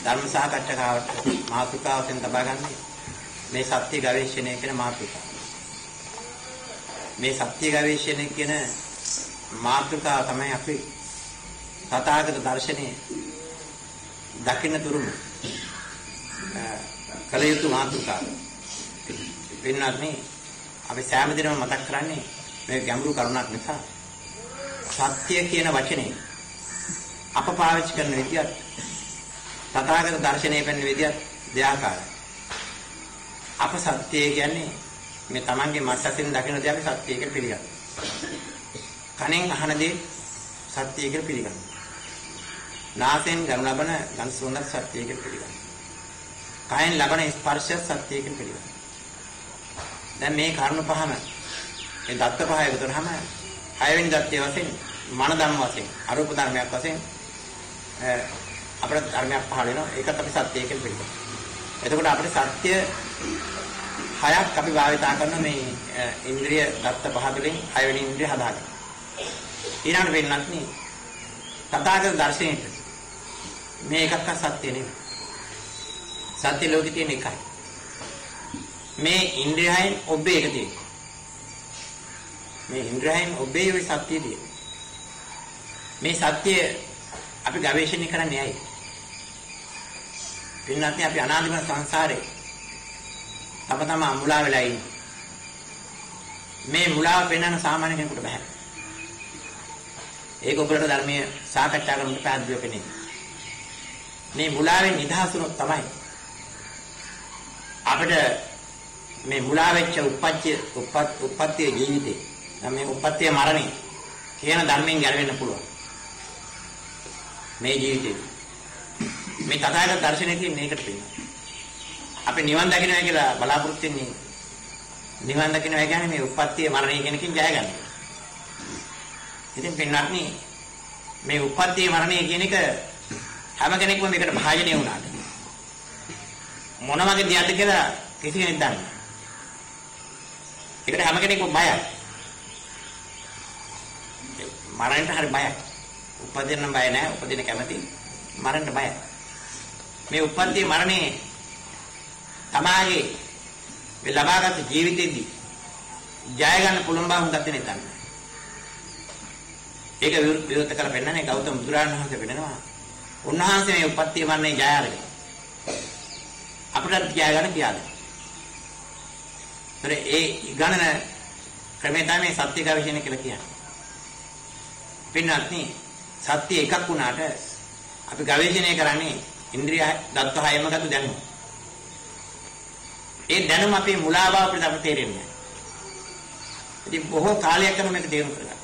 ධර්ම සාකච්ඡාවට මාතෘකාවෙන් තබා ගන්න මේ සත්‍ය ගවේෂණය කියන මාතෘකාව. මේ සත්‍ය ගවේෂණය කියන මාතෘකාව තමයි අපි තථාගත දර්ශනය දකින්න තුරුම කල යුතු මාතෘකාව. වෙනත් අපි සෑම දිනම මතක් කරන්නේ මේ ගැඹුරු කරුණක් නිසා සත්‍ය කියන වචනේ අප පාවිච්චි කරන විදියත් තථාගත දර්ශනය වෙන විදියත් දෙආකාරයි. අප සත්‍ය කියන්නේ මේ Tamange මස්සෙන් දකින දේ අපි සත්‍ය කියලා පිළිගන්නවා. කනෙන් අහන දේ සත්‍ය කියලා පිළිගන්නවා. නාසයෙන් ගන්න ලබන ගඳ සුවඳ සත්‍ය කියලා පිළිගන්නවා. කයෙන් ලබන ස්පර්ශය සත්‍ය කියලා පිළිගන්නවා. දැන් මේ කර්ම පහම මේ දත්ත පහ එකතු කරාම හයවෙනි දත්තේ වශයෙන් මන ධම්ම වශයෙන් අරූප ධර්මයක් වශයෙන් අපිට ධර්මයක් පහළ වෙනවා. ඒකත් අපි සත්‍ය කියලා පිළිගන්නවා. එතකොට අපිට සත්‍ය හයක් අපි භාවිතා කරන මේ ඉන්ද්‍රිය දත්ත පහ තුළින් හයවෙනි ඉන්ද්‍රිය හදාගන්න. ඊළඟට වෙන්නත් නේ තථාගත දර්ශනයට මේ එකක්වත් සත්‍ය නෙවෙයි. සත්‍ය ලෝකේ තියෙන එකයි. මේ ඉන්ද්‍රියයන් ඔබේ එක තියෙනවා. මේ ඉන්ද්‍රියයන් ඔබේ ඔය සත්‍ය තියෙනවා. මේ සත්‍ය අපි ගවේෂණය කරන්නේ ඇයි? පින්නත් අපි අනාදිම සංසාරේ තම මුලා වෙලා ඉන්නේ. මේ මුලාව පෙන්වන්න සාමාන්‍ය කෙනෙකුට බෑ. ඒක ඔබට ධර්මයේ සාකච්ඡා කරන්න පැහැදිලිව පෙනේ. මේ මුලාවෙන් නිදහස් වුණොත් තමයි අපිට මේ මුලා වෙච්ච උප්පත්ති ජීවිතේ මේ උප්පත්තිය මරණය කියන ධර්මයෙන් ගැලවෙන්න පුළුවන්. මේ ජීවිතේ මේ තථාගත දර්ශනයේ තියෙන මේකට පේනවා. අපි නිවන් දකින්නයි කියලා බලාපොරොත්තු වෙන්නේ. නිවන් දකින්නයි කියන්නේ මේ උප්පත්තිය මරණය කියන එකෙන් ජය ගන්න. ඉතින් පින්වත්නි මේ උප්පත්තිය මරණය කියන එක හැම කෙනෙක්ම මේකට භාජනය වුණාද? මොන වගේ දෙයක්ද කියලා කිසි කෙනෙක් දන්නේ නැහැ. ඒකට හැම කෙනෙක්ම බයයි. මරණයට හරි බයයි. උපදින්න බය නැහැ. උපදින කැමති. මරන්න බයයි. මේ උප්පත්තිය මරණේ තමාගේ මේ ලබාගත් ජීවිතේදී ජය ගන්න පුළුවන් බව හුඟක් දෙනෙක් දන්නේ. ඒක විරුද්ධ කරලා පෙන්නන්නේ ගෞතම බුදුරජාණන් වහන්සේ පෙන්නනවා. උන්වහන්සේ මේ උපත්ති මරණේ ජය අරගෙන අපිට ජය ගන්න කියාදේ. ඒ ගණන ක්‍රමේ තමයි සත්‍ය ගවේෂණය කියලා කියන්නේ. පින්නත්නි සත්‍ය එකක් වුණාට අපි ගවේෂණය කරන්නේ ඉන්ද්‍රිය දත්ත හයම ගත දැනුම. ඒ දැනුම අපේ මුලා බව අපිට අපිට තේරෙන්නේ නැහැ. ඉතින් බොහෝ කාලයක් යන මේක තේරුම් කරගන්න.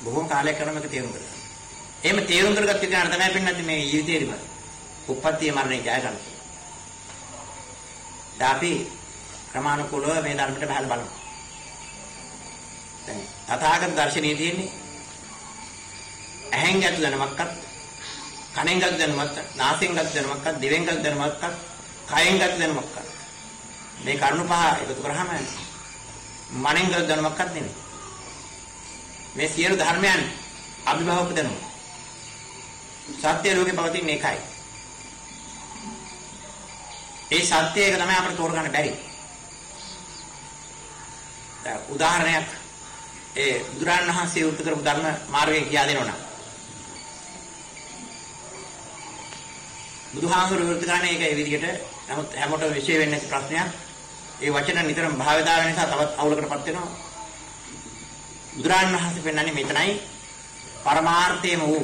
බොහෝ කාලයක් යන මේක තේරුම් කරගන්න. එහෙම තේරුම් කරගත්ත කෙනාට තමයි පින්නත්නි මේ ජීවිතේදීම උපත්ති මරණය ජය ගන්න. අපි ක්‍රමානුකූලව මේ ධර්මයට බහල් බලමු. දැන් තථාගත දර්ශනයේ තියෙන්නේ ඇහෙන් ගත් දැනුමක්වත්, කනෙන් ගත් දැනුමක්වත්, නාසයෙන් ගත් දැනුමක්වත්, දිවෙන් ගත් දැනුමක්වත්, කයෙන් ගත් දැනුමක්වත්. මේ කරුණු පහ එකතු කරාම මනෙන් ගත් දැනුමක්වත් නෙමෙයි. මේ සියලු ධර්මයන් අභිභවක දැනුම. සත්‍ය ලෝකේ පවතින එකයි. ඒ සත්‍ය එක තමයි අපිට තෝරගන්න බැරි. උදාහරණයක් ඒ බුදුරණන් වහන්සේ උත්තර කරපු ධර්ම මාර්ගය කියා දෙනවා නම් බුදුහාමුදුරුවෝ විවෘත කරන්නේ ඒක ඒ විදිහට. නමුත් හැමෝටම විශේෂ වෙන්නේ නැති ප්‍රශ්නයක්. ඒ වචන නිතරම භාවිතා වෙන නිසා තවත් අවුලකටපත් වෙනවා. බුදුරණන් වහන්සේ පෙන්නන්නේ මෙතනයි පරමාර්ථයම වූ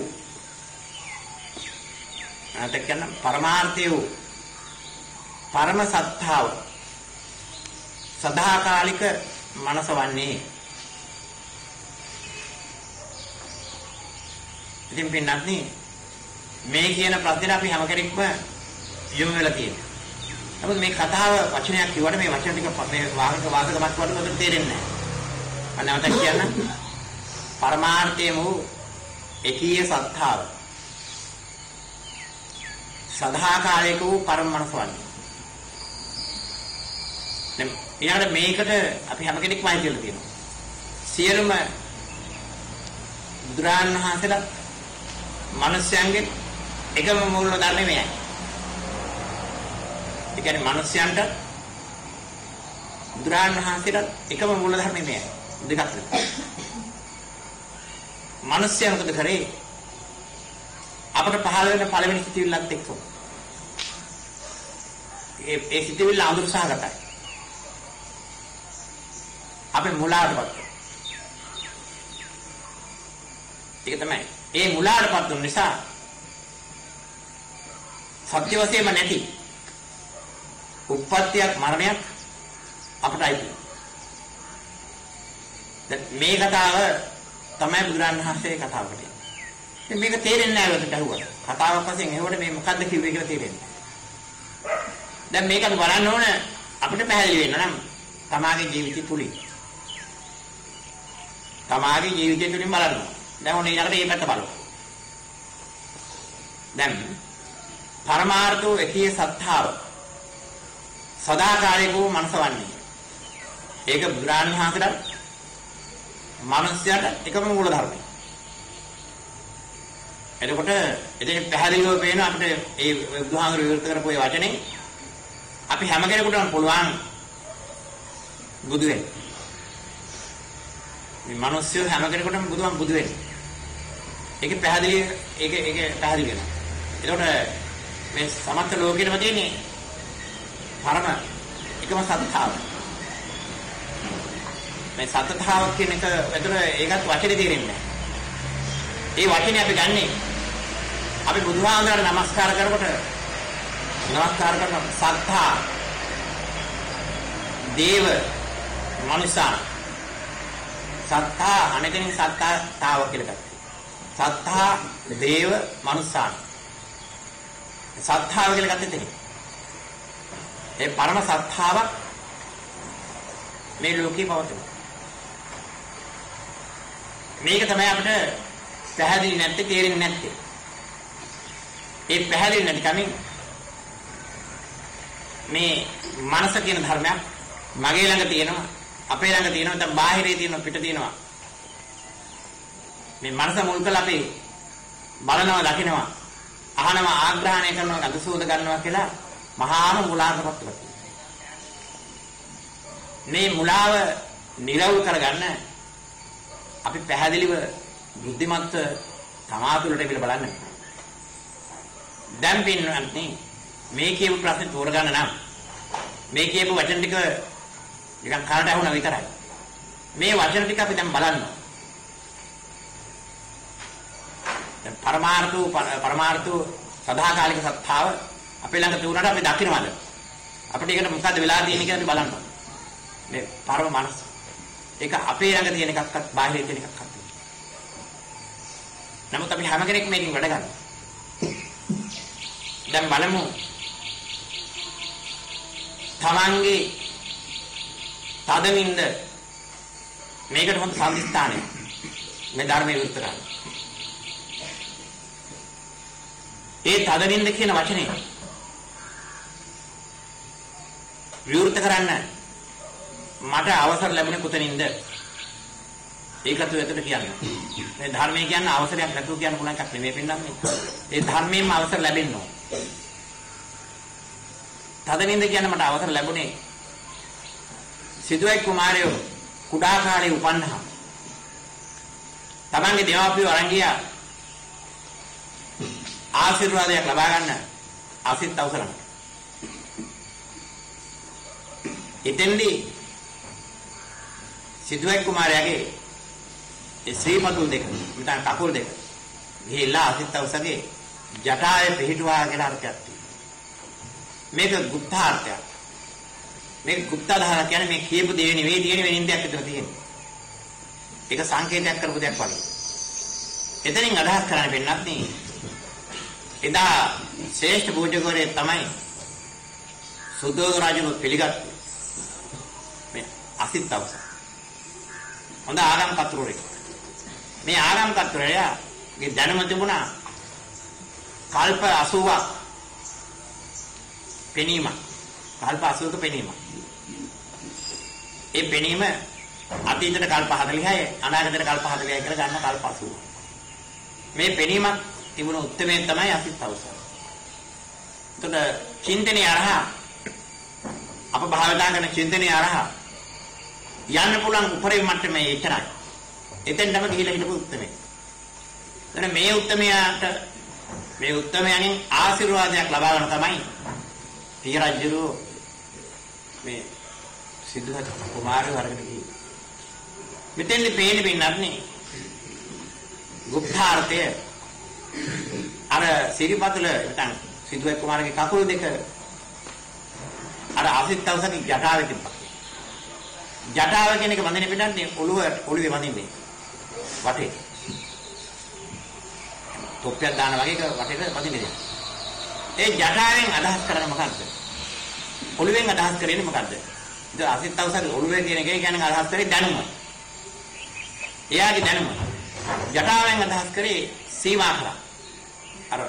නැත්නම් කියන පරමාර්ථය වූ පරම සත්‍තාව සදාකාලික මනස වන්නේ. ඉතින් පින්නත්නි මේ කියන ප්‍රශ්නේ අපි හැම කෙනෙක්ම යොමු වෙලා තියෙනවා. නමුත් මේ කතාව වචනයක් කිව්වට මේ වචන ටික මේ වාග්ගමක් වලට උදේ තේරෙන්නේ නැහැ. මම නැවත කියන්න. පරමාර්ථයම වූ ඒකීය සත්‍තාව සදාකාලික වූ පරම මනස වන්නේ. ඊළඟට මේකට අපි හැම කෙනෙක්ම අයිති වෙලා තියෙනවා. සියලුම බුදුරජාණන් වහන්සේලා මිනිස්යන්ගේ එකම මූල ධර්මය මෙයයි. ඒ කියන්නේ මිනිස්යන්ට බුදුරජාණන් වහන්සේලා එකම මූල ධර්මය මෙයයි. දෙකක් නෙවෙයි. මිනිස්යන් මොකද කරේ? අපට පහළ වෙන පළවෙනි සිතිවිල්ලත් එක්ක. ඒ සිතිවිල්ල අඳුරසහගතයි. අපේ මුලාටපත්. ඒක තමයි. ඒ මුලාටපත් වුන නිසා සත්‍ය වශයෙන්ම නැති උප්පත්තියක් මරණයක් අපට අයිති. දැන් මේ කතාව තමයි බුදුරණන් වහන්සේ කතාව කරේ. ඉතින් මේක තේරෙන්නේ නැහැ වලට අහුවා. කතාවක් වශයෙන් එහුවට මේ මොකද්ද කිව්වේ කියලා තේරෙන්නේ. දැන් මේක බලන්න ඕන අපිට පැහැදිලි වෙන්න නම් තමාගේ ජීවිතය තුලින් තමාගේ ජීවිතය තුලින් බලන්න. දැන් ඔන්න ඊළඟට මේ පැත්ත බලමු. දැන් පරමාර්ථෝ එකී සත්‍තාව සදාකාලික වූ මනස වන්නේ. ඒක බුදුරජාණන් වහන්සේට මනසයට එකම මූල ධර්මයි. එතකොට එතන පැහැදිලිව පේනවා අපිට ඒ බුදුහාමුදුරුවෝ විවෘත කරපු ඒ වචනේ අපි හැම කෙනෙකුටම පුළුවන් බුදු වෙන්න. මේ මිනිස්සු හැම කෙනෙකුටම බුදු වෙන්න. ඒක පැහැදිලි ඒක පැහැදිලි වෙනවා. එතකොට මේ සමස්ත ලෝකෙම තියෙන්නේ පරම එකම සත්‍තාව. මේ සත්‍තාව කියන එක ඇතුළ ඒකත් වචනේ තේරෙන්නේ නැහැ. ඒ වචනේ අපි ගන්නෙ අපි බුදුහාමුදුරට නමස්කාර කරනකොට නමස්කාර කරන සත්තා දේව මනුෂ්‍යා සත්තා අනෙකෙනින් සත්තාව කියලා ගත්තා. සත්තා දේව මනුෂ්‍යා සත්තාව කියලා ගත්තේ ඒ පරම සත්තාවක් මේ ලෝකේ පවතින. මේක තමයි අපිට පැහැදිලි නැත්තේ තේරෙන්නේ නැත්තේ. ඒ පැහැදිලි නැති කමින් මේ මනස කියන ධර්මයක් මගේ ළඟ තියෙනවා, අපේ ළඟ තියෙනවා, දැන් බාහිරේ තියෙනවා, පිට තියෙනවා. මේ මනස මුල් කරලා අපි බලනවා, දකිනවා, අහනවා, ආග්‍රහණය කරනවා, අදසෝද ගන්නවා කියලා මහාම මුලාකපත් කරලා. මේ මුලාව නිරවුල් කරගන්න අපි පැහැදිලිව බුද්ධිමත්ව තමා තුළට කියලා බලන්න. දැන් පින්නන්නේ මේ කියපු ප්‍රශ්නේ තෝරගන්න නම් මේ කියපු වචන ටික නිකන් කාට අහුණා විතරයි. මේ වචන ටික අපි දැන් බලන්න. දැන් පරමාර්ථ සදාකාලික සත්‍තාව අපේ ළඟ තිබුණාට අපි දකින්නවද? අපිට ඒකට මොකද්ද වෙලා තියෙන්නේ කියලා අපි බලන්න. මේ පරම මනස. ඒක අපේ ළඟ තියෙන එකක්වත් බාහිර තියෙන එකක්වත් නෙවෙයි. නමුත් අපි හැම කෙනෙක් මේකෙන් වැඩ ගන්නවා. දැන් බලමු තමන්ගේ තදමින්ද මේකට හොඳ සම්දිස්ථානය මේ ධර්මයේ විවෘත කරන්න. ඒ තදමින්ද කියන වචනේ විවෘත කරන්න මට අවසර ලැබුණේ කොතනින්ද? ඒකත් උඩට කියන්නේ. මේ ධර්මයේ කියන්නේ අවසරයක් නැතුව කියන්න පුළුවන් එකක් නෙමෙයි පින්නන්නේ. ඒ ධර්මයෙන්ම අවසර ලැබෙන්න ඕන. තදනින්ද කියන්නේ මට අවසර ලැබුණේ සිදුවයි කුමාරයෝ කුඩා කාලේ උපන්නා. තමන්ගේ දෙමාපියෝ අරන් ගියා ආශිර්වාදයක් ලබා ගන්න අසිත අවසරයි. එතෙන්දී සිදුවයි කුමාරයාගේ ඒ ශ්‍රීපතුල් දෙක මෙතන කකුල් දෙක ගිහිල්ලා අසිත අවසරගේ ජටාවේ පිහිටුවා කියලා අර්ථයක් තියෙනවා. මේක ගුප්තාර්ථයක්. මේක ගුප්තාධාර කියන්නේ මේ කියපු දේ නෙවෙයි තියෙන වෙනින් දෙයක් විතර තියෙනවා. ඒක සංකේතයක් කරපු දෙයක් වගේ. එතනින් අදහස් කරන්න වෙන්නත් නේ. එදා ශ්‍රේෂ්ඨ පූජකවරේ තමයි සුද්ධෝදන රජුගේ පිළිගත් මේ අසිත අවසර. හොඳ ආගම් කතුරුරෙක්. මේ ආගම් කතුරයාගේ දැනුම තිබුණා කල්ප 80ක් පෙනීම. කල්ප 80ක පෙනීම. ඒ පෙනීම අතීතයට කල්ප 40යි අනාගතයට කල්ප 40යි කියලා ගන්න කල්ප 80. මේ පෙනීම තිබුණ උත්තරේ තමයි අසිත අවසර. එතකොට චින්තනයේ අරහා අප භාවිතා කරන චින්තනයේ අරහා යන්න පුළුවන් උපරිම මට්ටමේ එච්චරයි. එතෙන්ටම ගිහිලා හිටපු උත්තරේ. එතන මේ උත්තරමයාට මේ උත්තරමයන්ගෙන් ආශිර්වාදයක් ලබා ගන්න තමයි පිය රජුරු මේ සිද්ධාර්ථ කුමාරයෝ අරගෙන ගියේ. මෙතෙන්දි පේන්නේ පින්නන්නේ ගුප්තාර්ථය අර සිරිපතුල නැත්නම් සිද්ධාර්ථ කුමාරගේ කකුල් දෙක අර අසිත අවසරේ ජටාවේ තිබ්බා. ජටාව කියන එක වඳින්න පිටන්නේ ඔළුවේ වඳින්නේ වටේ. තොප්පියක් දාන වගේ එක වටේට වඳින්නේ. ඒ ජටාවෙන් අදහස් කරන්නේ මොකද්ද? ඔළුවෙන් අදහස් කරන්නේ මොකද්ද? ඉතින් අසිත අවසරේ ඔළුවේ කියන එක කියන්නේ අදහස් කරේ දැනුම. එයාගේ දැනුම. ජටාවෙන් අදහස් කරේ සීමා කරා. අර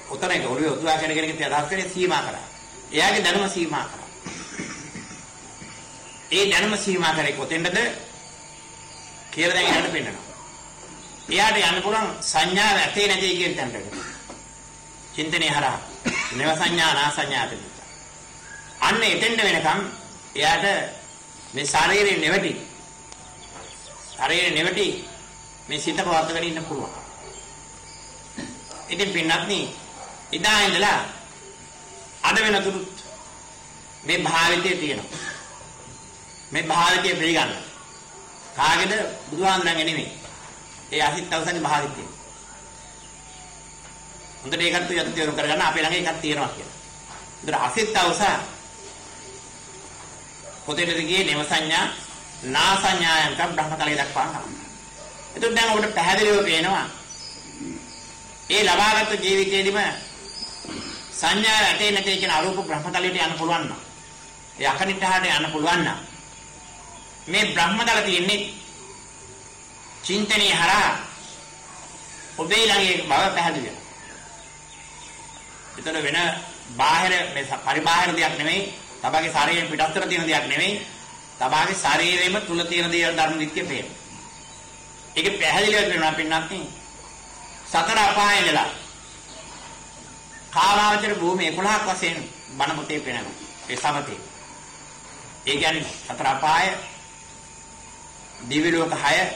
උතරේ ඔළුවේ උතුරා කරගෙන අදහස් කරේ සීමා කරා. එයාගේ දැනුම සීමා කරා. ඒ දැනුම සීමා කරේ කොතෙන්ද කියලා දැන් එයාට පෙන්නනවා. එයාට යන්න පුළුවන් සංඥා ඇතේ නැtei කියන තැනට. චින්තනයේ හරහා නව සංඥා නා සංඥා තිබුණා. අන්න එතෙන්ද වෙනකම් එයාට මේ ශරීරේ නෙවටි මේ සිත පවත්වාගෙන ඉන්න පුළුවන්. ඉතින් පින්නත්නි ඉදා ඉඳලා අද වෙනතුරුත් මේ භාවිතයේ තියෙනවා. මේ භාවිතය පිළිගන්න. කාගේද? බුදුහාමුදුරන්ගේ නෙමෙයි. ඒ අසිත අවසන්ගේ භාවිතය. හොඳට ඒකත් යොදලා තේරුම් කරගන්න අපේ ළඟ එකක් තියෙනවා කියලා. ඒතර අසිත අවසන් පොතේද ගියේ නව සංඥා නා සංඥායන් කම් බ්‍රහ්මතලයේ දක්වනවා. එතකොට දැන් ඔබට පැහැදිලිව පේනවා ඒ ලබාගත් ජීවිතයේදීම සංඥා ඇතේ නැtei කියන අරූප බ්‍රහ්මතලයට යන්න පුළුවන් නම් ඒ අකනිටහට යන්න පුළුවන් නම් මේ බ්‍රහ්මතල තියෙන්නේ චින්තනයේ හරහා ඔබේ ළඟේ බව පැහැදිලි වෙනවා. ඒතර වෙන බාහිර මේ පරිබාහිර දෙයක් නෙමෙයි, තබාගේ ශරීරයෙන් පිටස්තර තියෙන දෙයක් නෙමෙයි, තබාගේ ශරීරයේම තුල තියෙන දේ ධර්ම නිත්‍ය පේන. ඒක පැහැදිලිව වෙනවා පින්නත් නේ. සතර අපායේ ඉඳලා කාමාවචර භූමිය 11ක් වශයෙන් බණ පොතේ පෙන්නනවා. ඒ සමතේ. ඒ කියන්නේ සතර අපාය, දිව්‍ය ලෝක 6,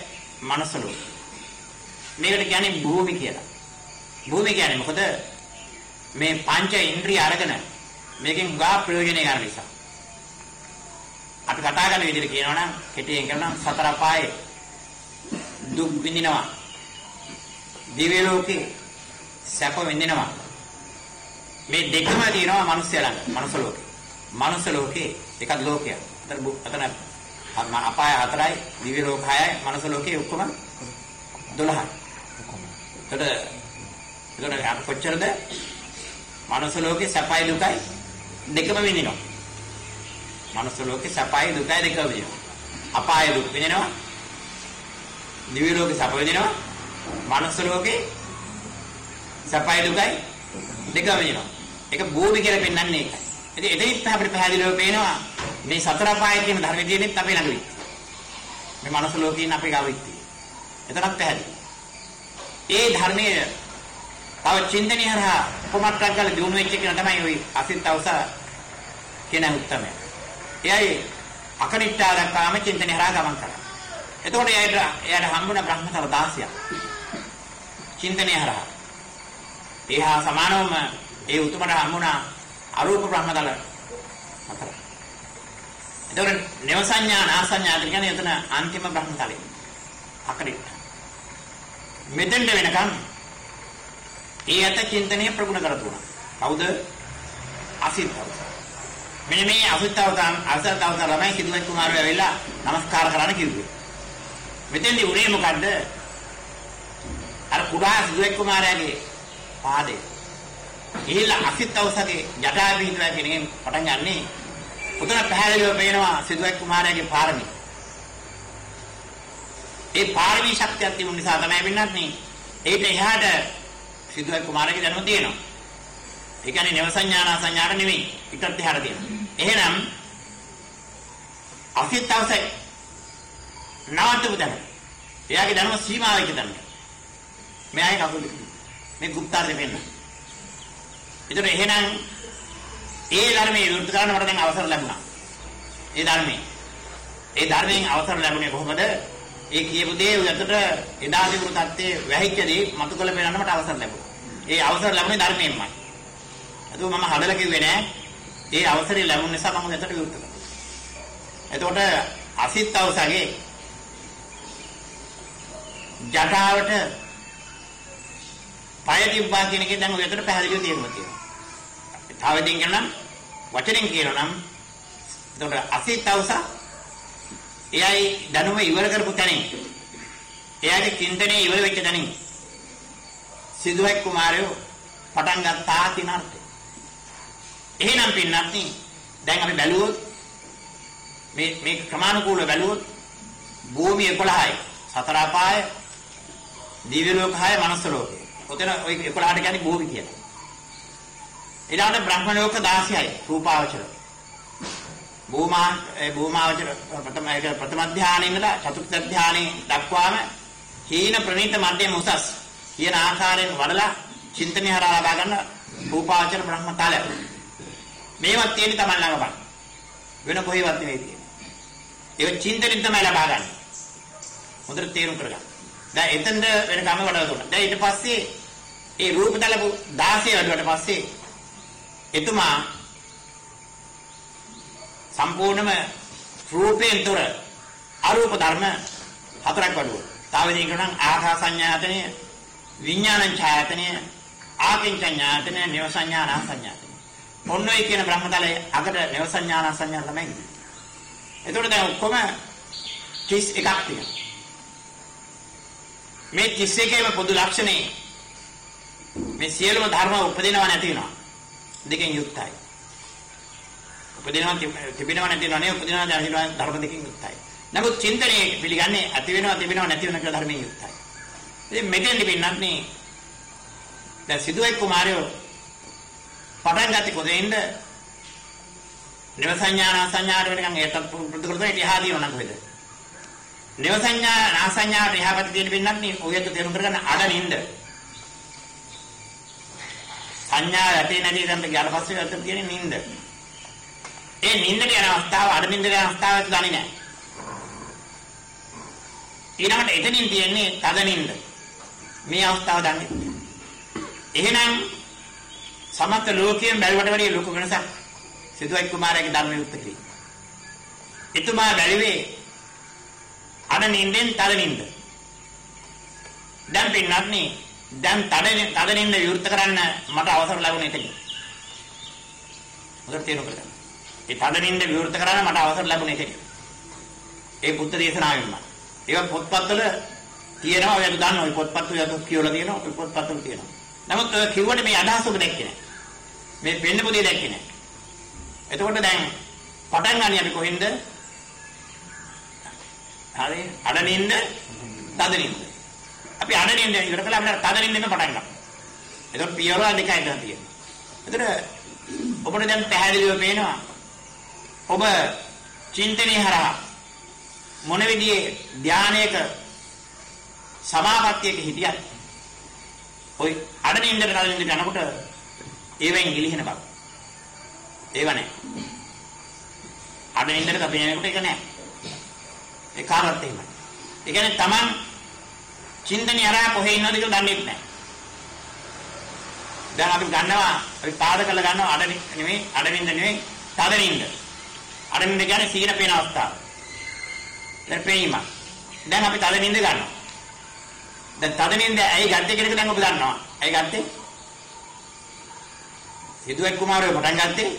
මනුස්ස ලෝක. මේකට කියන්නේ භූමි කියලා. භූමි කියන්නේ මොකද? මේ පංච ඉන්ද්‍රිය අරගෙන මේකෙන් ගා ප්‍රයෝජනෙ ගන්න නිසා. අපි කතා කරන විදිහට කියනවා නම් කෙටියෙන් කියනවා සතර අපායේ දුක් විඳිනවා. දිව්‍ය ලෝකේ සැප විඳිනවා. මේ දෙකම තියෙනවා මිනිස්සු ළඟ. මනුස්ස ලෝකේ. මනුස්ස ලෝකේ එකක් ලෝකයක්. අතන අපාය 4යි, දිව්‍ය ලෝක 6යි, මනුස්ස ලෝකේ ඔක්කොම 12යි. එතකොට කොච්චරද? මනුස්ස ලෝකේ සැපයි දුකයි දෙකම විඳිනවා. මනුස්ස ලෝකේ සැපයි දුකයි දෙකම විඳිනවා. අපාය දුක් විඳිනවා. දිව්‍ය ලෝකේ සැප විඳිනවා. මනුස්ස ලෝකේ සැපයි දුකයි දෙකම විඳිනවා. ඒක භූමි කියලා පෙන්වන්නේ ඒකයි. ඉතින් එතනිත් අපිට පැහැදිලිව පේනවා මේ සතර අපාය කියන ධර්ම තියෙනෙත් අපේ ළඟ විත්. මේ මනුස්ස ලෝකේ ඉන්න අපේ ගාව විත්. එතනත් පැහැදිලි. ඒ ධර්මයේ තව චින්තනය හරහා කොමත්තක් ගාලා දිනු වෙච්ච කෙනා තමයි ওই අසිතවස කියන උත්තරය. එයයි අකනිට්ඨාරකාම චින්තනය හරහා ගමන් කරා. එතකොට එයාට හම්බුණ බ්‍රහ්මතල 16ක්. චින්තනය හරහා. ඒහා සමානවම ඒ උතුමට හම්බුණ අරූප බ්‍රහ්මතල 4. එතකොට නව සංඥා නාසඤ්ඤා කියන්නේ එතන අන්තිම බ්‍රහ්මතලෙ. අකනිට්ඨ. මෙතෙන්ට වෙනකම් ඒ අත චින්තනය ප්‍රගුණ කරතුණා. කවුද? අසිතවස. මෙන්න මේ අසිතවස ළමයි සිදුවෙක් කුමාරයෝ ඇවිල්ලා নমස්කාර කරන්න කිව්වේ. මෙතෙන්දී උනේ මොකද්ද? අර කුඩා සිදුවෙක් කුමාරයාගේ පාදේ. ගිහිල්ලා අසිතවසගේ ජටා බිඳුවා කෙනෙක් පටන් ගන්නේ. උතන පැහැදිලිව පේනවා සිදුවෙක් කුමාරයාගේ පාරමී. ඒ පාරමී ශක්තියක් තිබුණ නිසා තමයි වෙන්නත් නේ. ඒට එහාට සිදුවයි කුමාරගේ ජන්ම තියෙනවා. ඒ කියන්නේ නව සංඥානා සංඥාට නෙමෙයි. ඊටත් එහාට තියෙනවා. එහෙනම් අසිතවසයි නවත්වපු දැන. එයාගේ ජන්ම සීමාව එක දැන. මෙයාගේ කකුල මේ ගුප්තාර්ථය වෙන්න. ඒතර එහෙනම් ඒ ධර්මයේ විරුද්ධ කරන්න මට දැන් අවසර ලැබුණා. ඒ ධර්මයෙන් අවසර ලැබුණේ කොහොමද? ඒ කියපු දේ උඩට එදා තිබුණු தත්ත්වයේ වැහිච්ච දේ මතු කළ පෙන්නන්න මට අවසර ලැබුණා. ඒ අවසර ලැබුණේ ධර්මයෙන්මයි. ඒක මම හදලා කිව්වේ නෑ. ඒ අවසරය ලැබුණ නිසා මම එතට විරුද්ධ කළා. එතකොට අසිතවසගේ ජටාවට පය තිබ්බා කියන එකේ දැන් ඔයතට පැහැදිලිව තේරුම තියෙනවා. තවදින් කියනනම් වචනෙන් කියනනම් එතකොට අසිතවස එයයි දැනුම ඉවර කරපු තැනින් එයාගේ චින්තනයේ ඉවර වෙච්ච තැනින් සිදුවෙක් කුමාරයෝ පටන් ගත්තා කියන අර්ථය. එහෙනම් පින්නත්නි දැන් අපි බැලුවොත් මේ ක්‍රමානුකූලව බැලුවොත් භූමිය 11යි. සතර අපාය, දිව්‍ය ලෝක 6, මනුස්ස ලෝකය. ඔතන ওই 11ට කියන්නේ භූමි කියලා. ඊළඟට බ්‍රහ්ම ලෝක 16යි. රූපාවචර. භූමාවචර ප්‍රථම ධානයේ ඉඳලා චතුර්ථ ධානයේ දක්වාම හීන ප්‍රණීත මධ්‍යම උසස් කියන ආකාරයෙන් වඩලා චින්තනය හරහා ලබා ගන්න රූපාවචර බ්‍රහ්මතාලය. මේවත් තියෙන්නේ තමයි ළඟපන්. වෙන කොහෙවත් නෙවෙයි තියෙන්නේ. ඒක චින්තනෙන් තමයි ලබා ගන්න. හොඳට තේරුම් කරගන්න. දැන් එතෙන්ද වෙන කම වඩලා දුන්නා. දැන් ඊට පස්සේ ඒ රූපතල 16 වැඩුවට පස්සේ එතුමා සම්පූර්ණම රූපයෙන් තොර අරූප ධර්ම 4ක් වඩුවා. තාවදී කියනනම් ආකාසඤ්ඤායතනය, විඥානං ඡායතනය, ආකින්චඤ්ඤායතනය, නව සංඥානා සංඥායතනය. ඔන්න ඔය කියන බ්‍රහ්මතලයේ අකට නව සංඥානා සංඥා තමයි ඉන්නේ. එතකොට දැන් ඔක්කොම 31ක් තියෙනවා. මේ 31ේම පොදු ලක්ෂණේ මේ සියලුම ධර්ම උපදිනව නැති වෙනවා. දෙකෙන් යුක්තයි. උපදිනවා තිබෙනවා නැති වෙනවා නේ උපදිනවා දැනෙනවා ධර්ම දෙකෙන් යුක්තයි. නමුත් චින්තනයේ පිළිගන්නේ ඇති වෙනවා තිබෙනවා නැති වෙනවා කියලා ධර්මයෙන් යුක්තයි. ඉතින් මෙතෙන්දි පින්නත් නේ දැන් සිදුවෙක් කුමාරයෝ පටන් ගත්තේ කොහෙන්ද? නව සංඥා සංඥාට වෙනකන් ඒත් ප්‍රතිකෘතයි එහා දිනන කොහෙද? නව සංඥා නාසඤ්ඤාට එහා පැත්තේ තියෙන පින්නත් නේ ඔයත් තේරුම් කරගන්න අඩනින්ද. සංඥා යටේ නැති දැන් ගියාට පස්සේ අතට තියෙන නින්ද. ඒ නිින්දට යන අවස්ථාව අර නිින්දට යන අවස්ථාවට දන්නේ නැහැ. ඊළඟට එතනින් තියෙන්නේ තද නිින්ද. මේ අවස්ථාව දන්නේ නැහැ. එහෙනම් සමස්ත ලෝකයෙන් බැලුවට වැඩිය ලොකු වෙනසක් සිදුවයි කුමාරයාගේ ධර්ම යුක්තකේ. එතුමා බැලුවේ අර නිින්දෙන් තද නිින්ද. දැන් පින්නත්නි දැන් තද නිින්ද විවෘත කරන්න මට අවසර ලැබුණේ එතන. මොකද තේරුම් ඒ තද නිින්ද විවෘත කරන්න මට අවසර ලැබුණේ එතන. ඒ බුද්ධ දේශනාවෙන්ම. ඒක පොත්පත්වල තියෙනවා. ඔයාලා දන්නවා. ඔය පොත්පත්වල කියවලා තියෙනවා. ඔය පොත්පත්වල තියෙනවා. නමුත් ඔය කිව්වට මේ අදහස ඔබ දැක්කේ නැහැ. මේ වෙන්න පොදේ දැක්කේ නැහැ. එතකොට දැන් පටන් ගන්න අපි කොහෙන්ද? හරි අඩ නිින්ද තද නිින්ද. අපි අඩ නිින්ද ඉවර කළා අපිට තද නිින්දෙන් පටන් ගන්නවා. එතකොට පියවර දෙකයි දැන් තියෙනවා. එතකොට ඔබට දැන් පැහැදිලිව පේනවා ඔබ චින්තනයේ හරහා මොන විදිහේ ධානයක සමාපත්තියක හිටියත් ඔය අඩ නිින්දට තද නිින්දට යනකොට ඒවෙන් ගිලිහෙන බව. ඒව නැහැ. අඩ නිින්දට අපි යනකොට ඒක නැහැ. ඒ කාර්යත් එහෙමයි. ඒ කියන්නේ Taman චින්තනය අරා කොහේ ඉන්නවද කියලා දන්නේ නැහැ. දැන් අපි ගන්නවා අපි පාද කරලා ගන්නවා අඩ නෙමෙයි අඩ නිින්ද නෙමෙයි තද නිින්ද. අඩ නිින්ද කියන්නේ සීන පේන අවස්ථාව. දැන් පේීම. දැන් අපි තද නිින්ද ගන්නවා. දැන් තද නිින්ද ඇයි ගත්තේ කියන එක දැන් ඔබ දන්නවා. ඇයි ගත්තේ? සිදුවයි කුමාරයෝ පටන් ගත්තේ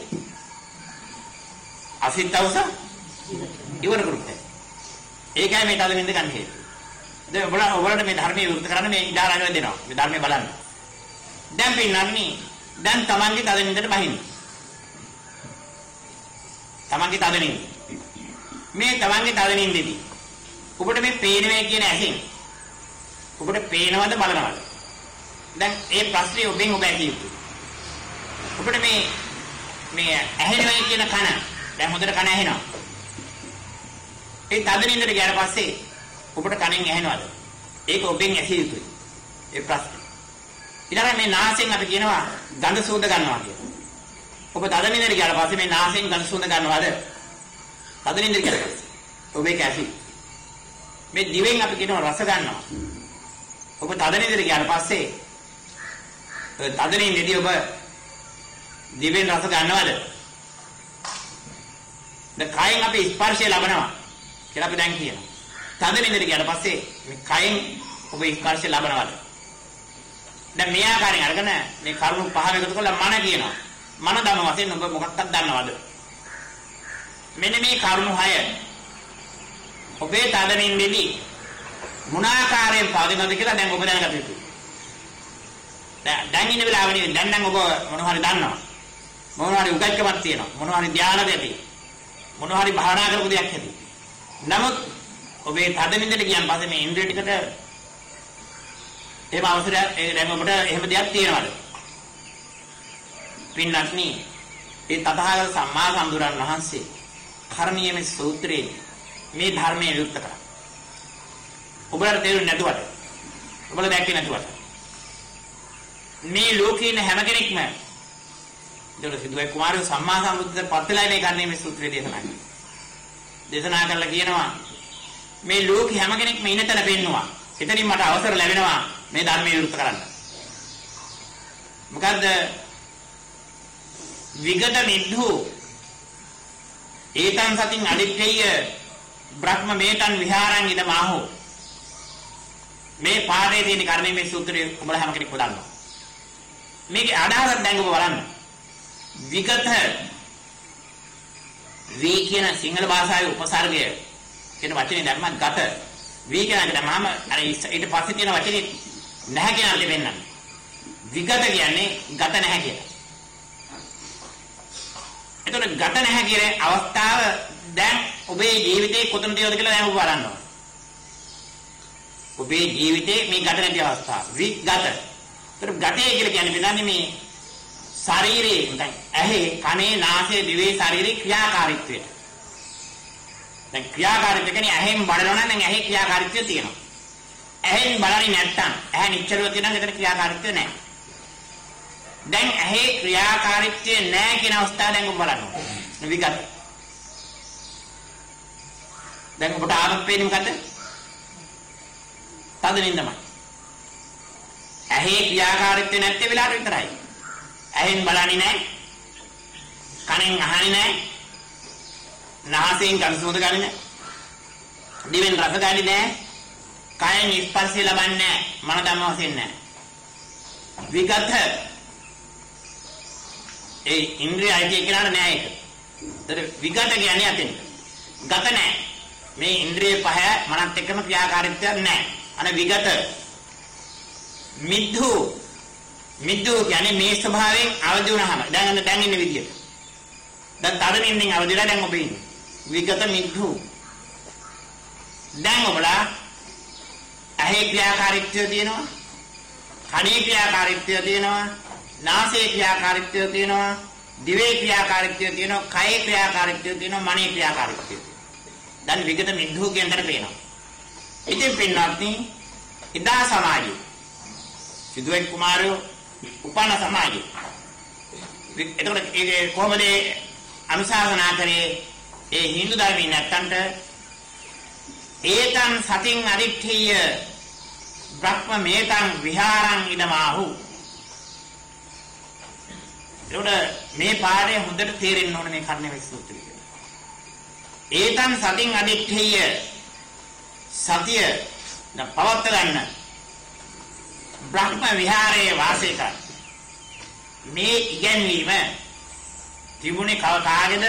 අසිතවස ඉවර කරුත්තේ. ඒකයි මේ තද නිින්ද ගන්න හේතුව. දැන් ඔයාලට මේ ධර්මයේ විරුද්ධ කරන්න මේ ඉඩාරාගෙන දෙනවා. මේ ධර්මයේ බලන්න. දැන් පින්නන්නේ දැන් තමන්ගේ තද නිින්දට බහින්න. තමන්ගේ තද නිින්ද. මේ තමන්ගේ තද නිින්දේදී ඔබට මේ පේනවේ කියන ඇහෙන් ඔබට පේනවද බලනවද? දැන් ඒ ප්‍රශ්නේ ඔබෙන් ඔබ ඇහිය යුතුයි. ඔබට මේ ඇහෙනවා කියන කන දැන් හොඳට කන ඇහෙනවා. ඒ තද නිින්දට ගියාට පස්සේ ඔබට කනෙන් ඇහෙනවද? ඒක ඔබෙන් ඇහිය යුතුයි. ඒ ප්‍රශ්නේ. ඊළඟට මේ නාසයෙන් අපි කියනවා ගඳ සුවඳ ගන්නවා කියලා. ඔබ තද නිින්දට ගියාට පස්සේ මේ නාසයෙන් ගඳ සුවඳ ගන්නවද? තද නිින්දට ගියාට පස්සේ. ඔබ ඒක ඇහි. මේ දිවෙන් අපි කියනවා රස ගන්නවා. ඔබ තද නිින්දට ගියාට පස්සේ තද නිින්දේදී ඔබ දිවෙන් රස ගන්නවද? දැන් කයෙන් අපි ස්පර්ශය ලබනවා කියලා අපි දැන් කියනවා. තද නිින්දට ගියාට පස්සේ මේ කයෙන් ඔබ ස්පර්ශය ලබනවද? දැන් මේ ආකාරයෙන් අරගෙන මේ කරුණු පහ එකතු කරලා මන කියනවා. මන දම වශයෙන් ඔබ මොකක්ද දන්නවද? මෙන්න මේ කරුණු 6 ඔබේ තද නිින්දේදී මොන ආකාරයෙන් පවතිනවද කියලා දැන් ඔබ දැනගත යුතුයි. දැන් ඉන්න වෙලාවෙදී දැන් නම් ඔබ මොනවා හරි දන්නවා. මොනවා හරි උගත්කමක් තියෙනවා. මොනවා හරි ධානයක් ඇති. මොනවා හරි භාවනා කරපු දෙයක් ඇති. නමුත් ඔබේ තද නිින්දට ගියන් පස්සේ මේ ඉන්ද්‍රිය ටිකට එහෙම අවසරය දැන් ඔබට එහෙම දෙයක් තියෙනවද? පින්නත්නි ඒ තථාගත සම්මා සම්බුදුරන් වහන්සේ කර්ණීය මේ සූත්‍රයේ මේ ධර්මයේ විවෘත කරා. ඔබලට තේරුන්නේ නැතුවට ඔබලා දැක්කේ නැතුවට මේ ලෝකේ ඉන්න හැම කෙනෙක්ම දෙවල සිදුවයි කුමාරයෝ සම්මා සම්බුද්ධ පත්ලයි මේ කන්නේ මේ සූත්‍රය දේශනා කරලා කියනවා මේ ලෝකේ හැම කෙනෙක්ම ඉන්න තැන පෙන්නවා. එතනින් මට අවසර ලැබෙනවා මේ ධර්මයේ විවෘත කරන්න. මොකද්ද? විගත නිද්ධු ඒතං සතින් අදිත්තේය බ්‍රහ්ම මේතං විහාරං ඉදමාහෝ. මේ පාඩේ තියෙන කර්ණයේ මේ සූත්‍රය ඔබලා හැම කෙනෙක්ම දන්නවා. මේකේ අදහස දැන් ඔබ බලන්න. විගත වී කියන සිංහල භාෂාවේ උපසර්ගය කියන වචනේ දැම්මත් ගත වී කියන එකට මම අර ඊට පස්සේ තියෙන වචනේ නැහැ කියන අර්ථය වෙන්නන්නේ. විගත කියන්නේ ගත නැහැ කියලා. එතකොට ගත නැහැ කියන අවස්ථාව දැන් ඔබේ ජීවිතේ කොතනද කියලා දැන් ඔබ බලන්න ඕනේ. ඔබේ ජීවිතේ මේ ගත නැති අවස්ථාව විගත. ඒතර ගතේ කියලා කියන්නේ බලන්නේ මේ ශරීරයේ දැන් ඇහි කනේ නාසයේ දිවේ ශරීරේ ක්‍රියාකාරීත්වය. දැන් ක්‍රියාකාරීත්වය කියන්නේ ඇහෙන් බලනවා නම් දැන් ඇහි ක්‍රියාකාරීත්වය තියෙනවා. ඇහෙන් බලන්නේ නැත්තම් ඇහැ නිශ්චලව තියෙනවා එතන ක්‍රියාකාරීත්වය නැහැ. දැන් ඇහි ක්‍රියාකාරීත්වය නැහැ කියන අවස්ථාව දැන් ඔබ බලන්න. විගත. දැන් ඔබට ආරම්භ වෙන්නේ මොකද? තද නින්දමයි. ඇහි ක්‍රියාකාරීත්වය නැත්තේ වෙලාවට විතරයි. ඇහෙන් බලන්නේ නැහැ. කනෙන් අහන්නේ නැහැ. නාසයෙන් ගඳ සුවඳ ගන්නේ නැහැ. දිවෙන් රස ගන්නේ නැහැ. කයෙන් ස්පර්ශය ලබන්නේ නැහැ. මන ධම්ම වශයෙන් නැහැ. විගත ඒ ඉන්ද්‍රියයි කියනට නෑ ඒක. ඒතර විගත කියන්නේ අතෙන්. ගත නෑ. මේ ඉන්ද්‍රිය පහ මනත් එක්කම ක්‍රියාකාරීත්වයක් නෑ. අන විගත මිද්ධු කියන්නේ මේ ස්වභාවයෙන් අවදි වුණාම දැන් ඉන්නේ විදියට. දැන් තරමින්ෙන් අවදිලා දැන් ඔබ ඉන්නේ. විගත මිද්ධු. දැන් ඔබලා ඇහි ක්‍රියාකාරීත්වය තියෙනවා. කනේ ක්‍රියාකාරීත්වය තියෙනවා. නාසයේ ක්‍රියාකාරීත්වය තියෙනවා. දිවේ ක්‍රියාකාරීත්වය තියෙනවා. කයේ ක්‍රියාකාරීත්වය තියෙනවා. මනේ ක්‍රියාකාරීත්වය තියෙනවා. දැන් විගත මිද්ධු කියන දර පේනවා. ඉතින් පින්වත්නි ඉදා සමාජයේ සිදුවෙක් කුමාරයෝ උපන්න සමාජයේ එතකොට ඒ කොහොමද අනුශාසනා කරේ ඒ Hindu ධර්මයේ නැත්තන්ට ඒතං සතින් අරිට්ඨිය බ්‍රහ්ම මේතං විහාරං ඉදමාහු. ඒකට මේ පාඩේ හොඳට තේරෙන්න ඕනේ මේ කර්ණවේ සූත්‍රය. ඒතං සතින් අරිට්ඨිය සතිය පවත්ත ගන්න බ්‍රහ්ම විහාරයේ වාසය කර මේ ඉගැන්වීම තිබුණේ කාගේද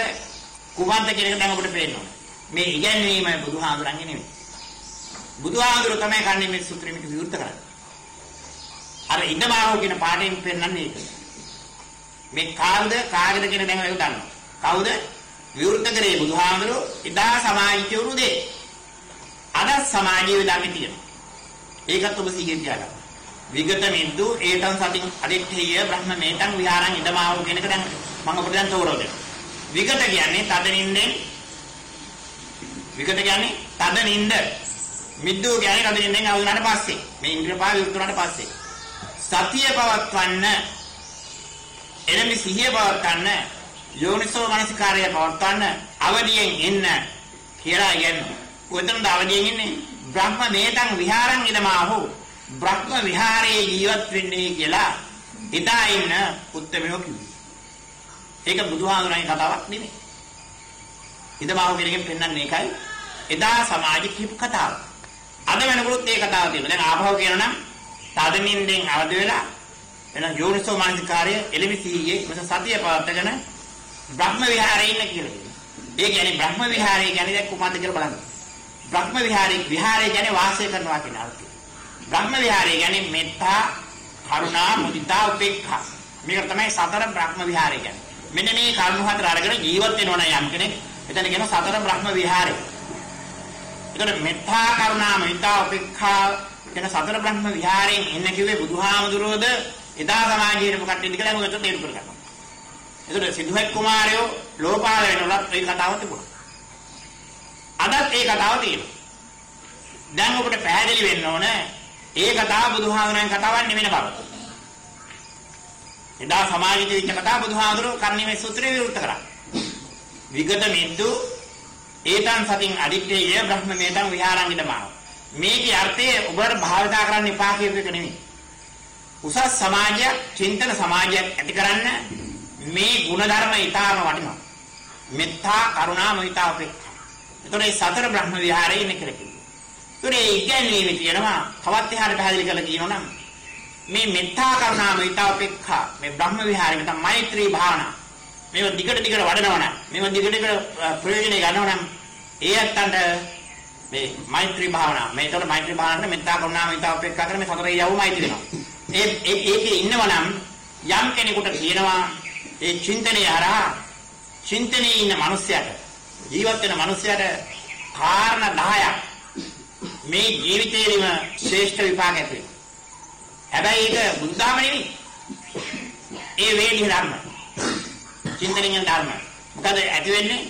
කුමන්ත කියන එක දැන් ඔබට පේනවා. මේ ඉගැන්වීම බුදුහාඳුරන්ගේ නෙමෙයි. බුදුහාඳුර තමයි කන්නේ මේ සූත්‍රෙ මේක විවෘත කරන්නේ. අර ඉදමාව කියන පාඩයෙන් පෙන්නන්නේ ඒක. මේ කාගේද කියන දැන් ඔයගොල්ලෝ දන්නවා. කවුද විවෘත කරේ බුදුහාඳුර ඉදා සමාජිකවරු දෙ. අද සමාජීය ධර්ම තියෙනවා. ඒකත් ඔබ සිහියෙන් තියාගන්න. විගත මිද්දු ඒතං සතින් අදිට්ඨිය බ්‍රහ්ම මේතං විහාරං ඉදමාව කියන එක දැන් මම ඔබට දැන් තෝරලා දෙනවා. විගත කියන්නේ තද නින්දෙන් විගත කියන්නේ තද නින්ද. මිද්දු කියන්නේ තද නින්දෙන් අවුනාට පස්සේ මේ ඉන්ද්‍රිය පහ විවෘත වුණාට පස්සේ සතිය පවත්වන්න එනමි සිහිය පවත්වන්න යෝනිසෝ මනසිකාරය පවත්වන්න අවදියෙන් ඉන්න කියලා කියන්නේ. කොතනද අවදියෙන් ඉන්නේ? බ්‍රහ්ම මේතං විහාරං ඉදමාහු බ්‍රහ්ම විහාරයේ ජීවත් වෙන්නේ කියලා හිතා ඉන්න උත්තරමෝ කිව්වේ. ඒක බුදුහාමුදුරන්ගේ කතාවක් නෙමෙයි. ඉදමාහු කියන එකෙන් පෙන්නන්නේ ඒකයි. එදා සමාජෙ කියපු කතාව. අද වෙනකොත් මේ කතාව තියෙනවා. දැන් ආභව කියනනම් තදමින්ෙන් අවදි වෙලා එන යෝනිසෝ මානසිකාරය එලිමි සීයේ මෙස සතිය පවත්වාගෙන බ්‍රහ්ම විහාරයේ ඉන්න කියලා කියනවා. ඒ කියන්නේ බ්‍රහ්ම විහාරය කියන්නේ දැන් කුමක්ද කියලා බලන්න. බ්‍රහ්ම විහාරය කියන්නේ වාසය කරනවා කියන අර්ථය. බ්‍රහ්ම විහාරය කියන්නේ මෙත්තා, කරුණා, මුදිතා, උපේක්ඛා. මේක තමයි සතර බ්‍රහ්ම විහාරය කියන්නේ. මෙන්න මේ කරුණු හතර අරගෙන ජීවත් වෙනවා නම් යම් කෙනෙක් එතන කියන සතර බ්‍රහ්ම විහාරය. ඒතකොට මෙත්තා, කරුණා, මුදිතා, උපේක්ඛා කියන සතර බ්‍රහ්ම විහාරයෙන් එන්න කිව්වේ බුදුහාමුදුරුවෝද එදා සමාජයේ මොකක්ද කියලා මොකද තේරුම් කරගන්නවා. ඒතකොට සිද්ධාර්ථ කුමාරයෝ ලෝපාල වෙනකොට ඒ කතාව තිබුණා. අදත් ඒ කතාව තියෙනවා. දැන් ඔබට පැහැදිලි වෙන්න ඕන ඒ කතාව බුදුහාමුදුරන්ගේ කතාවක් නෙවෙයි බව. එදා සමාජයේ තිබිච්ච කතාව බුදුහාමුදුරුවෝ කර්ණීය සූත්‍රයේ විවෘත කරා. විගත මිද්දු ඒතං සතින් අදිත්තේය බ්‍රහ්ම මේතං විහාරං ඉදමාව. මේකේ අර්ථය ඔබට භාවිතා කරන්න එපා කියපු එක නෙවෙයි. උසස් සමාජයක්, චින්තන සමාජයක් ඇති කරන්න මේ ಗುಣධර්ම ඊටාම වටිනවා. මෙත්තා, කරුණා, මුදිතා, උපේක්ඛා. ඒතකොට මේ සතර බ්‍රහ්ම විහාරයේ ඉන්නේ කියලා කිව්වා. ඒතකොට ඒ ඉගැන්වීම කියනවා තවත් එහාට පැහැදිලි කරලා කියනොනම් මේ මෙත්තා, කරුණා, මුදිතා, උපේක්ඛා මේ බ්‍රහ්ම විහාරයේ නැත්නම් මෛත්‍රී භාවනා මේව දිගට වඩනවා නම් මේව දිගට ප්‍රයෝජනෙ ගන්නවා නම් ඒ අත්තන්ට මේ මෛත්‍රී භාවනා මේතකොට මෛත්‍රී භාවනාවට මෙත්තා, කරුණා, මුදිතා, උපේක්ඛා කරන මේ සතර යවුමයි තියෙනවා. ඒකේ ඉන්නවා නම් යම් කෙනෙකුට කියනවා ඒ චින්තනයේ හරහා චින්තනයේ ඉන්න මිනිස්යාට ජීවත් වෙන මිනිස්යාට කාරණා 10ක් මේ ජීවිතේෙම ශ්‍රේෂ්ඨ විපාක ඇති වෙනවා. හැබැයි ඒක බුද්ධාම නෙවෙයි. ඒ වේදී ධර්ම. චින්තනයෙන් ධර්ම. මොකද ඇති වෙන්නේ?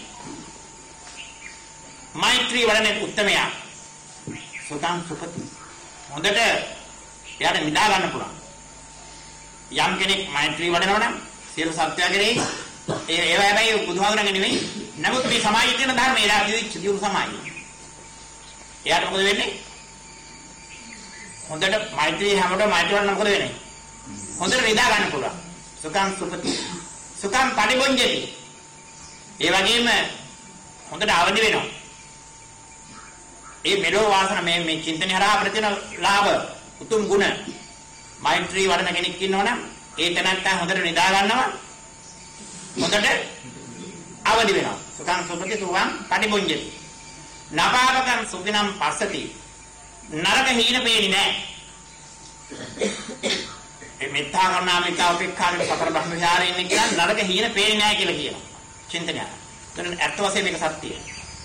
මෛත්‍රී වඩන උත්තමයා. සුතං සුපති. හොඳට එයාට නිදා ගන්න පුළුවන්. යම් කෙනෙක් මෛත්‍රී වඩනවා නම් සියලු සත්‍යය කෙරෙහි ඒව හැබැයි බුදුහාමුදුරන්ගේ නෙවෙයි. නමුත් මේ සමාජයේ තියෙන ධර්ම ඒලා කිව්වෙ සියලු සමාජය. එයාට මොකද වෙන්නේ? හොඳට මෛත්‍රී හැමෝටම මෛත්‍රී වලට මොකද වෙන්නේ? හොඳට නිදා ගන්න පුළුවන්. සුඛං සුපති. සුඛං පටිබොංජති. ඒ වගේම හොඳට අවදි වෙනවා. ඒ මෙලෝ වාසන මේ චින්තන හරහා ප්‍රතින ලාභ උතුම් ගුණ මෛත්‍රී වඩන කෙනෙක් ඉන්නවනම් ඒ තැනත්තා හොඳට නිදා ගන්නවා. හොඳට අවදි වෙනවා. සුඛං සුපති සුඛං පටිබොංජති. නපාපකං සුඛිනම් පස්සති. නරක හීන පේන්නේ නැහැ. ඒ මෙත්තා කරුණා මිත්‍යා උපේක්ඛාන සතර බ්‍රහ්ම විහාරයේ ඉන්නේ කියන්නේ නරක හීන පේන්නේ නැහැ කියලා කියනවා. චින්තනය. එතන ඇත්ත වශයෙන්ම මේක සත්‍යය.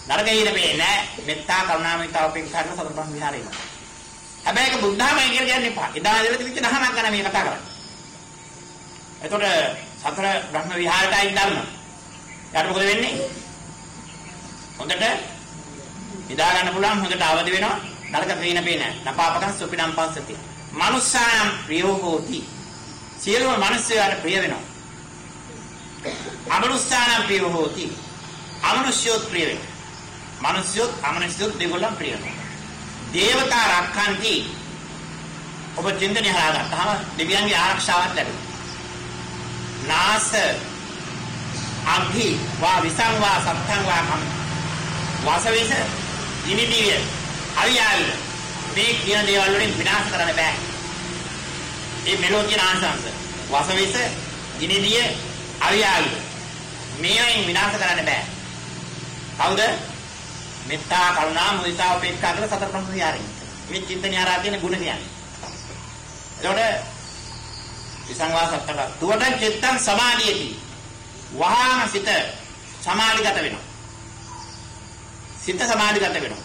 නරක හීන පේන්නේ නැහැ. මෙත්තා කරුණා මිත්‍යා උපේක්ඛාන සතර බ්‍රහ්ම විහාරයේ ඉන්නවා. හැබැයි ඒක බුද්ධාමය කියලා කියන්නේ එපා. එදා ඉඳලා තිබිච්ච දහමක් ගැන මේ කතා කරන්නේ. එතකොට සතර බ්‍රහ්ම විහාරයටයි ධර්ම. යාට මොකද වෙන්නේ? හොඳට නිදා ගන්න පුළුවන්, හොඳට අවදි වෙනවා. නරක හීන පේන්නේ නැහැ. නපාපකං සුඛිනම් පස්සති. මනුස්සානම් ප්‍රියෝ හෝති. සියලුම මිනිස්යාට ප්‍රිය වෙනවා. අමනුස්සානම් ප්‍රියෝ හෝති. අමනුෂ්‍යෝත් ප්‍රිය වෙනවා. මිනිස්යොත් අමනුෂ්‍යොත් දෙගොල්ලන් ප්‍රිය වෙනවා. දේවතා රක්ඛන්ති. ඔබ චින්තනය හදාගත්තාම දෙවියන්ගේ ආරක්ෂාවක් ලැබෙනවා. නාස අග්ගි වා විසං වා සත්තං වා කම් වාසවේස ඉනිදිය අවියාවිද මේ කියන දේවල් වලින් විනාශ කරන්න බෑ. මේ මෙලෝ කියන ආංශංශ වාසවේස ඉනිදිය අවියාවිද මේවෙන් විනාශ කරන්න බෑ. කවුද? මෙත්තා කරුණා මුදිතා උපේක්ඛා කියලා සතර බ්‍රහ්ම විහාරය. මේ චින්තන ආරා තියෙන ගුණ කියන්නේ. එතකොට විසංවා සත්තක තුවට චිත්තං සමාධියති. වහාම සිත සමාධිගත වෙනවා. සිත සමාධිගත වෙනවා.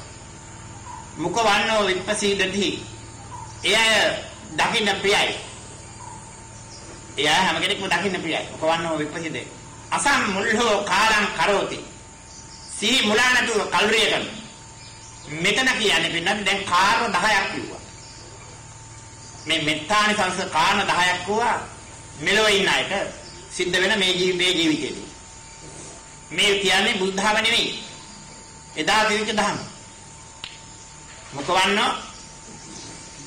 මුඛ වන්නෝ විප්පසීදති. එය දකින්න ප්‍රියයි. එය හැම කෙනෙක්ම දකින්න ප්‍රියයි. මුඛ වන්නෝ විප්පසීදේ. අසම් මුල්හෝ කාලං කරෝති. සිහි මුලානතු කල්රිය කරන. මෙතන කියන්නේ පින්නත් දැන් කාරණ 10ක් කිව්වා. මේ මෙත්තානි සංස කාරණ 10ක් කිව්වා. මෙලොව ඉන්න අයට සිද්ධ වෙන මේ ජීවිතේදී. මේ කියන්නේ බුද්ධාව නෙවෙයි. එදා තිබිච්ච ධර්ම. මොකවන්න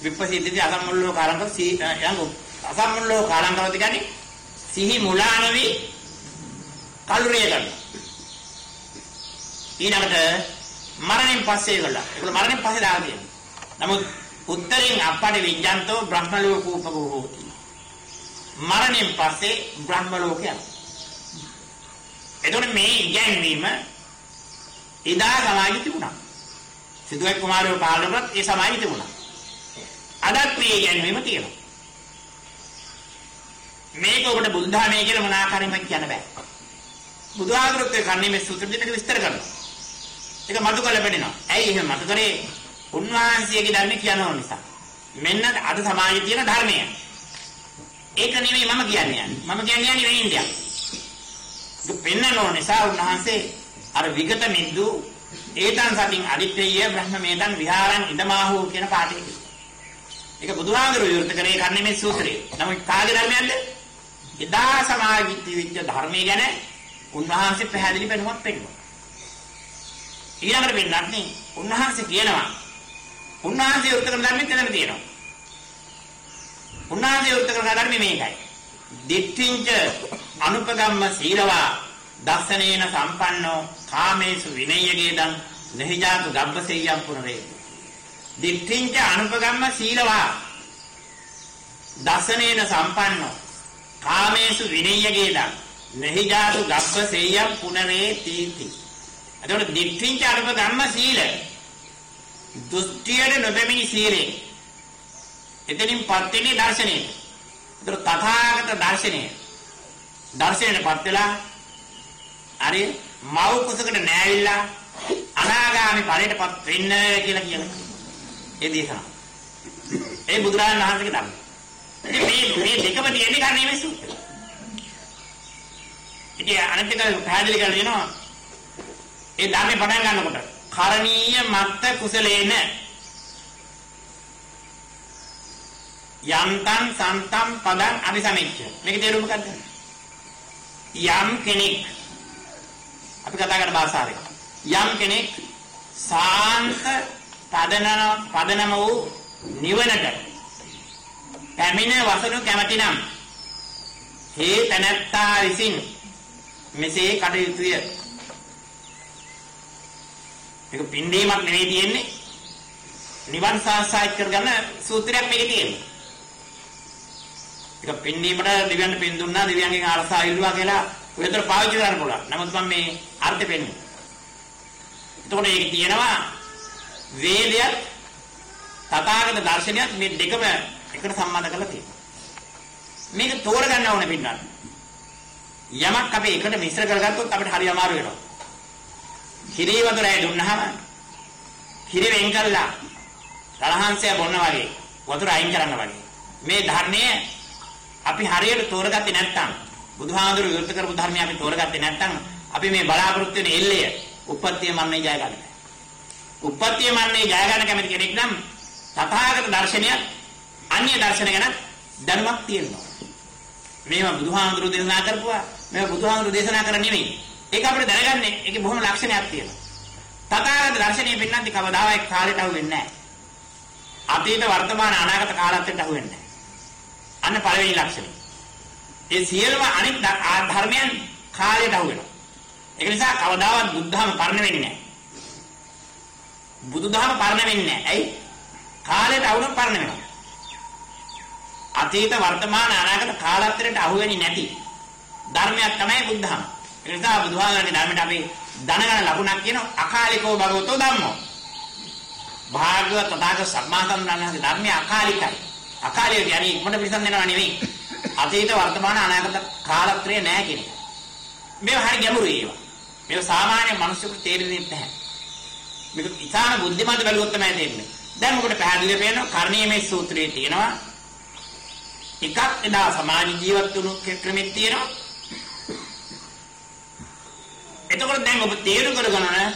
විපස්සීදී අසම්මුල්ලෝ කාලං කර අසම්මුල්ලෝ කාලං කරොත් කියන්නේ සිහි මුලානවි කල්රිය කරන. ඊළඟට මරණයෙන් පස්සේ කළා. ඒගොල්ලෝ මරණයෙන් පස්සේ දාලා තියෙනවා. නමුත් උත්තරින් අපඩි විඥාන්තෝ බ්‍රහ්ම ලෝකෝපගෝ හෝති. මරණයෙන් පස්සේ බ්‍රහ්ම ලෝකය. එතකොට මේ ඉගැන්වීම එදා සමාජෙ තිබුණා. සිදුවයි කුමාරයෝ පාලනවත් ඒ සමාජෙ තිබුණා. අදත් මේ ඉගැන්වීම තියෙනවා. මේක ඔබට බුද්ධාමය කියලා මොන ආකාරයෙන්වත් කියන්න බෑ. බුදුහාමුදුරුවෝ ඒ කන්නේ මේ සූත්‍ර දෙක විස්තර කරනවා. ඒක මතු කළ බැරිනවා. ඇයි එහෙම මතු කරේ? උන්වහන්සේගේ ධර්ම කියනවා නිසා. මෙන්න අද සමාජයේ තියෙන ධර්මය. ඒක නෙමෙයි මම කියන්නේ. මම කියන්නේ නෙවෙයි. ඒක පෙන්වන්න ඕන නිසා උන්වහන්සේ අර විගත මිද්දු ඒතං සතින් අදිත්තේය බ්‍රහ්මමේතං විහාරං ඉදමාහෝ කියන පාඩේ. ඒක බුදුහාමුදුරුවෝ විවෘත කරේ කන්නේ මේ සූත්‍රය. නමුත් කාගේ ධර්මයක්ද? එදා සමාජිත විච්ච ධර්මය ගැන උන්වහන්සේ පැහැදිලි වෙනවක් පෙන්නනවා. ඊළඟට වෙන්නත් උන්වහන්සේ කියනවා. උන්වහන්සේ උත්තර ධර්මෙත් එතන තියෙනවා. උන්වහන්සේ උත්තර ධර්මෙ මේකයි. දිට්ඨිංච අනුපගම්ම සීලවා දස්සනේන සම්පන්නෝ කාමේසු විනය්‍යගේදං නහිජාතු ගබ්බසෙය්‍යම් පුනරේ. දිට්ඨිංච අනුපගම්ම සීලවා දස්සනේන සම්පන්නෝ කාමේසු විනය්‍යගේදං නහිජාතු ගබ්බසෙය්‍යම් පුනරේ තීති. එතකොට දිට්ඨිංච අනුපගම්ම සීල දුස්තියට නොබැමිණි සීලේ. එතනින් පත් වෙන්නේ දර්ශනයට. ඒතර තථාගත දර්ශනය. දර්ශනයටපත් වෙලා හරි මව් කුසකට නෑවිලා අනාගාමි ඵලයටපත් වෙන්න කියලා කියනවා. ඒ දේශනාව. ඒ බුදුරජාණන් වහන්සේගේ ධර්ම. ඉතින් මේ දෙකම තියෙන්නේ ගන්නේ මේ සූත්‍රය. ඉතින් අනිත් එක පැහැදිලි කරලා දෙනවා. ඒ ධර්මේ පටන් ගන්නකොට කරණීය මත්ත කුසලේන යන්තං සන්තම් පදං අபிසමෙච්ච. මේක තේරුම මොකද්ද? යම් කෙනෙක් අපි කතා කරන භාෂාවෙන් යම් කෙනෙක් සාන්ත පදනම වූ නිවනට පැමිණ වසනු කැමැතිනම් හේ තනත්තා විසින් මෙසේ කටයුතුය. මේක පින්දීමක් නෙවෙයි තියෙන්නේ. නිවන් සාක්ෂාත් කරගන්න සූත්‍රයක් මේකේ තියෙන්නේ. ඒක පින්දීමට දිව්‍යයන් පින් දුන්නා, දිව්‍යයන්ගෙන් අරසා ඉල්ලුවා කියලා උයතර පාවිච්චි කරන්න පුළුවන්. නමුත් මම මේ අර්ථය පෙන්නන්නේ. එතකොට ඒක තියෙනවා වේදයත් තථාගත දර්ශනයත් මේ දෙකම එකට සම්බන්ධ කරලා තියෙනවා. මේක තෝරගන්න ඕනේ පින්නන්න. යමක් අපි එකට මිශ්‍ර කරගත්තොත් අපිට හරි අමාරු වෙනවා. කිරි වතුරයි දුන්නාම කිරි වෙන් කළා රහංශය බොන්න වගේ වතුර අයින් කරන්න වගේ. මේ ධර්මයේ අපි හරියට තෝරගත්තේ නැත්නම් බුදුහාඳුරු විවෘත කරපු ධර්මය අපි තෝරගත්තේ නැත්නම් අපි මේ බලාපොරොත්තු වෙන එල්ලය උප්පත්තිය මන්නේ ජය ගන්න. උප්පත්තිය මන්නේ ජය ගන්න කැමති කෙනෙක් නම් තථාගත දර්ශනයත් අන්‍ය දර්ශන ගැන දැනුමක් තියෙනවා. මේවා බුදුහාඳුරු දේශනා කරපුවා මේවා බුදුහාඳුරු දේශනා කර නෙමෙයි. ඒක අපිට දැනගන්නේ ඒකේ බොහොම ලක්ෂණයක් තියෙනවා. තථාගත දර්ශනය පින්නන්ති කවදාවත් කාලයට අහු වෙන්නේ නැහැ. අතීත වර්තමාන අනාගත කාලත්වයට අහු වෙන්නේ නැහැ. අන්න පළවෙනි ලක්ෂණය. ඒ සියලුම අනිත් ධර්මයන් කාලයට අහු වෙනවා. ඒක නිසා කවදාවත් බුද්ධහම පරණ වෙන්නේ නැහැ. බුදුදහම පරණ වෙන්නේ නැහැ. ඇයි? කාලයට අහුනොත් පරණ වෙනවා. අතීත වර්තමාන අනාගත කාලත්වයට අහු වෙන්නේ නැති ධර්මයක් තමයි බුද්ධහම. ඒ නිසා බුදුහාමගේ ධර්මයට අපි දැනගන්න ලකුණක් කියන අකාලිකෝ භගවතෝ ධම්මෝ. භාගවත තථාගත සම්මා සම්බුද්ධාගේ ධර්මය අකාලිකයි. අකාලික කියන්නේ ඉක්මනට පිළිසන් දෙනවා නෙවෙයි. අතීත වර්තමාන අනාගත කාලත්‍රය නැහැ කියන එක. මේව හරි ගැඹුරුයි ඒවා. මේව සාමාන්‍ය මිනිස්සුන්ට තේරෙන්නේ නැහැ. මේක ඉතාම බුද්ධිමත් බැලුවොත් තමයි තේරෙන්නේ. දැන් මොකට පැහැදිලිව පේනවා කර්ණීයමේ සූත්‍රයේ තියෙනවා. එකක් එදා සමාජ ජීවත් වුණු ක්‍රමෙත් තියෙනවා. එතකොට දැන් ඔබ තේරුම් කරගන්න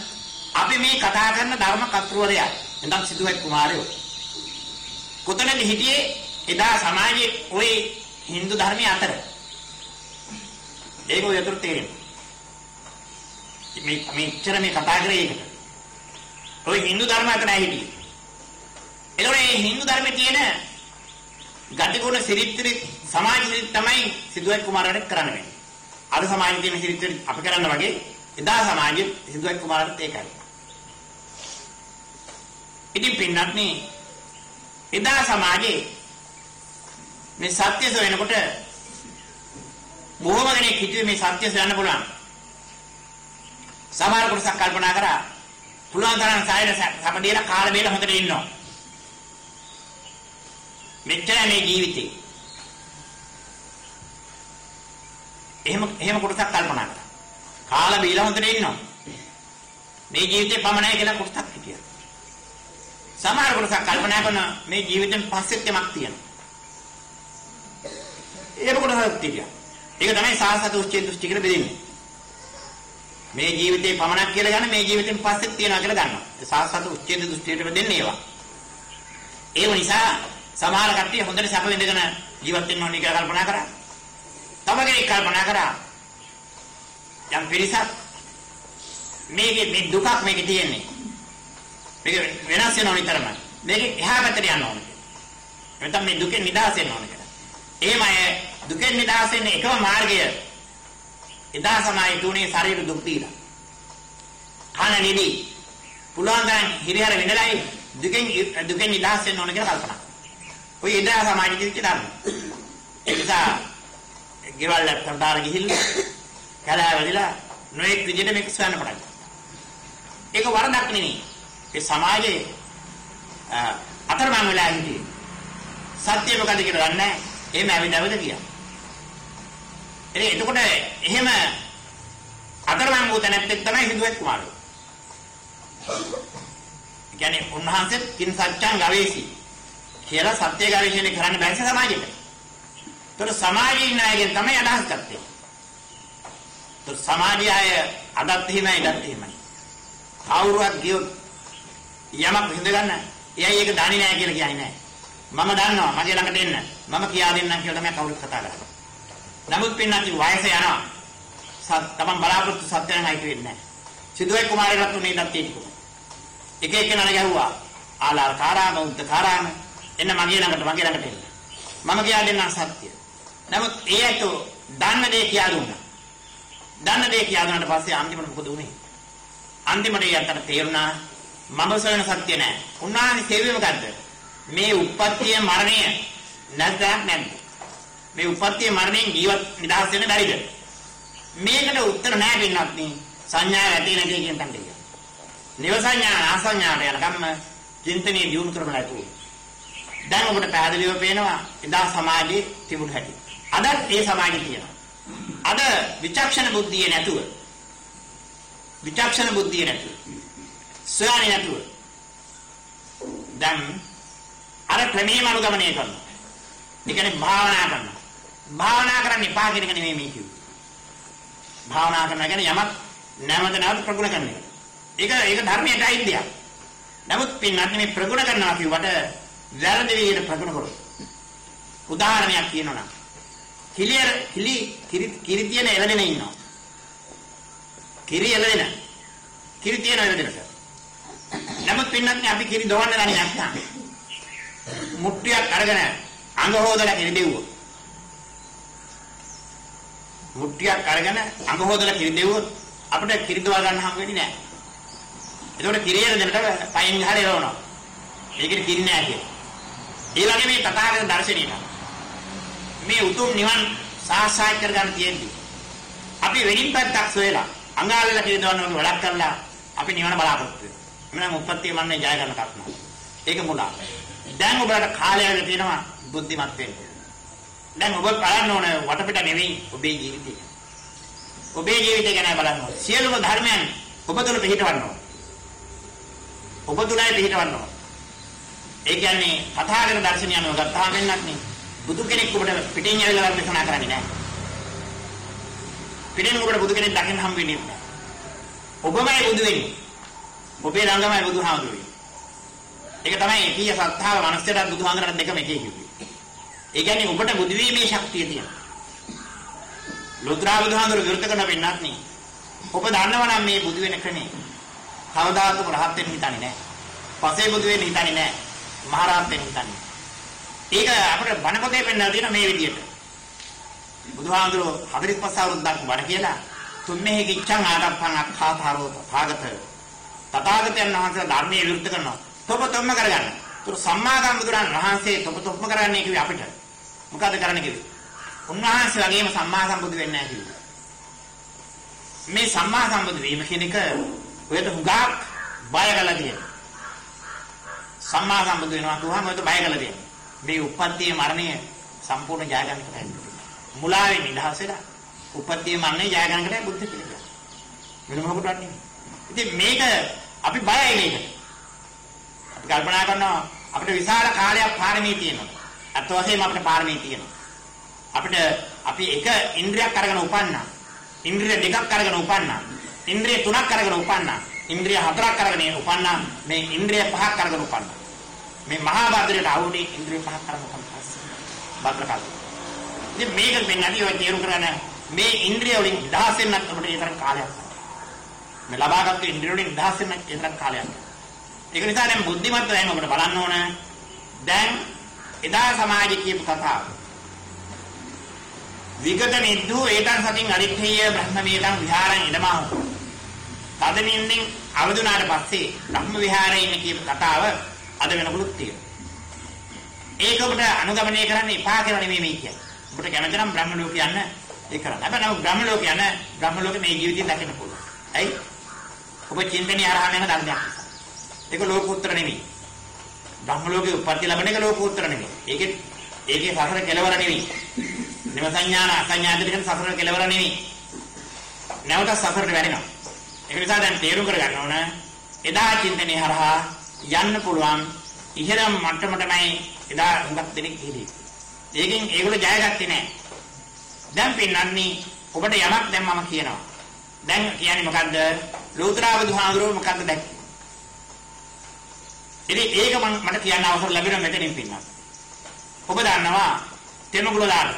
අපි මේ කතා කරන ධර්ම කර්තෘවරයා එඳන් සිදුවෙක් කුමාරයෝ කොතනද හිටියේ එදා සමාජයේ ওই Hindu ධර්මයේ අතර ඒක ඔය අතර තේරෙනවා මේ ඉච්ඡර මේ කතා කරේ ඒකට ওই Hindu ධර්ම අතර නැහැ හිටියේ එතකොට මේ Hindu ධර්මයේ තියෙන ගතිගුණ සිරිත්‍රි සමාජ සිරිත් තමයි සිදුවෙක් කුමාරයාට කරන්න වෙන්නේ අද සමාජයේ තියෙන සිරිත්‍රි අපි කරන්න වගේ එදා සමාජයේ සිදුවෙක් කුමාරයාට ඒකයි ඉතින් පින්නත් නේ එදා සමාජයේ මේ සත්‍ය සොයනකොට බොහෝම කෙනෙක් හිතුවේ මේ සත්‍ය සොයන්න පුළුවන්. සමහර කොටසක් කල්පනා කරා පුළුවන් තරම් සායන සමදේලා කාල බේල හොඳට ඉන්නවා. මෙච්චර මේ ජීවිතේ. එහෙම කොටසක් කල්පනා කරා. කාල බේල හොඳට ඉන්නවා. මේ ජීවිතේ පමණයි කියලා කොටසක් හිටියා. සමහර කොටසක් කල්පනා කරන මේ ජීවිතෙන් පස්සෙත් යමක් තියෙනවා. ඒක කොටසක් තියෙනවා. ඒක තමයි සාසත උච්චේ දෘෂ්ටි කියලා බෙදෙන්නේ. මේ ජීවිතේ පමණක් කියලා ගන්න මේ ජීවිතෙන් පස්සෙත් තියනවා කියලා ගන්නවා. ඒ සාසත උච්චේ දෘෂ්ටියට බෙදෙන්නේ ඒවා. ඒ නිසා සමහර කට්ටිය හොඳට සැප විඳගෙන ජීවත් වෙන්න ඕනේ කියලා කල්පනා කරා. තව කෙනෙක් කල්පනා කරා යම් පිරිසක් මේ දුකක් මේකේ තියෙන්නේ. මේක වෙනස් වෙනවා නිතරම. මේක එහා පැත්තට යන්න ඕනේ. එතන මේ දුකෙන් නිදහස් වෙන්න ඕනේ කියලා. එහෙමයි දුකෙන් නිදහස් වෙන්න එකම මාර්ගය එදා සමාජයේ තුනේ ශරීර දුක් දීලා. කන නිදි. පුළුවන් තරම් හිරිහැර වෙන්නලයි දුකෙන් නිදහස් වෙන්න ඕනේ කියලා කල්පනා. ඔය එදා සමාජයේ තිබිච්ච ධර්ම. ඒ නිසා ගෙවල් නැත්තම් දාලා ගිහිල්ලා කලහ වැඩිලා නොඑක් විදිහට මේක සොයන්න පටන් ගත්තා. ඒක වරදක් නෙමෙයි. ඒ සමාජයේ අතරමං වෙලා හිටියේ සත්‍ය මොකද කියලා දන්නේ නැහැ. එහෙම ඇවිදවද ගියා. එතකොට එහෙම අතරමං වූ තැනැත්තෙක් තමයි සිදුවෙක් කුමාරයෝ. ඒ කියන්නේ උන්වහන්සේ කින් සත්‍යං ගවේෂි කියලා සත්‍ය ගවේෂණය කරන්න බැහැ සමාජයට. ඒතකොට සමාජීය නායකයන් තමයි අදහස් කරත්තේ. ඒතකොට සමාජීය අය අදත් එහෙමයි ඉදත් එහෙමයි. කවුරුවත් ගියොත් යමක් හිඳ ගන්න. එයයි ඒක දන්නේ නැහැ කියලා කියන්නේ නැහැ. මම දන්නවා මගේ ළඟට එන්න. මම කියා දෙන්නම් කියලා තමයි කවුරුත් කතා කරන්නේ. නමුත් පින්නත් වයස යනවා. තමන් බලාපොරොත්තු සත්‍ය නම් හිත වෙන්නේ නැහැ. සිදුවේ කුමාරයාට උනේ දත් ඒක. එක එක නන ගැහුවා. ආලාරකාරාම උද්දකාරාම එන්න මගේ ළඟට එන්න. මම කියා දෙන්නම් සත්‍ය. නමුත් ඒ ඇතු දන්න දේ කියලා දුන්නා. දන්න දේ කියලා දුන්නාට පස්සේ අන්තිමට මොකද වුනේ? අන්තිමට යත්තට තේරුණා මම සොයන සත්‍ය නෑ. උන්වහන්සේ කියුවේ මොකද්ද? මේ උප්පත්තිය මරණය නැද්ද? මේ උප්පත්තිය මරණයෙන් ජීවත් නිදහස් වෙන්න බැරිද? මේකට උත්තර නෑ පින්නත් නේ. සංඥා ඇති නැති කියන තැනට. නිවසඤ්ඤා ආසඤ්ඤාට යනකම් චින්තනයේ දියුණු කරන ලයිතු. දැන් ඔබට පැහැදිලිව පේනවා එදා සමාජයේ තිබුණු හැටි. අද ඒ සමාජය තියෙනවා. අද විචක්ෂණ බුද්ධිය නැතුව සොයන්නේ නැතුව දැන් අර ක්‍රමීය අනුගමනය කරනවා. ඒ කියන්නේ භාවනා කරනවා. භාවනා කරන්න එපා කියන එක නෙමෙයි මේ කිව්වේ. භාවනා කරනවා කියන්නේ යමක් නැවත ප්‍රගුණ කරන එක. ඒක ධර්මයට අයිතියක්. නමුත් පින්නත් මේ ප්‍රගුණ කරනවා කියවට වැරදි විදිහට ප්‍රගුණ කරොත්. උදාහරණයක් කියනවා නම් කිරි තියෙන එළදෙන ඉන්නවා. කිරි තියෙන එළදෙනට. නමුත් පින්නත් අපි කිරි දොවන්න දන්නේ නැත්නම් මුට්ටියක් අරගෙන අඟ හොදලා කිරි දෙවුවොත්. අපිට කිරි දොවා ගන්න හම් වෙන්නේ නැහැ. ඒකට කිරිය දෙන්නට පයින් ගහලා එවනවා. ඒකේ කිරි නැහැ කියලා. ඒ වගේ මේ තථාගත දර්ශනීය මේ උතුම් නිවන් සාක්ෂාත් කරගන්න තියෙන්නේ. අපි වෙනින් පැත්තක් සොයලා අඟාලලා කිරි දොවන්න වගේ වැඩක් කරලා අපි නිවන බලාපොරොත්තු වෙනවා. එමනම් උපත්තිය මන්නේ ජය ගන්න කපනවා. ඒක මුලා. දැන් ඔබට කාලයක් තියෙනවා බුද්ධිමත් වෙන්න. දැන් ඔබ බලන්න ඕන වටපිට නෙවෙයි ඔබේ ජීවිතය. ඔබේ ජීවිතය ගැන බලන්න ඕන. සියලුම ධර්මයන් ඔබ තුළ පිහිටවන්න ඕන. ඔබ තුළයි පිහිටවන්න ඕන. ඒ කියන්නේ තථාගත දර්ශනය අනුව ගත්තාම වෙන්නත් නේ. බුදු කෙනෙක් ඔබට පිටින් ඇවිල්ලා දේශනා කරන්නේ නැහැ. පිටින් ඔබට බුදු කෙනෙක් දකින්න හම් වෙන්නේ නැහැ. ඔබමයි බුදු වෙන්නේ. ඔබේ ළඟමයි බුදුහාමුදුරුවෝ වෙන්නේ. ඒක තමයි කීය සත්‍තාව මනසට බුදුහාමුදුරට දෙකම එකේ කිව්වේ. ඒ කියන්නේ ඔබට බුදු වීමේ ශක්තිය තියෙනවා. ලෝත්‍රා බුදුහාමුදුරුවෝ විරුද්ධ කරන වෙන්නත් නේ. ඔබ දන්නවා නම් මේ බුදු වෙන ක්‍රමේ කවදාත් ඔබ රහත් වෙන්න හිතන්නේ නැහැ. පසේ බුදු වෙන්න හිතන්නේ නැහැ. මහරහත් වෙන්න හිතන්නේ. ඒක අපිට බණ පොතේ පෙන්නලා තියෙන මේ විදියට. බුදුහාමුදුරුවෝ 45 අවුරුද්දක් බණ කියලා තුම්මෙහි කිච්ඡං ආරම්භං අක්ඛාතාරෝ තථාගත තථාගතයන් වහන්සේ ධර්මයේ විරුද්ධ කරනවා. තොපතොම්ම කරගන්න. ඒක සම්මා සම්බුදුරන් වහන්සේ තොපතොම්ම කරන්නේ කිව්වේ අපිට. මොකද කරන්නේ කිව්වේ? උන්වහන්සේ වගේම සම්මා සම්බුදු වෙන්නේ නැහැ කිව්වේ. මේ සම්මා සම්බුදු වීම කියන එක ඔයද හුඟක් බය කරලා තියෙනවා. සම්මා සම්බුදු වෙනවා කියවම ඔයද බය කරලා තියෙනවා. මේ උපත්තිය මරණය සම්පූර්ණ ජය ගන්න කරන්නේ. මුලාවේ නිදහස් වෙලා උපත්තිය මරණය ජය ගන්න කරේ බුද්ධ පිළිගන්න. වෙන මොකටවත් නෙමෙයි. ඉතින් මේක අපි බයයි නේද? අපි කල්පනා කරනවා අපිට විශාල කාලයක් පාරමී තියෙනවා. අත් වශයෙන්ම අපිට පාරමී තියෙනවා. අපි එක ඉන්ද්‍රියක් අරගෙන උපන්නා. ඉන්ද්‍රිය දෙකක් අරගෙන උපන්නා. ඉන්ද්‍රිය තුනක් අරගෙන උපන්නා. ඉන්ද්‍රිය හතරක් අරගෙන උපන්නා. මේ ඉන්ද්‍රිය පහක් අරගෙන උපන්නා. මේ මහා බද්දරට අවුනේ ඉන්ද්‍රිය පහක් අරගෙන උපන්නා. බද්දරකල්. ඉතින් මේක වෙන්නේ ඔය තේරුම් කරගන්න මේ ඉන්ද්‍රිය වලින් නිදහස් වෙන්නත් අපිට ඒ තරම් කාලයක්. මේ ලබාගත් ඉන්ද්‍රිය වලින් නිදහස් වෙන්නත් ඒ තරම් කාලයක්. ඒක නිසා දැන් බුද්ධිමත් වෙන්න අපිට බලන්න ඕන. දැන් එදා සමාජයේ කියපු කතාව. විගත නිද්දු ඒතං සතින් අරිත්තේය බ්‍රහ්මවේදං විහාරං ඉදමහ. තදනින්දින් අවදුනාට පස්සේ බ්‍රහ්ම විහාරයේ ඉන්න කියපු කතාව අද වෙනකොලුත් තියෙනවා. ඒක ඔබට අනුගමනය කරන්න එපා කියලා නෙමෙයි මේ කියන්නේ. ඔබට කැමති නම් බ්‍රහ්ම ලෝක යන්න ඒක කරන්න. හැබැයි නම් බ්‍රහ්ම ලෝක යන බ්‍රහ්ම ලෝකෙ මේ ජීවිතය දකින්න පුළුවන්. ඇයි? ඔබ චින්තනීය අරහන් යන ධර්මයක්. ඒක ලෝකෝත්තර නෙමෙයි. බ්‍රහ්ම ලෝකේ උප්පත්ති ලැබෙන එක ලෝකෝත්තර නෙමෙයි. ඒකේ සසර කෙලවර නෙමෙයි. නිම සංඥාන අසංඥා දෙකෙන් සසර කෙලවර නෙමෙයි. නැවත සසරට වැටෙනවා. ඒක නිසා දැන් තේරුම් කරගන්න ඕන එදා චින්තනයේ හරහා යන්න පුළුවන් ඉහළම මට්ටමටමයි එදා හුඟක් දෙනෙක් ගිහිලි. ඒකෙන් ඒගොල්ලෝ ජයගත්තේ නැහැ. දැන් පින්නන්නේ ඔබට යමක් දැන් මම කියනවා. දැන් කියන්නේ මොකද්ද? ලෝතර බුදුහාමුදුරුවෝ මොකද්ද දැක්කේ? ඉතින් ඒක මට කියන්න අවසර ලැබෙනවා මෙතනින් පින්නන්න. ඔබ දන්නවා තෙමගුල දාන.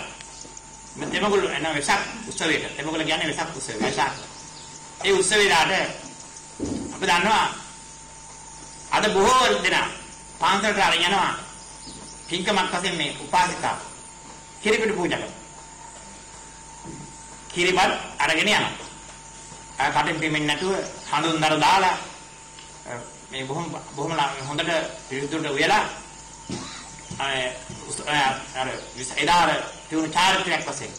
මේ තෙමගුල එන වෙසක් උත්සවයට. තෙමගුල කියන්නේ වෙසක් උත්සවය. වෙසක්. ඒ උත්සවයට අපි දන්නවා අද බොහෝ දෙනා පාන්සලට අරගෙන යනවා. පින්කමක් වශයෙන් මේ උපාසිකා කිරිපිඩු පූජා කරනවා. කිරිපත් අරගෙන යනවා. කටින් පිමෙන්නේ නැතුව හඳුන්දර දාලා මේ බොහොම හොඳට පිළිතුරට උයලා අර එදාර තියුණු චාරිත්‍රාක් වශයෙන්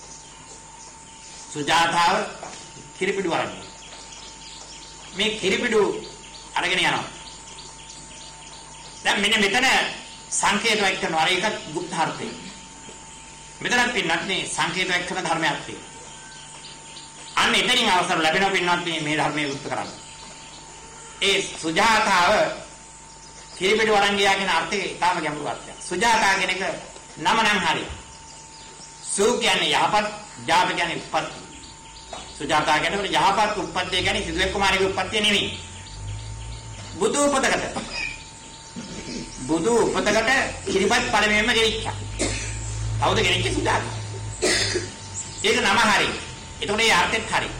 සුජාතාව කිරිපිඩු වරන්නේ. මේ කිරිපිඩු අරගෙන යනවා. දැන් මෙන්න මෙතන සංකේතයක් කරනවා. අර එක ගුප්තාර්ථය. මෙතනත් පින්නත් මේ සංකේතයක් කරන ධර්මයක් තියෙනවා. අන්න එතනින් අවසර ලැබෙනවා පින්නත් මේ ධර්මයේ විස්තර කරන්න. ඒ සුජාතාව කිරිපිඩු වරන් ගියා කියන අර්ථය ඊටාම ගැඹුරු අර්ථයක්. සුජාතා කියන එක නම නම් හරියි. සු කියන්නේ යහපත්, ජාත කියන්නේ උප්පත්ති. සුජාතා කියන්නේ යහපත් උප්පත්තිය කියන්නේ සිදුවෙක් කුමාරගේ උප්පත්තිය නෙමෙයි. බුදු උපතකට කිරිපත් පළමුවෙන්ම ගෙනිච්චා. කවුද ගෙනිච්චේ? සුජාතා. ඒක නම හරියි. ඒතකොට ඒ අර්ථෙත් හරියි.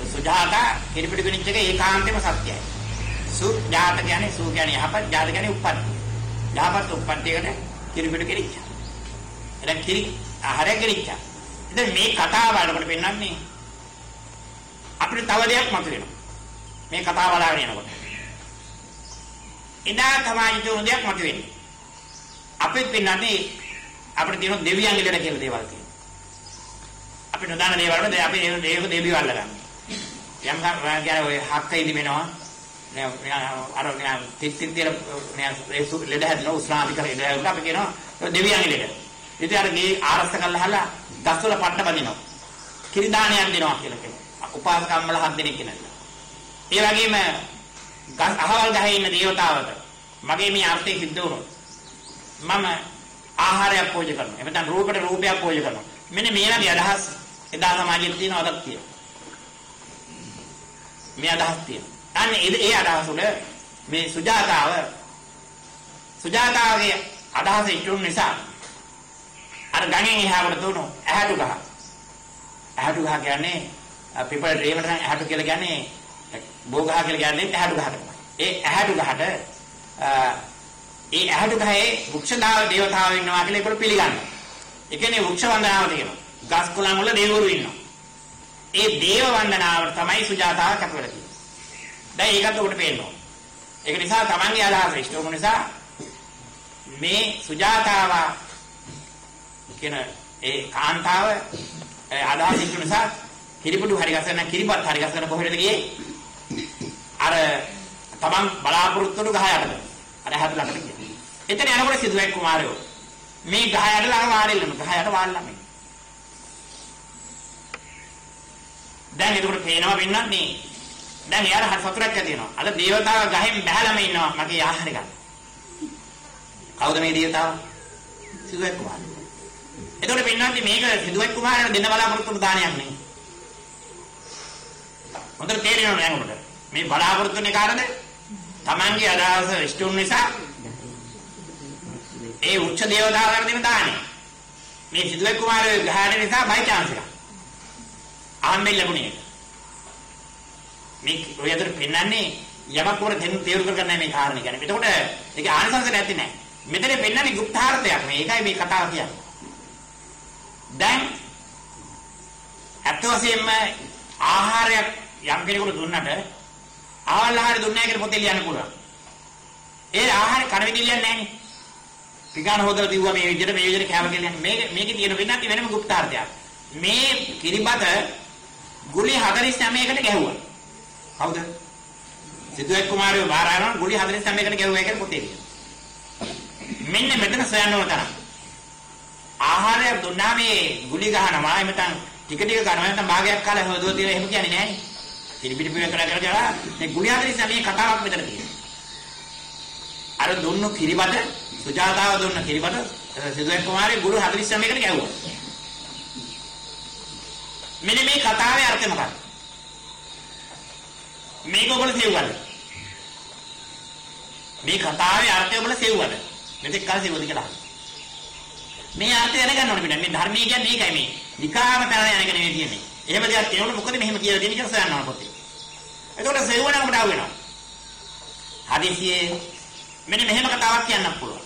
සුජාතා කිරිපිඩු ගෙනිච්ච එක ඒකාන්තෙම සත්‍යයි. සුජාත කියන්නේ සු කියන්නේ යහපත්, ජාත කියන්නේ උප්පත්ති. යහපත් උප්පත්තියකට කිරිපිඩු ගෙනිච්චා. එතන කිරි ආහාරය ගෙනිච්චා. ඉතින් මේ කතාව බලනකොට පෙන්වන්නේ අපිට තව දෙයක් මතුවෙනවා. මේ කතාව බලාගෙන යනකොට. එදා තමයි තුන දෙයක් මතුවෙන්නේ. අපිට පෙන්වන්නේ අපිට තියෙන දෙවියන් ඉලට කියලා දේවල් තියෙනවා. අපි නොදන්න දේවල් වල අපි ඒක දෙවියෝ අල්ලගන්න. යම් ගාන ඔය හක්ක ඉදි වෙනවා. අර තිත්තින් තියලා ලෙඩ හැදෙන උස්නාදි කරේ ඒක අපි කියනවා දෙවියන් ඉලට. ඉතින් අර ගේ ආරස්ත කරලා හලා ගස්වල පට්ට බඳිනවා. කිරි දානයක් දෙනවා කියලා කියනවා. උපාසකම්මල 7 දෙනෙක් ඉන්නවා. ඒ වගේම අහවල් ගහේ ඉන්න දේවතාවට මගේ මේ අර්ථය සිද්ධ වුණොත් මම ආහාරයක් පූජා කරනවා. එහෙම නැත්නම් රූපයට රූපයක් පූජා කරනවා. මෙන්න මේ වගේ අදහස් එදා සමාජයේ තියෙන අදහස් තියෙනවා. මේ අදහස් තියෙනවා. අනේ ඒ අදහස් වල මේ සුජාතාවගේ අදහස ඉතුරු නිසා අර ගණන් එහාට දුණු ඇහැටු ගහ. ඇහැටු ගහ කියන්නේ පිපල් රේවට නම් ඇහැටු කියලා කියන්නේ බෝගහ කියලා කියන්නේ ඇහැටු ගහට. ඒ ඇහැටු ගහට ඒ ඇහැටු ගහේ වෘක්ෂදාව දේවතාවෝ ඉන්නවා කියලා ඒගොල්ලෝ පිළිගන්නවා. ඒ කියන්නේ වෘක්ෂ වන්දනාව තියෙනවා. ගස් කොළන් වල දේවවරු ඉන්නවා. ඒ දේව වන්දනාවට තමයි සුජාතාව කැපවෙලා තියෙන්නේ. දැන් ඒකත් උඩට පේනවා. ඒක නිසා Tamange අදහස ඉෂ්ට වුණ නිසා මේ සුජාතාව කියන ඒ කාන්තාව අදහස් ඉක්ක නිසා කිරිපුඩු හරි ගසන කිරිපත් හරි ගසන කොහෙද ගියේ? අර තමන් බලාපොරොත්තු වුණු ගහ යටද. අර හැට ළඟට ගියා. එතන යනකොට සිදුවෙක් කුමාරයෝ මේ ගහ යට ළඟ වාඩිලම ගහ යට වාඩිලා මේ. දැන් ඒකට පේනවා වෙන්නන්නේ. දැන් යාර සතුටක් ඇති වෙනවා. අද දේවතාව ගහෙන් බහැලම ඉන්නවා මගේ ආහාර ගන්න. කවුද මේ දේවතාව? සිදුවෙක් කුමාරයෝ. එතකොට වෙන්නන්නේ මේක සිදුවෙක් කුමාරයෝ දෙන්න බලාපොරොත්තු වුණු දානයක් නෙවෙයි. හොඳට තේරෙනවද දැන් ඔබට? මේ බලාපොරොත්තු වෙන කාරණද Tamange අදහස ඉෂ්ටුන් නිසා ඒ උච්ච දේවතාවකට දෙන දානේ. මේ සිදුවෙක් කුමාරයෝ ගහන නිසා බයි chance එක. ආම්බෙල් ලැබුණේ. මේ ඔය අතර පෙන්නන්නේ යමක් වර දෙන්න තේරු කරගන්න මේ කාරණේ කියන්නේ. එතකොට ඒක ආනිසංස නැති නෑ. මෙතන පෙන්නන්නේ ගුප්තාර්ථයක් නේ. ඒකයි මේ කතාව කියන්නේ. දැන් අත් වශයෙන්ම ආහාරයක් යම් කෙනෙකුට දුන්නට ආහාර දුන්නා කියලා පොතේ ලියන්න පුළුවන්. ඒ ආහාර කන විදිහට නැහැ. පිගාන හොදලා දිව්වා මේ විදිහට කෑම කියලා යන්නේ. මේකේ තියෙන වෙනත් වෙනම ගුප්තාර්ථයක්. මේ කිරිබත ගුලි 49කට ගැහුවා. කවුද? සිදුවෙක් කුමාරයෝ බාරාරණ ගුලි 49කට ගැහුවා කියලා පොතේ ලියනවා. මෙන්න මෙතන සොයන්න ඕන තරම්. ආහාරය දුන්නා මේ ගුලි ගහනවා එමෙතන ටික ටික ගන්නවා නැත්නම් භාගයක් කාලා හොදුවා කියලා එහෙම කියන්නේ නැහැ. පිළිපිට පිළ කරලා මේ ගුලි 49 කතාවක් මෙතන තියෙනවා. අර දුන්නු කිරිබත සුජාතාව දුන්න කිරිබත සිදුවෙක් කුමාරේ ගුලි 49කට ගැහුවා. මෙන්න මේ කතාවේ අර්ථය මොකක්ද? මේක ඔයගොල්ලෝ සෙව්වද? මේ කතාවේ අර්ථය ඔයගොල්ලෝ සෙව්වද? මෙතෙක් කාලේ සෙව්වද කියලා. මේ අර්ථය දැනගන්න ඕනේ පිටන්නේ. මේ ධර්මයේ කියන්නේ ඒකයි මේ. නිකාම තරණ යන එක නෙවෙයි කියන්නේ. එහෙම දෙයක් කියනකොට මොකද මෙහෙම කියලා දෙන්නේ කියලා සොයන්න ඕන පොතේ. එතකොට සෙව්වනම ඩාව වෙනවා. හදිසියේ මෙන්න මෙහෙම කතාවක් කියන්නත් පුළුවන්.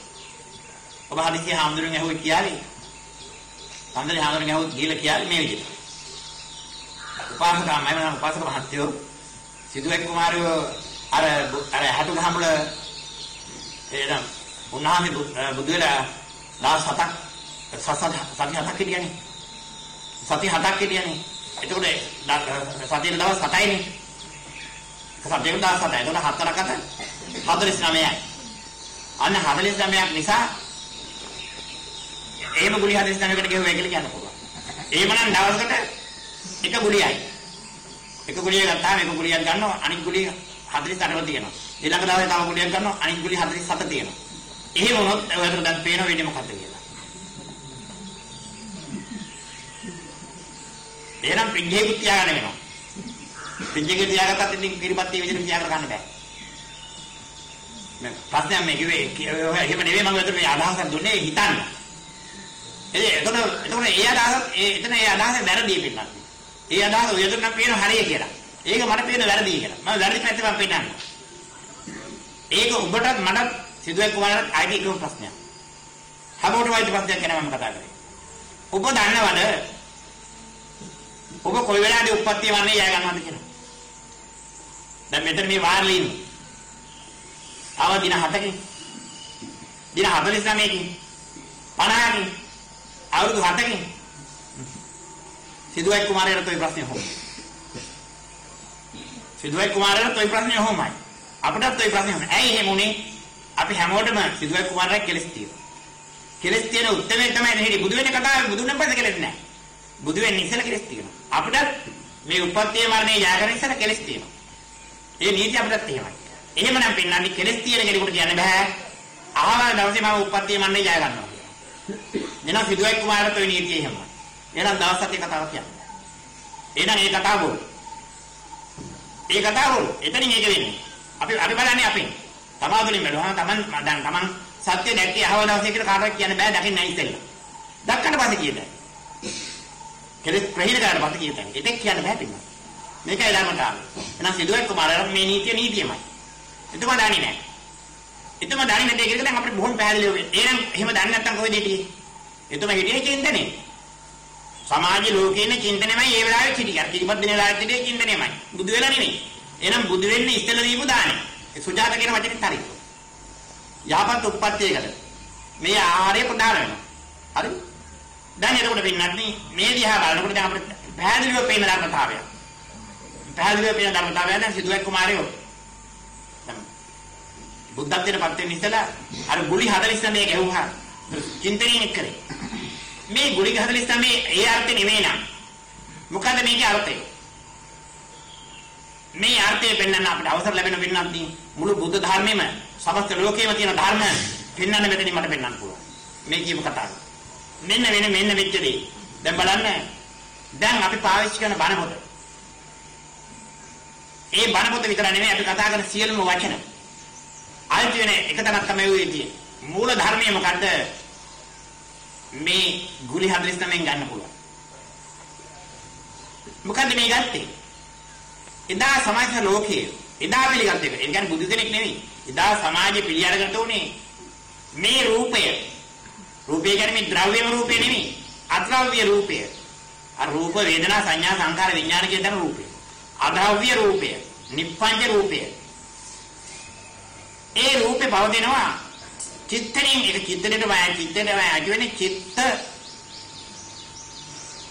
ඔබ හදිසියෙ හාමුදුරුවෝ ඇහුවේ කියාවේ. හාමුදුරුවෝ ඇහුවොත් ගිහලා කියාවේ මේ විදිහට. උපාසක මහත්තයෝ සිදුවෙක් කුමාරයෝ අර හටු ගහමුල එනම් උන්වහන්සේ බුදු වෙලා දවස් 7ක් සති 7ක් හිටියනේ. සති 7ක් හිටියනේ. එතකොට සතියේ දවස් 7යිනේ. සතියේ දවස් 7යි. එතකොට 4කට 49යි. අන්න 49ක් නිසා එහෙම ගුලි 49කට ගෙවුවා කියලා කියන්න පුළුවන්. එහෙමනම් දවසකට එක ගුලියයි. එක ගුලිය ගත්තාම එක ගුලියක් ගන්නවා අනිත් ගුලිය 48ක් තියෙනවා. ඊළඟ දවසේ තව ගුලියක් ගන්නවා අනිත් ගුලිය 47 තියෙනවා. එහෙම වුණොත් ඔයාලට දැන් පේන වෙන්නේ මොකද්ද කියලා. එහෙනම් පිංගේකුත් තියාගන්න වෙනවා. පිංගේක තියාගත්තත් ඉතින් කිරිපත්තිය විදිහට තියාගන්න ගන්න බෑ. මම ප්‍රශ්නයක් මේ කිව්වේ එහෙම නෙවෙයි මම ඒකට මේ අදහසක් දුන්නේ හිතන්න. එතන ඒ අදහස වැරදි පිටක්. ඒ අදහස ඔයකට නම් පේන හරිය කියලා. ඒක මට පේන වැරදි කියලා. මම වැරදි පැත්තට මම පෙන්නන්නේ. ඒක ඔබටත් මටත් සිදුවෙක් කුමාරට ආයිත් එකම ප්‍රශ්නයක්. හැමෝටම ආයිත් ප්‍රශ්නයක් ගැන මම කතා කරේ. ඔබ දන්නවද? ඔබ කොයි වෙලාවදී උප්පත්තිය වන්නේ යය ගන්නවද කියලා? දැන් මෙතන මේ වාරලේ ඉන්නේ. ආව දින 7කින්. දින 49කින්. 50කින්. අවුරුදු 7කින්. සිදුවෙක් කුමාරයාට toy ප්‍රශ්නේ හොම. සිදුවෙක් කුමාරයාට toy ප්‍රශ්නේ හොමයි. අපිටත් toy ප්‍රශ්නේ හොම. ඇයි එහෙම උනේ? අපි හැමෝටම සිදුවෙක් කුමාරයා කෙලස් තියෙනවා. කෙලස් තියෙන උත්තරේ තමයි දෙහිදී බුදු වෙන කතාවේ බුදුන් පස්සේ කෙලස් නැහැ. බුදු වෙන්නේ ඉස්සෙල්ලා කෙලස් තියෙනවා. අපිටත් මේ උපත්යේ මරණේ යාගන ඉස්සෙල්ලා කෙලස් තියෙනවා. ඒ නීති අපිටත් එහෙමයි. එහෙමනම් පෙන්නන්නේ කෙලස් තියෙන කෙනෙකුට කියන්න බෑ. ආවල් දවසේ මම උපත්යේ මරණේ ජය ගන්නවා කියලා. එනවා සිදුවෙක් කුමාරයාට toy නීතිය එහෙමයි. එහෙනම් දවස් 7 කතාවක් කියන්න. එහෙනම් ඒ කතාව බොරු. ඒ කතාව බොරු. එතනින් ඒක වෙන්නේ. අපි බලන්නේ අපෙන්. තමාතුලින් බැලුවා තමන් සත්‍ය දැක්කේ අහව දවසේ කියලා කාටවත් කියන්න බෑ දකින්න නැහැ ඉතින්. දැක්කට පස්සේ කියද. කෙලෙස් ප්‍රහීන කරලා පස්සේ කියද. ඒක කියන්න බෑ පින්න. මේකයි ධර්මතාවය. එහෙනම් සිදුවෙක් කුමාරයා මේ නීතියමයි. එතකොට දන්නේ නැහැ. එතකොට දන්නේ නැති එක දැන් අපිට බොහොම පැහැදිලිව වෙන්නේ. එහෙනම් එහෙම දන්නේ නැත්නම් කොහෙද හිටියේ? එතකොට හිටියේ චින්තනේ. සමාජ ලෝකේ ඉන්න චින්තනෙමයි ඒ වෙලාවේ හිටියේ. කිරිපත් දින වෙලාවේ හිටියේ චින්තනෙමයි. බුදු වෙලා නෙමෙයි. එහෙනම් බුදු වෙන්නේ ඉස්සෙල්ලා දීපු දානේ. ඒ සුජාත කියන වචනේ හරි. යහපත් උප්පත්තියකට මේ ආහාරය ප්‍රදාන වෙනවා. හරි? දැන් එතකොට වෙන්නේ මේ දිහා බලනකොට දැන් අපිට පැහැදිලිව පේන ධර්මතාවය. පැහැදිලිව පේන ධර්මතාවය දැන් සිදුවෙක් කුමාරයෝ. බුද්ධත්වයට පත් වෙන්න ඉස්සලා අර ගුලි 49 ගැහුවා. චින්තනයෙන් කරේ. මේ ගුලි 49 ඒ අර්ථය නෙමෙයි නං. මොකද මේකේ අර්ථය? මේ අර්ථය පෙන්වන්න අපිට අවසර ලැබෙන වෙන්නත් මුළු බුද්ධ ධර්මෙම සමස්ත ලෝකෙම තියෙන ධර්ම පෙන්වන්න මෙතනින් මට පෙන්වන්න පුළුවන්. මේ කියපු කතාව. මෙන්න වෙච්ච දේ. දැන් බලන්න. දැන් අපි පාවිච්චි කරන බණ පොත. ඒ බණ පොත විතර නෙමෙයි අපි කතා කරන සියලුම වචන. ආයත වෙන එක තැනක් තමයි ඔය තියෙන්නේ. මූල ධර්මයේ මොකද්ද? මේ ගුලි 49න් ගන්න පුළුවන්. මොකද්ද මේ ගත්තේ? එදා සමාජ ලෝකයේ එදා පිළිගත් එක. ඒ කියන්නේ බුදු කෙනෙක් නෙවෙයි. එදා සමාජෙ පිළිඅරකට උනේ මේ රූපය. රූපය කියන්නේ මේ ද්‍රව්‍යම රූපය නෙවෙයි. අද්‍රව්‍ය රූපය. අර රූප වේදනා සංඥා සංකාර විඥාන කියන දන රූපය. අද්‍රව්‍ය රූපය. නිප්පංච රූපය. ඒ රූපේ පවතිනවා චිත්තයෙන් ඒක චිත්තයට අජුවෙන්නේ චිත්ත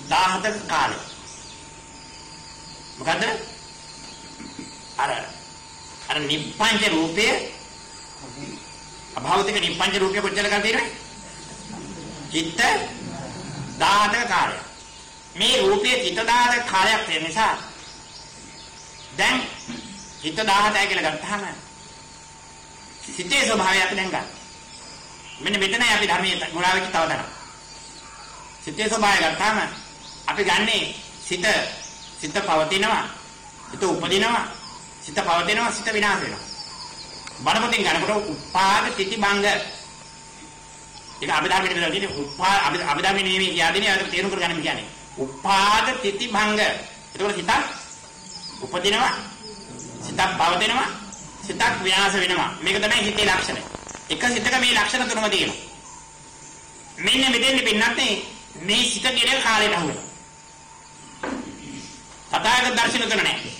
17ක කාලය. මොකද අර නිප්පංච රූපය අභෞතික නිප්පංච රූපය කොච්චර කාලද තියෙන්නේ? චිත්ත 17ක කාලය. මේ රූපයේ චිත්ත 17ක කාලයක් තියෙන නිසා දැන් චිත්ත 17යි කියලා ගත්තාම සිතේ ස්වභාවය අපි දැන් ගන්න. මෙන්න මෙතනයි අපි ධර්මයේ මුලා වෙච්ච තව තැනක්. සිතේ ස්වභාවය ගත්තාම අපි ගන්නේ සිත පවතිනවා, සිත උපදිනවා, සිත පවතිනවා, සිත විනාශ වෙනවා. බණපොතෙන් ගන්නකොට උපාද තිති භංග. ඒක අභිධර්මයේ කියලා කියන්නේ අභිධර්මයේ නෙමෙයි කියන්නේ ඒක තේරුම් කරගන්න කියන්නේ. උපාද තිති භංග. ඒකවල සිත උපදිනවා, සිත පවතිනවා, සිතක් විනාශ වෙනවා. මේක තමයි හිතේ ලක්ෂණය. එක සිතක මේ ලක්ෂණ තුනම තියෙනවා. මෙන්න මෙතෙන්දි පින්නත් මේ සිත කෙරෙල් කාලයට අහු වෙනවා. තථාගත දර්ශන තුන නැහැ.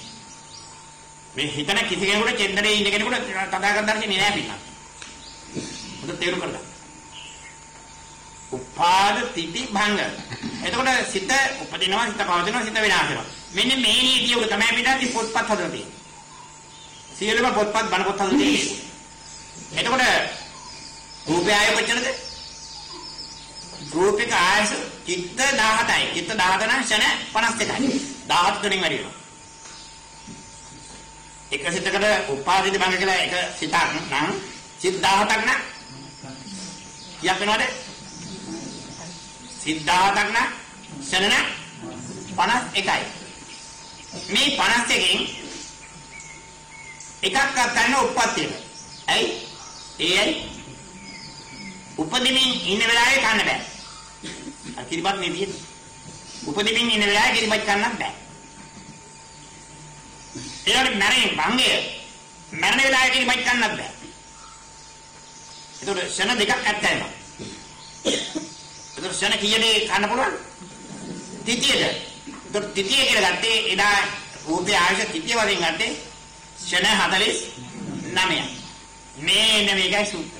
මේ හිතන කිසි කෙනෙකුට චෙන්දරේ ඉන්න කෙනෙකුට තථාගත දර්ශනේ නැහැ පින්නත්. මොකද තේරුම් කරගන්න. උපාද තිටි භංග. එතකොට සිත උපදිනවා, සිත පවතිනවා, සිත විනාශ වෙනවා. මෙන්න මේ නීතිය උඩ තමයි පිටාති පොත්පත් හදලා තියෙන්නේ. සියලුම පොත්පත් බණ පොත් හදලා තියෙන්නේ. එතකොට රූපය ආය කොච්චරද? රූපික ආයස චිත්ත 17යි. චිත්ත 17 නම් ෂණ 52යි. 17 තුنين වැඩි වෙනවා. එක සිතකට උපාදිත භංග කියලා එක සිතක් නම් චිත්ත 17ක් නම් කියක් වෙනවද? සිත 17ක් නම් ෂණ 51යි. මේ 51කින් එකක් ගන්න උප්පත්තිය. ඇයි? ඒයි උපදිමින් ඉන්න වෙලාවේ කන්න බෑ. අර කිරිබත් නේ තියෙන්නේ. උපදිමින් ඉන්න වෙලාවේ කිරිබත් කන්නත් බෑ. ඒකට මරණය භංගය. මරණ වෙලාවේ කිරිබත් කන්නත් බෑ. ඒකට ෂණ දෙකක් අත්හැරෙනවා. ඒකට ෂණ කීයද කන්න පුළුවන්? තිතියද? ඒකට තිතිය කියලා ගත්තේ එදා රූපේ ආයශ තිතිය වලින් ගත්තේ ෂණ 49යි. මේ මේකයි සූත්‍රය.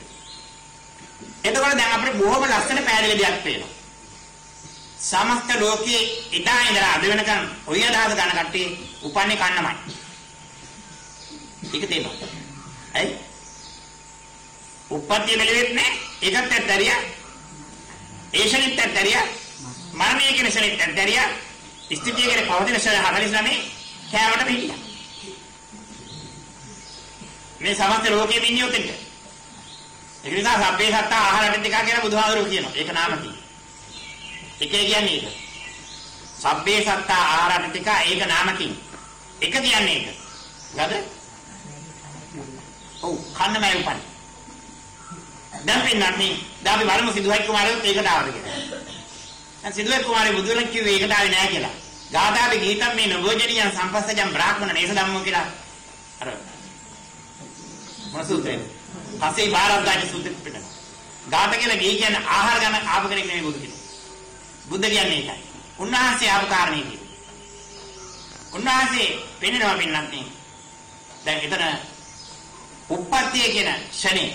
එතකොට දැන් අපිට බොහොම ලස්සන පැහැදිලි දෙයක් පේනවා. සමස්ත ලෝකයේ ඉදා ඉඳලා අද වෙනකන් ඔය අදහස ගන්න කට්ටිය උපන්නේ කන්නමයි. ඒක තේරෙනවා. ඇයි? උප්පත්තිය මෙලෙවෙත් නෑ. ඒකත් ඇත්තරිය. ඒෂණිත් ඇත්තරිය. මරණය කියන ශරීරත් ඇත්තරිය. ස්ථිතිය කියන පවතින ශරීර 49 කෑවට පිටියා. මේ සමස්ත ලෝකයේ ඉන්නේ උතෙන්ද? ඒක නිසා සබ්බේ සත්තා ආහාර ටික කියලා බුදුහාමුදුරුවෝ කියනවා. ඒක නාමකී. එකේ කියන්නේ ඒක. සබ්බේ සත්තා ආහාර ටික ඒක නාමකී. එක කියන්නේ ඒක. හරිද? ඔව් කන්නමයි උපන්නේ. දැන් පින්නන්නේ දාපි වරම සිදුවයි කුමාරයෝ ඒකට ආවද කියලා. දැන් සිදුවයි කුමාරයෝ බුදුරන් කිව්වේ ඒකට ආවේ නෑ කියලා. ගාථාවේ ගීතම් මේ නවෝජනියන් සම්පස්සජම් බ්‍රාහ්මණ නේස ධම්මෝ කියලා. අර මොනසුතේ පස්සේ බාරද්දාට සුද්ධ පිටන. ගාත කියලා ගේ කියන්නේ ආහාර ගන්න ආපු කෙනෙක් නෙමෙයි බුදු කෙනෙක්. බුද්ධ කියන්නේ ඒකයි. උන්වහන්සේ ආපු කාරණේ කියන්නේ. උන්වහන්සේ පෙන්නනවා පින්නත් නේ. දැන් එතන උප්පත්තිය කියන ශනේ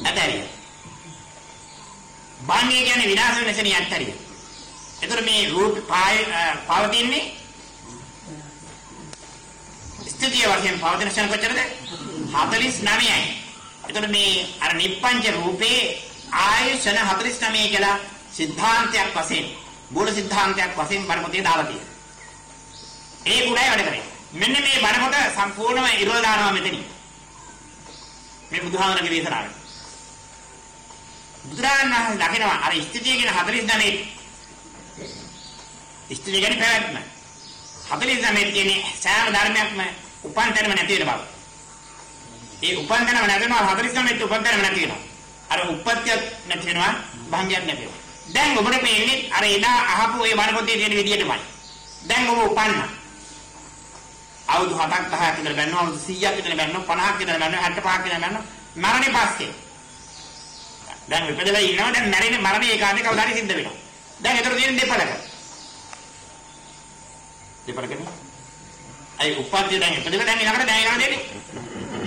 ඇතරිය. භංගය කියන්නේ විනාශ වෙන ශනේ ඇතරිය. එතකොට මේ රූප පවතින්නේ ස්ථිතිය වශයෙන් පවතින ශන කොච්චරද? 49යි. එතකොට මේ අර නිප්පංච රූපේ ආයශන 49 කියලා සිද්ධාන්තයක් වශයෙන් මූල සිද්ධාන්තයක් වශයෙන් බණපොතේ දාලා තියෙනවා. ඒ ගුණය වැඩ කරේ. මෙන්න මේ බණපොත සම්පූර්ණම ඉරවල දානවා මෙතනින්. මේ බුදුහාමරගේ දේශනාවේ. බුදුරජාණන් වහන්සේ දකිනවා අර ස්ථිතිය කියන 49 ස්ථිතිය කියන්නේ පැවැත්ම. 49 කියන්නේ සෑම ධර්මයක්ම උපන් තැනම නැති වෙන බව. ඒ උපන් තැනම නැතිනවා 49 උපන් තැනම නැති වෙනවා. අර උප්පත්තියක් නැති වෙනවා භංගයක් නැති වෙනවා. දැන් ඔබට මේන්නේ අර එදා අහපු ඒ බණපොතේ තියෙන විදියටමයි. දැන් ඔබ උපන්නා. අවුරුදු 7ක් 10ක් විතර බැන්නා, අවුරුදු 100ක් විතර බැන්නා, 50ක් විතර බැන්නා, 65ක් විතර බැන්නා. මරණේ පස්සේ. දැන් විපදලා ඉන්නවා. දැන් මරණේ ඒකාන්තේ කවදා හරි සිද්ධ වෙනවා. දැන් ඒතර තියෙන දෙපළක. දෙපළකනේ. අයි උප්පත්තිය දැන් ඉපදෙලා දැන් ඊළඟට දැන් යනවා දෙන්නේ.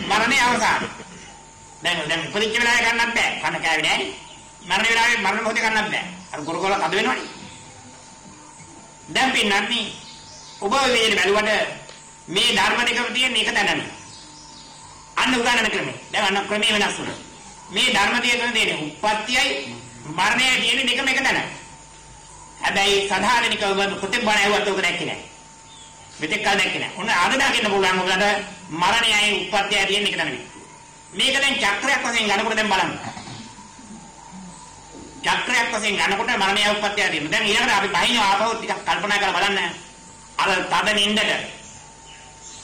මරණේ අවසාන. දැන් ඉපදිච්ච වෙලාවේ ගන්නත් බෑ. කන කෑවේ නෑනේ. මරණ වෙලාවේ මරණ මොහොතේ ගන්නත් බෑ. අර ගොරගොල අද වෙනවනේ. දැන් පින්නන්නේ ඔබ මේ බැලුවට මේ ධර්ම දෙකම තියෙන එක තැනනේ. අන්න උදාහරණ ක්‍රමේ. දැන් අන්න ක්‍රමේ වෙනස් වුණා. මේ ධර්ම දෙකම තියෙන්නේ උප්පත්තියයි මරණයයි තියෙන දෙකම එක තැන. හැබැයි සාධාරණික ඔබ ප්‍රතිබණ ඇහුවත් ඔබ දැක්කේ නෑ. මෙතෙක් කල් දැක්කේ නෑ. ඔන්න අද දකින්න පුළුවන් මොකද මරණයයි උප්පත්තියයි තියෙන එක තැනනේ. මේක දැන් චක්‍රයක් වශයෙන් ගන්නකොට දැන් බලන්න. චක්‍රයක් වශයෙන් ගන්නකොට මරණයයි උප්පත්තියයි තියෙනවා. දැන් ඊළඟට අපි බහින ආපහු ටිකක් කල්පනා කරලා බලන්න. අර තද නින්දට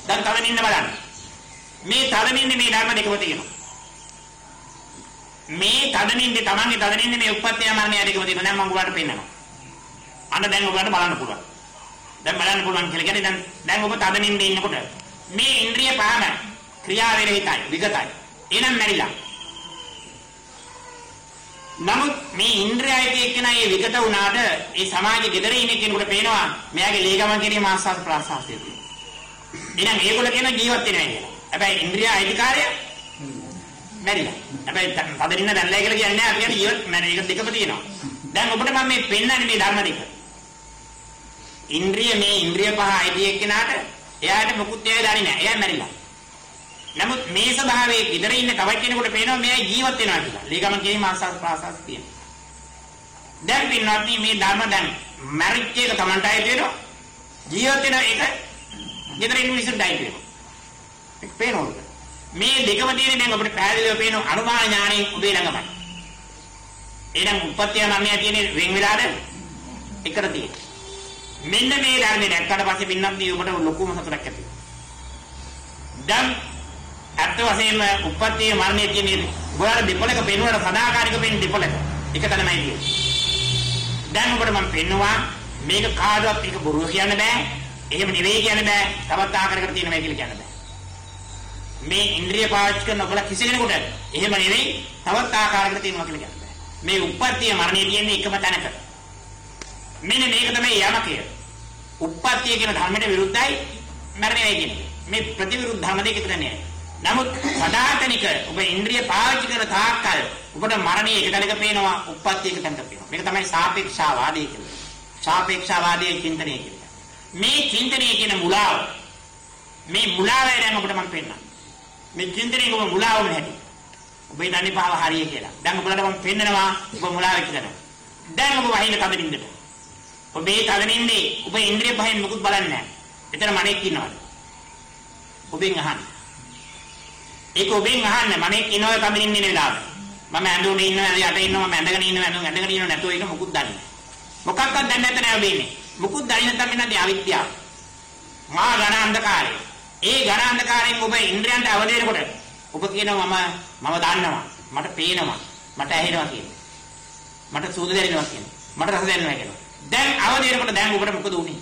දැන් තද නින්ද බලන්න. මේ තද නින්ද මේ ධර්ම දෙකම තියෙනවා. මේ තද නින්ද තමන්ගේ තද නින්ද මේ උප්පත්තිය මරණය දෙකම තියෙනවා. දැන් මම ඔයාලට පෙන්නනවා. අන්න දැන් ඔයාලට බලන්න පුළුවන්. දැන් බලන්න පුළුවන් කියලා කියන්නේ දැන් ඔබ තද නින්දේ ඉන්නකොට මේ ඉන්ද්‍රිය පහම ක්‍රියාවෙරහිතයි විගතයි. එනම් මැරිලා. නමුත් මේ ඉන්ද්‍රියයිති එක්කන ඒ විකට වුණාට ඒ සමාජයේ gedare ඉන්න කෙනෙකුට පේනවා මෙයාගේ ලේගම කිරීම ආස්වාද ප්‍රාසාසය තියෙනවා. එහෙනම් ඒගොල්ලෝ කියන ජීවත් වෙනවා කියලා. හැබැයි ඉන්ද්‍රිය අයිතිකාරය මැරිලා. හැබැයි පදින්න දැල්ලා කියලා කියන්නේ නැහැ. අපි කියන්නේ ජීවත් මැරෙන එක දෙකම තියෙනවා. දැන් ඔබට මම මේ පෙන්නන්නේ මේ ධර්ම දෙක. ඉන්ද්‍රිය මේ ඉන්ද්‍රිය පහ අයිති එක්කනට එයාට මොකුත් ඒ දන්නේ නැහැ. එයා මැරිලා. නමුත් මේ ස්වභාවයේ gedare ඉන්න තවත් කෙනෙකුට පේනවා මෙයා ජීවත් වෙනවා කියලා. ලේගම කිරීම ආස්වාද ප්‍රාසාස තියෙනවා. දැන් පින්වත්නි මේ ධර්ම දැන් මැරිච් එක Tamanටයි වෙනවා. ජීවත් වෙන එක gedare ඉන්න මිනිස්සුන්ටයි වෙනවා. ඒක පේනවද? මේ දෙකම තියෙන දැන් අපිට පැහැදිලිව පේන අනුමාන ඥාණයෙන් උදේ ළඟමයි. එහෙනම් උපත්ය නමය තියෙන වෙන් වෙලාද එකට තියෙන. මෙන්න මේ ධර්මයේ දැක්කට පස්සේ පින්වත්නි ඔබට ලොකුම සතුටක් ඇති වෙනවා. දැන් අත් වශයෙන්ම උපත්යේ මරණයේ තියෙන ඔයාලා දෙපොලක පෙන්වන සදාකාලික පෙන් දෙපොලක එක තමයි තියෙන්නේ. දැන් ඔබට මම පෙන්නවා මේක කාටවත් ඒක බොරුව කියන්න බෑ. එහෙම නෙවෙයි කියන්න බෑ. තවත් ආකාරයකට තියෙන මේ කියලා කියන්න බෑ. මේ ඉන්ද්‍රිය පාවිච්චි කරන ඔබලා කිසි කෙනෙකුට එහෙම නෙවෙයි තවත් ආකාරයකට තියෙනවා කියලා කියන්න බෑ. මේ උපත්යේ මරණයේ තියෙන එකම තැනක. මෙන්න මේක තමයි යමකය. උපත්යේ කියන ධර්මයට විරුද්ධයි මරණයයි කියන්නේ. මේ ප්‍රතිවිරුද්ධ ධර්ම දෙක එක නෑ. නමුත් සදාතනික ඔබ ඉන්ද්‍රිය පාවිච්චි කරන තාක්කල් ඔබට මරණයේ එක තැනක පේනවා උප්පත්ති එක තැනක පේනවා. මේක තමයි සාපේක්ෂාවාදී කියන්නේ. සාපේක්ෂාවාදී චින්තනය කියන්නේ. මේ චින්තනය කියන මුලාව මේ මුලාවයි දැන් ඔබට මම පෙන්නනවා. මේ චින්තනයේ ඔබ මුලාවම නැති. ඔබ ඉන්නේ පාව හරිය කියලා. දැන් ඔබලට මම පෙන්නනවා ඔබ මුලාව කියලා. දැන් ඔබ වහින කදින්දට. ඔබේ තදනින්නේ ඔබ ඉන්ද්‍රිය පහෙන් මොකුත් බලන්නේ නැහැ. එතන මනෙක් ඉන්නවද? ඔබෙන් අහන්න. ඒක ඔබෙන් අහන්න මනෙක් ඉන්නවද කදින් ඉන්න වෙලාවට. මම ඇඳුනේ ඉන්නවා යට ඉන්නවා මම ඇඳගෙන ඉන්නවා ඇඳගෙන ඉන්නවා නැතුව ඒක මොකුත් දන්නේ නැහැ. මොකක්වත් දන්නේ නැත නෑ ඔබ ඉන්නේ. මොකුත් දන්නේ නැත්නම් මෙන්නදී අවිද්‍යාව. මා ඝන අන්ධකාරය. ඒ ඝන අන්ධකාරයෙන් ඔබ ඉන්ද්‍රයන්ට අවදි වෙනකොට ඔබ කියනවා මම දන්නවා මට පේනවා මට ඇහෙනවා කියන්නේ. මට සූද දැනෙනවා කියන්නේ. මට රස දැනෙනවා කියනවා. දැන් අවදි වෙනකොට දැන් ඔබට මොකද උනේ?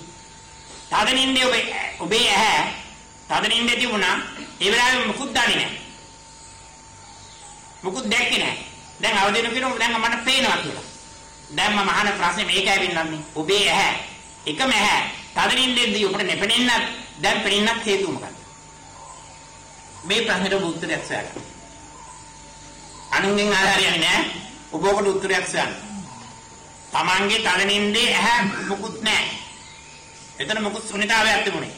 තදනින්නේ ඔබේ ඇහැ තදනින්නේ තිබුණා ඒ වෙලාවේ මොකුත් දන්නේ නැහැ. මොකුත් දැක්කේ නැහැ. දැන් අවදි වෙනකොට දැන් මට පේනවා කියලා. දැන් මම අහන ප්‍රශ්නේ මේකයි වෙන්නන්නේ. ඔබේ ඇහැ එකම ඇහැ තදනින්නේදී ඔබට නැපෙන්නත් දැන් පෙනෙන්නත් හේතුව මොකක්ද? මේ ප්‍රශ්නෙට ඔබ උත්තරයක් සොයන්න. අනුන්ගෙන් ආහාරයන්නේ නැහැ. ඔබ ඔකට උත්තරයක් සොයන්න. තමන්ගේ තදනින්නේ ඇහැ මොකුත් නැහැ. එතන මොකුත් ශුන්‍යතාවයක් තිබුණේ.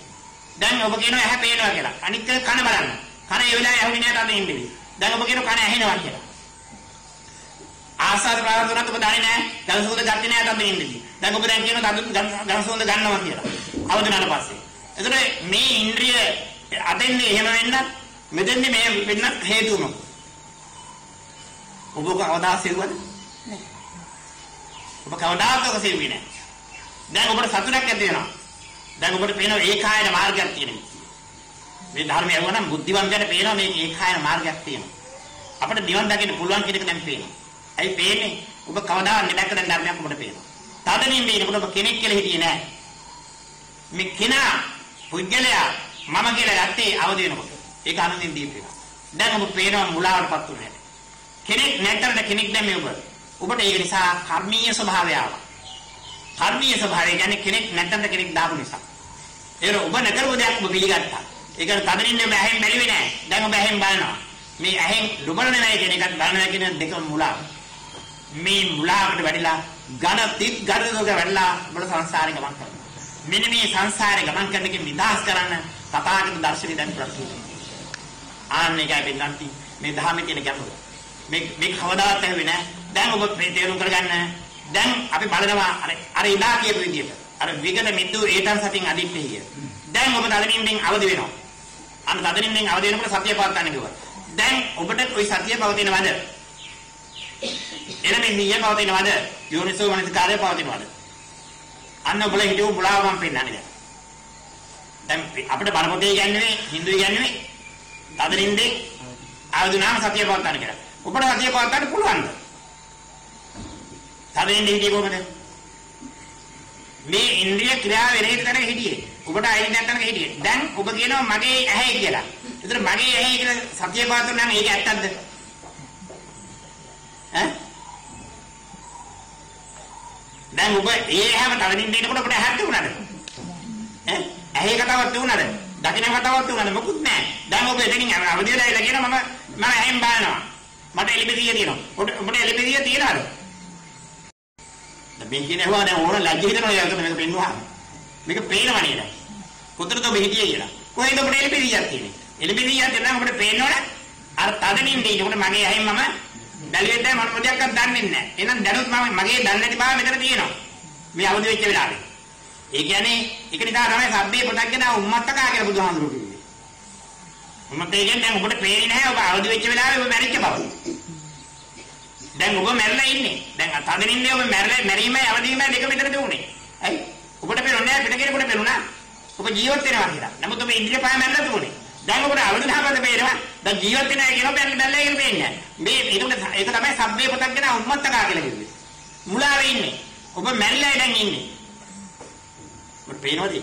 දැන් ඔබ කියනවා ඇහැ පේනවා කියලා. අනිත් කන බලන්න. කන ඒ වෙලාවේ ඇහුනේ නැහැ තදනින්නේ. දැන් ඔබ කියනවා කන ඇහෙනවා කියලා. ආසාර ප්‍රාර්ථනාවක් ඔබ දන්නේ නැහැ. ගල්සුවඳ ගත්තේ නැහැ තදනින්නේ. දැන් ඔබ දැන් කියනවා ගල්සුවඳ ගන්නවා කියලා. අවදිනාට පස්සේ. එතකොට මේ ඉන්ද්‍රිය අදින්නේ එහෙම වෙන්නත් මෙතෙන්දි මේ වෙන්නත් හේතුව මොකක්ද? ඔබ කවදා සිරුවද? නැහැ. ඔබ කවදාකවත් සිරුවේ නැහැ. දැන් ඔබට සතුටක් ඇති වෙනවා. දැන් ඔබට පේනවා ඒකායන මාර්ගයක් තියෙනවා. මේ ධර්මය වුණා නම් බුද්ධිවන්තයට පේනවා මේ ඒකායන මාර්ගයක් තියෙනවා. අපිට නිවන් දකින්න පුළුවන් කියන එක දැන් පේනවා. ඇයි පේන්නේ? ඔබ කවදාවත් නැදැක්ක දැන් ධර්මයක් ඔබට පේනවා. තදනින් මේකට ඔබ කෙනෙක් කියලා හිටියේ නැහැ. මේ කෙනා පුද්ගලයා මම කියලා ගත්තේ අවදි වෙනකොට. ඒක අනුන්ගෙන් දීපේනවා. දැන් ඔබ පේනවා මුලාවටපත් වුනේ නැහැ. කෙනෙක් නැතරද කෙනෙක් දැන් මේ ඔබට ඒක නිසා කර්මීය ස්වභාවය ආවා. කර්මීය ස්වභාවය කියන්නේ කෙනෙක් නැතරද කෙනෙක් දාපු නිසා. ඒක ඔබ නැකරපු දෙයක් ඔබ පිළිගත්තා. ඒක තදින් ඔබ ඇහෙන් බැලුවේ නැහැ. දැන් ඔබ ඇහෙන් බලනවා. මේ ඇහෙන් දුබල නැහැ කියන එකත් බලනවා කියන දෙකම මුලාව. මේ මුලාවට වැඩිලා ඝන තිත් ගරදෝග වැඩිලා ඔබ සංසාරේ ගමන් කරනවා. මෙන්න මේ සංසාරේ ගමන් කරන එකෙන් නිදහස් කරන්න තථාගත දර්ශනය දැන් ප්‍රස්තුත. ආන්න එකයි බෙන්නන්ති මේ ධර්මයේ තියෙන ගැඹුර. මේ කවදාවත් ඇහුවේ නැහැ. දැන් ඔබ තේරුම් කරගන්න. දැන් අපි බලනවා අර ඉදා කියපු විදිහට. අර විගත මිද්දු ඒතන් සතින් අදිත්තේ. දැන් ඔබ තදනින්ෙන් අවදි වෙනවා. අන්න තදනින්ෙන් අවදි වෙනකොට සතිය පවත්වන්න කිව්වා. දැන් ඔබට ওই සතිය පවතිනවද? එළමෙන් නිය පවතිනවද? යෝනිසෝ මනසිකාරය පවතිනවද? අන්න ඔබලා හිතුව මුලාව මම පෙන්නන්නේ දැන් අපිට බලපොතේ කියන්නේ හින්දු කියන්නේ තදනින්දේ ආවුනාම සතිය පවත්වන්න කියලා. ඔබට සතිය පවත්වන්න පුළුවන්ද? තදනින්දේ හිටියේ කොහමද? මේ ඉන්ද්‍රිය ක්‍රියාව වෙරේ තැනක හිටියේ. ඔබට අයින් නැත්නම් හිටියේ. දැන් ඔබ කියනවා මගේ ඇහැ කියලා. ඒතර මගේ ඇහැ කියලා සතිය පවත්වන්න නම් ඒක ඇත්තක්ද? ඈ? දැන් ඔබ ඒ හැම තවනින් දෙනකොට ඔබට හැටි උනද? ඈ ඇහි කතාවක් තුනද? දකින්න කතාවක් තුනද? මොකුත් නැහැ. දැන් ඔබ එතනින් අවදි වෙලා ඉලා කියන මම ඇහෙන් බලනවා. මට එලිපෙදිය තියෙනවා. ඔබට එලිපෙදිය තියනවාද? දැන් මේ කියන්නේ හොවා දැන් ඕන ලැජ්ජ හිතනවා යාකට මේක පෙන්නුවා. මේක පේනවා නේද? කොතරද ඔබ හිටියේ කියලා. කොහෙන්ද ඔබට එලිපෙදියක් තියෙන්නේ? එලිපෙදියක් තියෙනවා ඔබට පේනවනේ. අර තදනින් දෙයි. උකට මගේ ඇහෙන් මම බැලුවෙත් නැහැ මම මොකක්වත් දන්නේ නැහැ. එහෙනම් දැනුත් මම මගේ දන්නේ නැති බව මෙතන තියෙනවා. මේ අවදි වෙච්ච වෙලාවේ. ඒ කියන්නේ ඒක නිසා තමයි සබ්බේ පොතක්ගෙන උම්මත්තකා කියලා බුදුහාමුදුරුවෝ කිව්වේ. උම්මත්තේ කියන්නේ දැන් ඔබට පේන්නේ නැහැ ඔබ අවදි වෙච්ච වෙලාවේ ඔබ මැරිච්ච බව. දැන් ඔබ මැරලා ඉන්නේ. දැන් තදනින් ඉන්නේ ඔබ මැරීමයි අවදීමයි දෙක විතර දුන්නේ. ඇයි? ඔබට පේන්නේ නැහැ පිට කෙනෙකුට පේනුණා. ඔබ ජීවත් වෙනවා කියලා. නමුත් ඔබ ඉන්ද්‍රිය පහ මැරලා දුන්නේ. දැන් ඔබට අවදිනාමද පේනවා. දැන් ජීවත් වෙනවා කියනවා බැලලා කියලා පේන්නේ නැහැ. ඒක තමයි සබ්බේ පොතක්ගෙන උම්මත්තකා කියලා කිව්වේ. මුලාවේ ඉන්නේ. ඔබ මැරිලා දැන් ඉන්නේ. ඔබට පේනවද?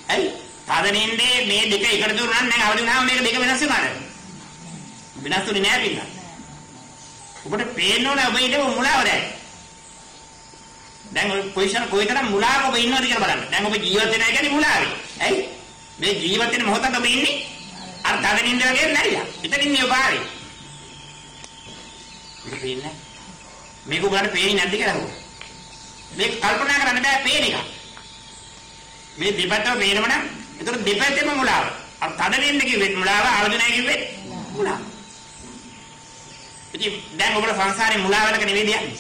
ඇයි? තදනින්නේ මේ දෙක එකට දුන්නා නම් අවදි වුණාම මේක දෙක වෙනස් වෙනවද? වෙනස් වෙන්නේ නැහැ පින්න. ඔබට පේනවනේ ඔබ ඉන්නේ මුලාව දැන් ඔය පොසිෂන් කොයිතරම් මුලාවක ඔබ ඉන්නවද කියලා බලන්න. දැන් ඔබ ජීවත් වෙනවා කියන්නේ මුලාවේ. ඇයි? මේ ජීවත් වෙන මොහොතක් ඔබ ඉන්නේ අර තදනින්ද වගේ නැරියා. එතන ඉන්නේ ඔබ ආවේ. මේක පේන්නේ මේක ඔබට පේන්නේ නැද්ද කියලා අහුවා. මේක කල්පනා කරන්න බෑ පේන එක. මේ දෙපැත්තම පේනවනම් ඒතර දෙපැත්තෙම මුලාව. අර තදනින්ද කිව්වෙත් මුලාව ආවද නැහැ කිව්වෙත් මුලාව. ඉතින් දැන් ඔබට සංසාරේ මුලාවලක නෙවෙයි යන්නේ.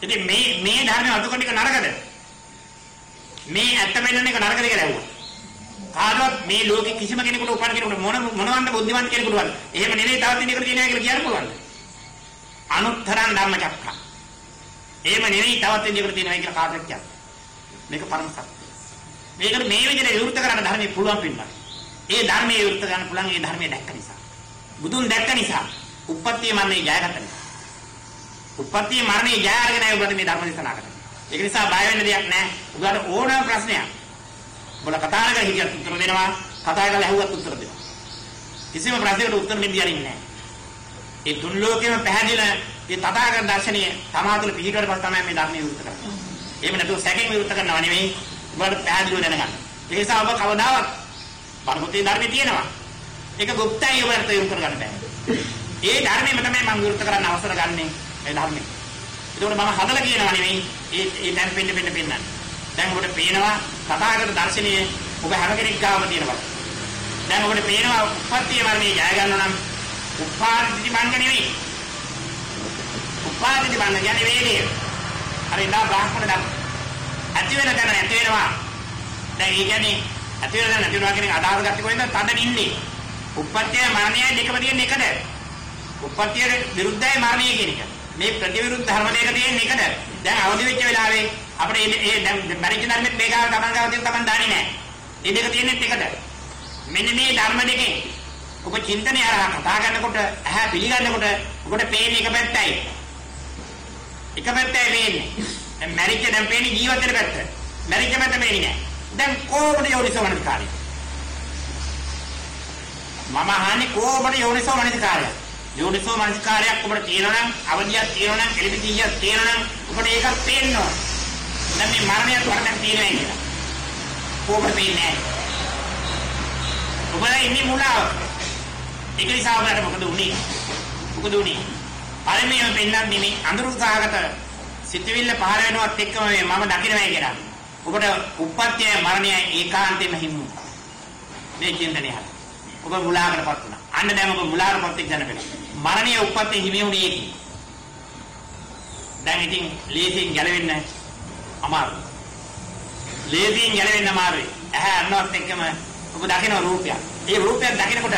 ඉතින් මේ ධර්ම අතුකට එක නරකද? මේ ඇත්ත වෙනන එක නරකද කියලා ඇහුවා. කාටවත් මේ ලෝකෙ කිසිම කෙනෙකුට උපන් කෙනෙකුට මොනවන්ද බුද්ධිමත් කෙනෙකුටවත් එහෙම නෙවෙයි තවත් දෙයකට තියෙනවා කියලා කියන්න පුළුවන්ද? අනුත්තරං ධම්මචක්ක. එහෙම නෙවෙයි තවත් දෙයකට තියෙනවා කියලා කාටවත් කියන්න. මේක පරම සත්‍ය. මේකට මේ විදිහට විවෘත කරන්න ධර්මයේ පුළුවන් පින්වත්. ඒ ධර්මයේ විවෘත කරන්න පුළුවන් ඒ ධර්මයේ දැක්ක නිසා. බුදුන් දැක්ක නිසා. උප්පත්තිය මරණේ ජයගත්ත නිසා. උප්පත්තිය මරණේ ජය අරගෙන ආයි ඔබට මේ ධර්ම දේශනා කරන්න. ඒක නිසා බය වෙන්න දෙයක් නැහැ. ඔබට ඕනම ප්‍රශ්නයක් ඔබලා කතා කරලා හිටියත් උත්තර දෙනවා. කතා කරලා ඇහුවත් උත්තර දෙනවා. කිසිම ප්‍රශ්නයකට උත්තර දෙන්න දෙයක් නැහැ. ඒ තුන් ලෝකෙම පැහැදිලින මේ තථාගත දර්ශනීය සමාතුල පිළිගන්න පස්ස තමයි මේ ධර්මයේ විවෘත කරන්නේ. එහෙම නැතුව සැකෙන් විවෘත කරනවා නෙමෙයි. ඔබට පැහැදිලිව දැනගන්න. ඒ නිසා ඔබ කවදාවත් පරමපොතේ ධර්මයේ තියෙනවා. ඒක গুপ্তයි ඔබට විවෘත කරගන්න බෑ. ඒ ධර්මයෙන්ම තමයි මම විවෘත කරන්න අවසර ගන්නෙ. ඒ ධර්මයේ. ඒකෝට මම හදලා කියනවා නෙමෙයි. ඒ දැන් පෙන්නන්නේ. දැන් ඔබට පේනවා තථාගත දර්ශනීය ඔබ හැම කෙනෙක් ගාවම තියෙනවා. දැන් ඔබට පේනවා උප්පත්තිය මරණේ ජය ගන්නවා නම් උපාදිති බංග නෙමෙයි. උපාදිති බංග කියන්නේ වේදේ. අර ඉඳා බ්‍රාහ්මණ දත්. ඇති වෙන තැන නැති වෙනවා. දැන් ඒ කියන්නේ ඇති වෙන නැති වෙනවා කියන අදහස ගත්තේ කොහෙන්ද? තද නින්නේ. උප්පත්තිය මරණයයි දෙකම තියෙන එකද? උප්පත්තියට විරුද්ධයි මරණය කියන එක. මේ ප්‍රතිවිරුද්ධ ධර්ම දෙක තියෙන එකද? දැන් අවදි වෙච්ච වෙලාවේ අපිට මේ දැන් පරිච්ඡ ධර්මෙත් මේකාව තමන් ගාව තියෙන තමන් දන්නේ නැහැ. මේ දෙක තියෙනෙත් එකද? මෙන්න මේ ධර්ම දෙකේ ඔබ චින්තනය අරහා කතා කරනකොට ඇහැ පිළිගන්නකොට ඔබට පේන්නේ එක පැත්තයි. එක පැත්තයි පේන්නේ. දැන් මැරිච්ච දැන් පේන්නේ ජීවත් වෙන පැත්ත. මැරිච්ච පැත්ත පේන්නේ නැහැ. දැන් කොහොමද යෝනිසෝ මනස්කාරය? මම අහන්නේ කොහොමද යෝනිසෝ මනස්කාරය? යෝනිසෝ මනස්කාරයක් ඔබට තියෙනවා නම් අවදියක් තියෙනවා නම් එලිපිතියක් තියෙනවා නම් ඔබට ඒකක් පේනවා. දැන් මේ මරණයට වරදක් තියෙනවා කියලා. කොහොමද පේන්නේ? ඔබලා ඉන්නේ මුලාව. ඒක නිසා ඔබට මොකද උනේ? මොකද උනේ? පළමුවෙන් පෙන්නන්නේ මේ අඳුරු සහගත සිතවිල්ල පහළ වෙනවත් එක්කම මම දකින්නයි කියලා. ඔබට උප්පත්තිය මරණය ඒකාන්තයෙන්ම හිමු. මේ චින්තනය හරි. ඔබ මුලාවකටපත් වුණා. අන්න දැන් ඔබ මුලාවකටපත් වෙන්න බෑ. මරණය උප්පත්තිය හිමි වුණේ ඒකයි. දැන් ඉතින් ලේසියෙන් ගැලවෙන්න අමාරුයි. ලේසියෙන් ගැලවෙන්න අමාරුයි. ඇහැ අන්නවත් එක්කම ඔබ දකින රූපය. ඒ රූපය දකිනකොට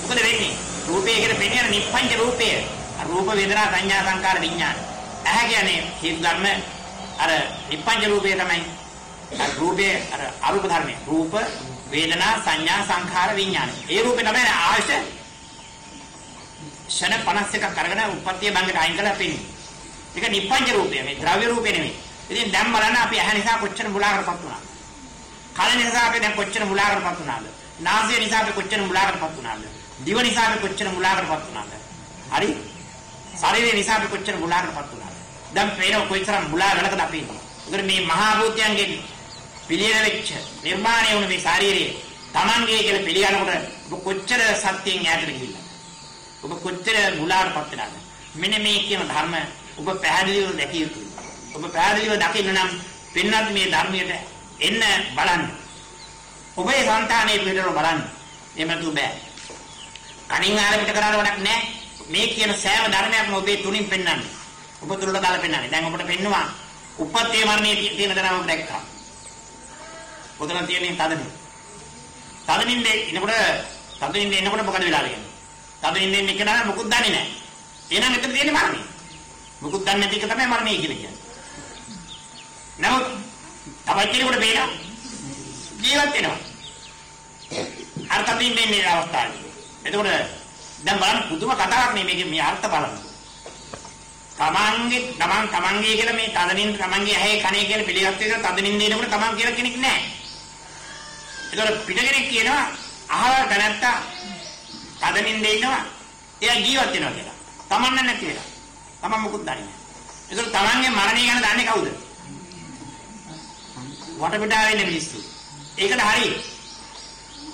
මොකද වෙන්නේ? රූපය කියන පෙනියන නිප්පංච රූපය. රූප වේදනා සංඥා සංකාර විඥාන. ඇහැ කියන්නේ හේතු ධර්ම අර නිප්පංච රූපය තමයි. අර රූපේ අර අරූප ධර්මයේ රූප වේදනා සංඥා සංඛාර විඥාන. ඒ රූපේ තමයි අවශ්‍ය ෂණ 51ක් අරගෙන උප්පත්තිය බංගට අයින් කරලා පෙන්නේ. ඒක නිප්පංච රූපය. මේ ද්‍රව්‍ය රූපේ නෙමෙයි. ඉතින් දැන් බලන්න අපි ඇහැ නිසා කොච්චර මුලාකටපත් වුණාද? කන නිසා අපි දැන් කොච්චර මුලාකටපත් වුණාද? නාසය නිසා අපි කොච්චර මුලාකටපත් වුණාද? දිව නිසා අපි කොච්චර මුලාකටපත් වුණාද? හරි? ශරීරය නිසා අපි කොච්චර මුලාකටපත් වුණාද? දැන් පේන කොයිතරම් මුලා ගලකද අපි ඉන්නේ. ඒකට මේ මහා භූතයන්ගෙන් පිළියෙල වෙච්ච නිර්මාණය වුණ මේ ශාරීරිය Tamange කියලා පිළිගන්නකොට ඔබ කොච්චර සත්‍යයෙන් ඈතට ගිහිල්ලා. ඔබ කොච්චර මුලාටපත් වෙනවද? මෙන්න මේ කියන ධර්ම ඔබ පැහැදිලිව දැකිය යුතුයි. ඔබ පැහැදිලිව දකින්න නම් පින්නත් මේ ධර්මයට එන්න බලන්න. ඔබේ సంతානයේ පිටරව බලන්න. එහෙම තු බෑ. කණින් ආල පිට කරාට වැඩක් නැහැ. මේ කියන සෑම ධර්මයක්ම ඔබේ තුලින් පෙන්වන්නේ. ඔබ තුලට දාලා පෙන්වන්නේ. දැන් ඔබට පෙන්නවා උපත්යේ මරණයේ තියෙන දරාව ඔබ දැක්කා. ඔතන තියෙන තදනේ. තදනින්ද එනකොට මොකද වෙලා තියෙන්නේ? තදනින්ද එන්නේ කියලා මොකුත් දන්නේ නැහැ. එහෙනම් එතන තියෙන්නේ මරණය. මොකුත් දන්නේ නැති එක තමයි මරණය කියලා කියන්නේ. නමුත් තවත් කෙනෙකුට බේරා ජීවත් වෙනවා. අර තදින් ඉන්නේ අවස්ථාවේ. එතකොට දැන් බලන්න පුදුම කතාවක් නේ මේ අර්ථ බලන්න. තමන්ගේ කියලා මේ තදනින් තමන්ගේ ඇහි කනේ කියලා පිළිගත්තේ තදනින් දෙනකොට තමන් කියලා කෙනෙක් නැහැ. ඒතකොට පිටකෙනෙක් කියනවා අහවල් දැනත්තා තදනින් දෙන්නවා එයා ජීවත් වෙනවා කියලා. තමන් නැති වෙලා. තමන් මොකුත් දන්නේ නැහැ. ඒතකොට තමන්ගේ මරණය ගැන දන්නේ කවුද? වටපිටාවේ ඉන්න මිනිස්සු. ඒකද හරි.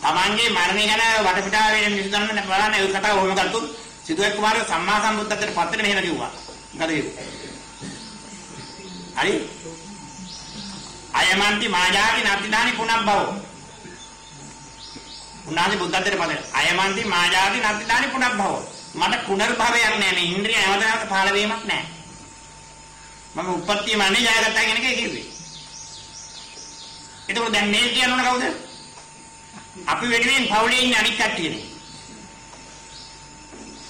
තමන්ගේ මරණය ගැන වටපිටාවේ ඉන්න මිනිස්සු දන්න බලන්න ඒ කතාව ඕම කරතු සිදුවෙක් කුමාරය සම්මා සම්බුද්ධත්වයට පත් වෙන මෙහෙම කිව්වා. මොකද ඒක? හරි. අයමන්ති මාජාති නත්තිදානි පුනබ්බවෝ. උනාදී බුද්ධත්වයට පත් වෙන. අයමන්ති මාජාති නත්තිදානි පුනබ්බවෝ. මට පුනර්භවයක් නැහැ මේ ඉන්ද්‍රිය හැමදාම පහළ වීමක් නැහැ. මම උපත්ති මන්නේ ජයගත්තා කියන එකයි කිව්වේ. එතකොට දැන් මේ කියන්න ඕන කවුද? අපි වෙනුවෙන් පවුලේ ඉන්න අනිත් කට්ටියනේ.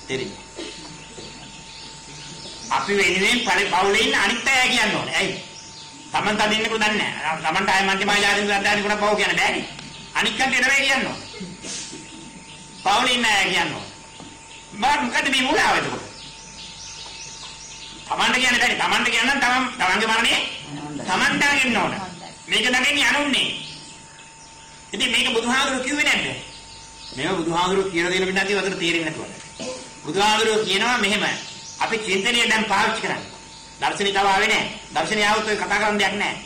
තේරෙන්නේ? අපි වෙනුවෙන් පවුලේ ඉන්න අනිත් අය කියන්න ඕනේ. ඇයි? Taman තදින්න කුදන්නේ නැහැ. Tamanට ආය මන්ති මාජාතින් ගත්තානි කුණ පව් කියන්න බෑනේ. අනිත් කට්ටිය තමයි කියන්න ඕනේ. පවුලේ ඉන්න අය කියන්න ඕනේ. මොකද මේ මුලාව එතකොට? Tamanට කියන්න බෑනේ. Tamanට කියන්න තමන්ගේ මරණය Taman දාගෙන ඕන. මේක දකින්නේ අනුන්නේ. ඉතින් මේක බුදුහාමුදුරුවෝ කිව්වේ නැද්ද? මේක බුදුහාමුදුරුවෝ කියලා දෙන බින්දාදී වතුර තේරෙන්නේ නැතුව. බුදුහාමුදුරුවෝ කියනවා මෙහෙම අපි චින්තනය දැන් පාවිච්චි කරන්නේ. දර්ශනික තව ආවේ නැහැ. දර්ශනික ආවොත් ඔය කතා කරන්න දෙයක් නැහැ.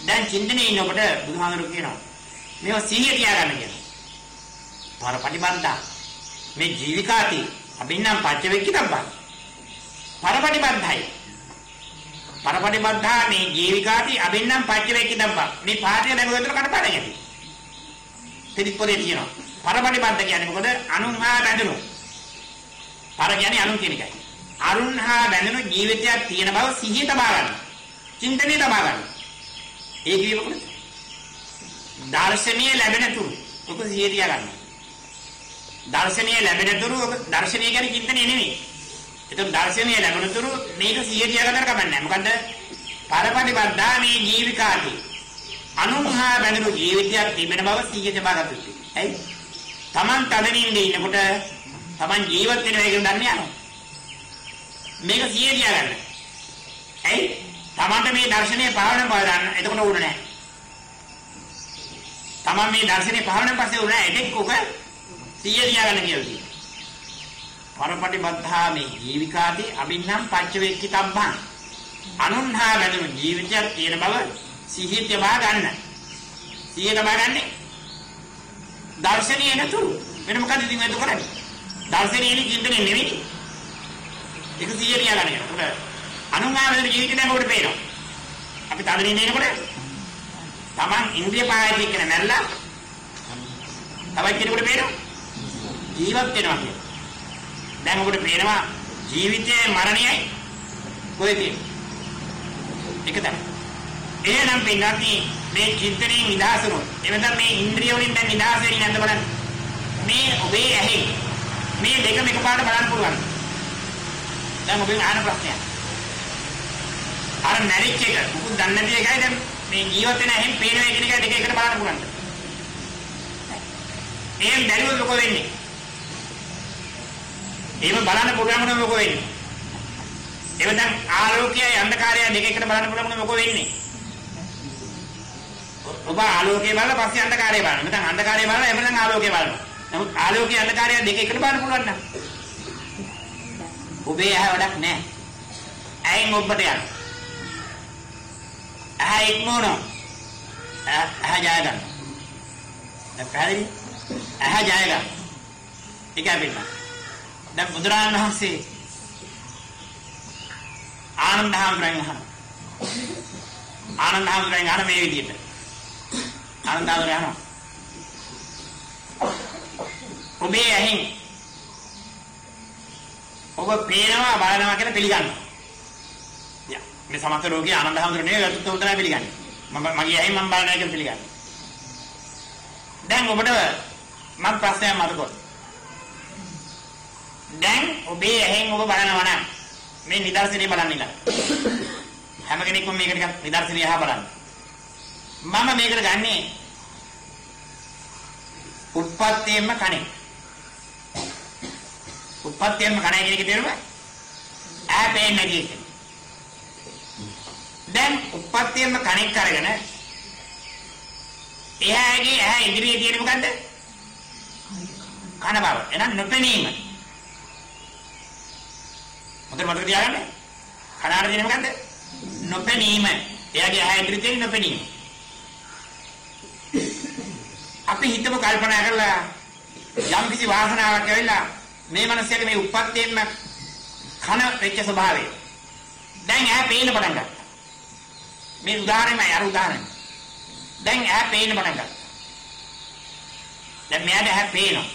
දැන් චින්තනයේ ඉන්නකොට බුදුහාමුදුරුවෝ කියනවා මේවා සිහිය තියාගන්න කියලා. පරපටිබන්ධා මේ ජීවිකාති අබින්නම් පච්චවෙක්කිතබ්බා. පරපටිබන්ධයි. පරපටිබන්ධා මේ ජීවිකාති අබින්නම් පච්චවෙක්කිතබ්බා. මේ පාඩිය දැන් ඔයතර කඩපාඩම් ඇති. පිළිපොලේ තියෙනවා. පරපටිබන්ධ කියන්නේ මොකද? අනුන්හා බැඳුණු. පර කියන්නේ අනුන් කියන එකයි. අරුන්හා බැඳුණු ජීවිතයක් තියෙන බව සිහිය තබා ගන්න. චින්තනයේ තබා ගන්න. ඒ කිව්වේ මොකද? දර්ශනීය ලැබෙන තුරු ඔබ සිහිය තියා ගන්න. දර්ශනීය ලැබෙන තුරු ඔබ දර්ශනීය කියන්නේ චින්තනය නෙමෙයි. ඒක දර්ශනීය ලැබෙන තුරු මේක සිහිය තියා ගන්න කමන්නේ. මොකද පරපටිබන්ධා මේ ජීවිකාති අනුන්හා බැඳුණු ජීවිතයක් තිබෙන බව සිහිය තබා ගන්න ඕනේ. ඇයි? Taman තදනින්නේ ඉන්නකොට Taman ජීවත් වෙනවා කියන දන්නේ යනවා. මේක සිහිය තියා ගන්න. ඇයි? Tamanට මේ දර්ශනීය භාවනාව බලන්න එතකොට උඩ නැහැ. Taman මේ දර්ශනීය භාවනාවෙන් පස්සේ උඩ නැහැ. ඒක ඔක සිහිය තියා ගන්න කියලා. පරපටිබද්ධා මේ ජීවිකාති අබින්නම් පච්චවෙක්කිතබ්බං අනුන්හා බැඳුණු ජීවිතයක් තියෙන බව සිහිය තබා ගන්න. සිහිය තබා ගන්නේ දර්ශනීය නතුරු වෙන මොකද ඉතින් ඒක කරන්නේ? දර්ශනීය චින්තනය නෙවෙයි. ඒක සිහිය තියා ගන්න එක. අනුන්හා බැඳුණු ජීවිතයක් නේද පේනවා. අපි තදනින් ඉන්නකොට Taman ඉන්ද්‍රිය පායදී කියන නැල්ලා තවත් කෙනෙකුට පේනවා. ජීවත් වෙනවා කියන්නේ. දැන් ඔබට පේනවා ජීවිතයේ මරණයයි කොහෙද? එක තමයි. එහෙනම් පින්වත්නි මේ චින්තනයෙන් නිදහස් වුණොත් එවනම් මේ ඉන්ද්‍රිය වලින් දැන් නිදහස් වෙන්නේ නැද්ද බලන්න. මේ ඔබේ ඇහි මේ දෙකම එකපාරට බලන්න පුළුවන්. දැන් ඔබෙන් අහන ප්‍රශ්නයක්. අර මැරිච් එක මොකද දන්නේ නැති එකයි දැන් මේ ජීවත් වෙන ඇහෙන් පේන එක එක දෙක එකට බලන්න පුළුවන්. එහෙන් බැලුවොත් මොකද වෙන්නේ? එහෙම බලන්න පුළුවන් නම් මොකද වෙන්නේ? එහෙනම් ආලෝකයයි අන්ධකාරයයි දෙක එකට බලන්න පුළුවන් නම් මොකද වෙන්නේ? ඔබ ආලෝකය බලලා පස්සේ අන්ධකාරය බලනවා. නැත්නම් අන්ධකාරය බලලා එමනම් ආලෝකය බලනවා. නමුත් ආලෝකය අන්ධකාරය දෙක එකට බලන්න පුළුවන් නම් ඔබේ ඇහැ වැඩක් නැහැ. ඇයින් ඔබට යන. ඇහැ ඉක්මවනවා. ඇහැ ජය ගන්න. දැන් පැහැදිලි? ඇහැ ජය ගන්න. ඒකයි පිටන. දැන් බුදුරජාණන් වහන්සේ ආනන්ද හාමුදුරන් අහනවා. ආනන්ද හාමුදුරන් අහන මේ විදිහට. ආනන්ද හාමුදුරන් අහනවා. ඔබේ ඇහෙන් ඔබ පේනවා බලනවා කියලා පිළිගන්නවා. යා මේ සමථ රෝගී ආනන්ද හාමුදුරන් නෙවෙයි ගත්ත උතරයි පිළිගන්නේ. මගේ ඇහෙන් මම බලනවා කියලා පිළිගන්නේ. දැන් ඔබට මම ප්‍රශ්නයක් මතකයි. දැන් ඔබේ ඇහෙන් ඔබ බලනවා නම් මේ නිදර්ශනේ බලන්න ඉන්න. හැම කෙනෙක්ම මේක ටිකක් නිදර්ශනේ අහලා බලන්න. මම මේකට ගන්නේ උප්පත්තියෙන්ම කණේ. උප්පත්තියෙන්ම කණේ කියන එක තේරුම? ඈ පේන්නේ නැති එක. දැන් උප්පත්තියෙන්ම කණෙක් අරගෙන එයාගේ ඇහැ ඉදිරියේ තියෙන මොකද්ද? කන බව. එහෙනම් නොපෙනීම. මොකද මතක තියාගන්න. කනාර තියෙන මොකද්ද? නොපෙනීම. එයාගේ ඇහැ ඉදිරියේ තියෙන නොපෙනීම. අපි හිතමු කල්පනා කරලා යම් කිසි වාසනාවක් ඇවිල්ලා මේ මනසට මේ උප්පත්තියෙන්ම කන වෙච්ච ස්වභාවය. දැන් ඇහැ පේන්න පටන් ගත්තා. මේ උදාහරණයයි අර උදාහරණය. දැන් ඇහැ පේන්න පටන් ගත්තා. දැන් මෙයාට ඇහැ පේනවා.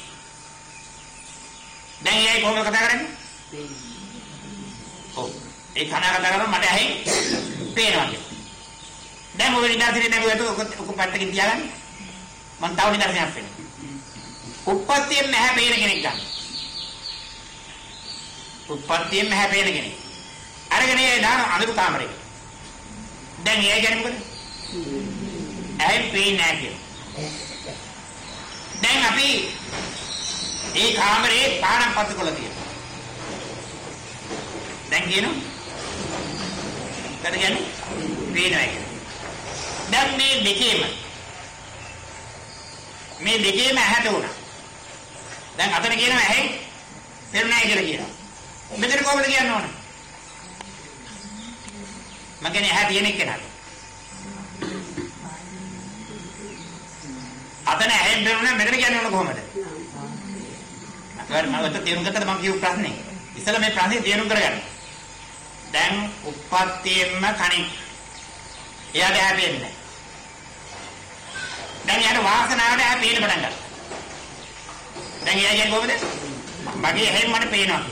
දැන් එයා කොහොමද කතා කරන්නේ? ඔව්. ඒ කන කතා කරනවා මට ඇහි පේනවා කියලා. දැන් මොකද නිදර්ශනේ නැගුවද ඔක පැත්තකින් තියාගන්න. මම තව නිදර්ශනයක් දෙන්න. උප්පත්තියෙන් ඇහැ පේන කෙනෙක් ගන්න. උප්පත්තියෙන් ඇහැ පේන කෙනෙක්. අරගෙන ඒ දාන අඳුරු කාමරේ. දැන් ඒ කියන්නේ මොකද? ඇයි පේන්නේ නැහැ කියලා. දැන් අපි ඒ කාමරේ පාරම් පත්තු කොළ තියෙනවා. දැන් කියනවා. කද කියන්නේ පේනවා කියලා. දැන් මේ දෙකේම ඇහැට උනා. දැන් අතන කියනවා ඇහි පේන්නේ නැහැ කියලා කියනවා. මෙතන කොහොමද කියන්න ඕන? මම කියන්නේ ඇහැ තියෙන එක නේද? අතන ඇහෙන් බැලුණා මෙතන කියන්නේ ඕන කොහොමද? මම ඔත තේරුම් ගත්තද මම කියපු ප්‍රශ්නේ. ඉතල මේ ප්‍රශ්නේ තේරුම් කරගන්න. දැන් උප්පත්තියෙන්ම කණි. එයාට ඇහැ පේන්නේ නැහැ. දැන් යාට වාසනාවට ඇහැ පේන්න පටන් ගත්තා. දැන් එයා කියන්නේ කොහොමද? මගේ ඇහෙන් මට පේනවා.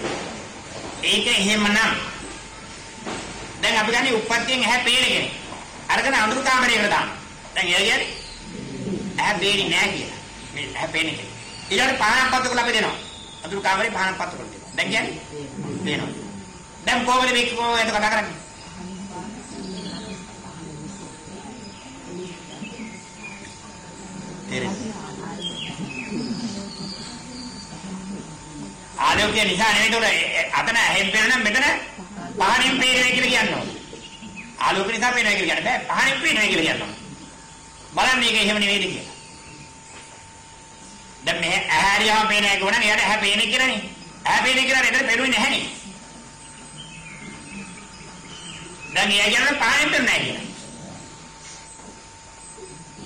ඒක එහෙමනම් දැන් අපි ගන්නේ උප්පත්තියෙන් ඇහැ පේන කෙනෙක්. අරගෙන අඳුරු කාමරයකට දාන්න. දැන් එයා කියන්නේ ඇහැ පේන්නේ නැහැ කියලා. මේ ඇහැ පේන්නේ නැහැ. ඊළඟට පහනක් පත්තු කරලා අපි දෙනවා. අඳුරු කාමරේ පහනක් පත්තු කරලා දෙනවා. දැන් කියන්නේ පේනවා. දැන් කොහොමද මේක කොහොමද කතා කරන්නේ? ආලෝකය නිසා නෙවෙයි අතන ඇහෙන් පේනවා මෙතන පහනින් පේනවා කියලා කියනවා. ආලෝක නිසා පේනවා කියලා කියන්නේ බෑ පහනින් පේනවා කියලා කියනවා. බලන්න මේක එහෙම නෙවෙයිද කියලා. දැන් මේ ඇහැරියාම පේනවා කියනනම් එයාට ඇහැ පේන්නේ කියලානේ. ඇහැ පේන්නේ කියලා නේද පේන්නේ නැහැනේ. දැන් එයා කියන්නේ පහනින් පේන්නේ නැහැ කියලා.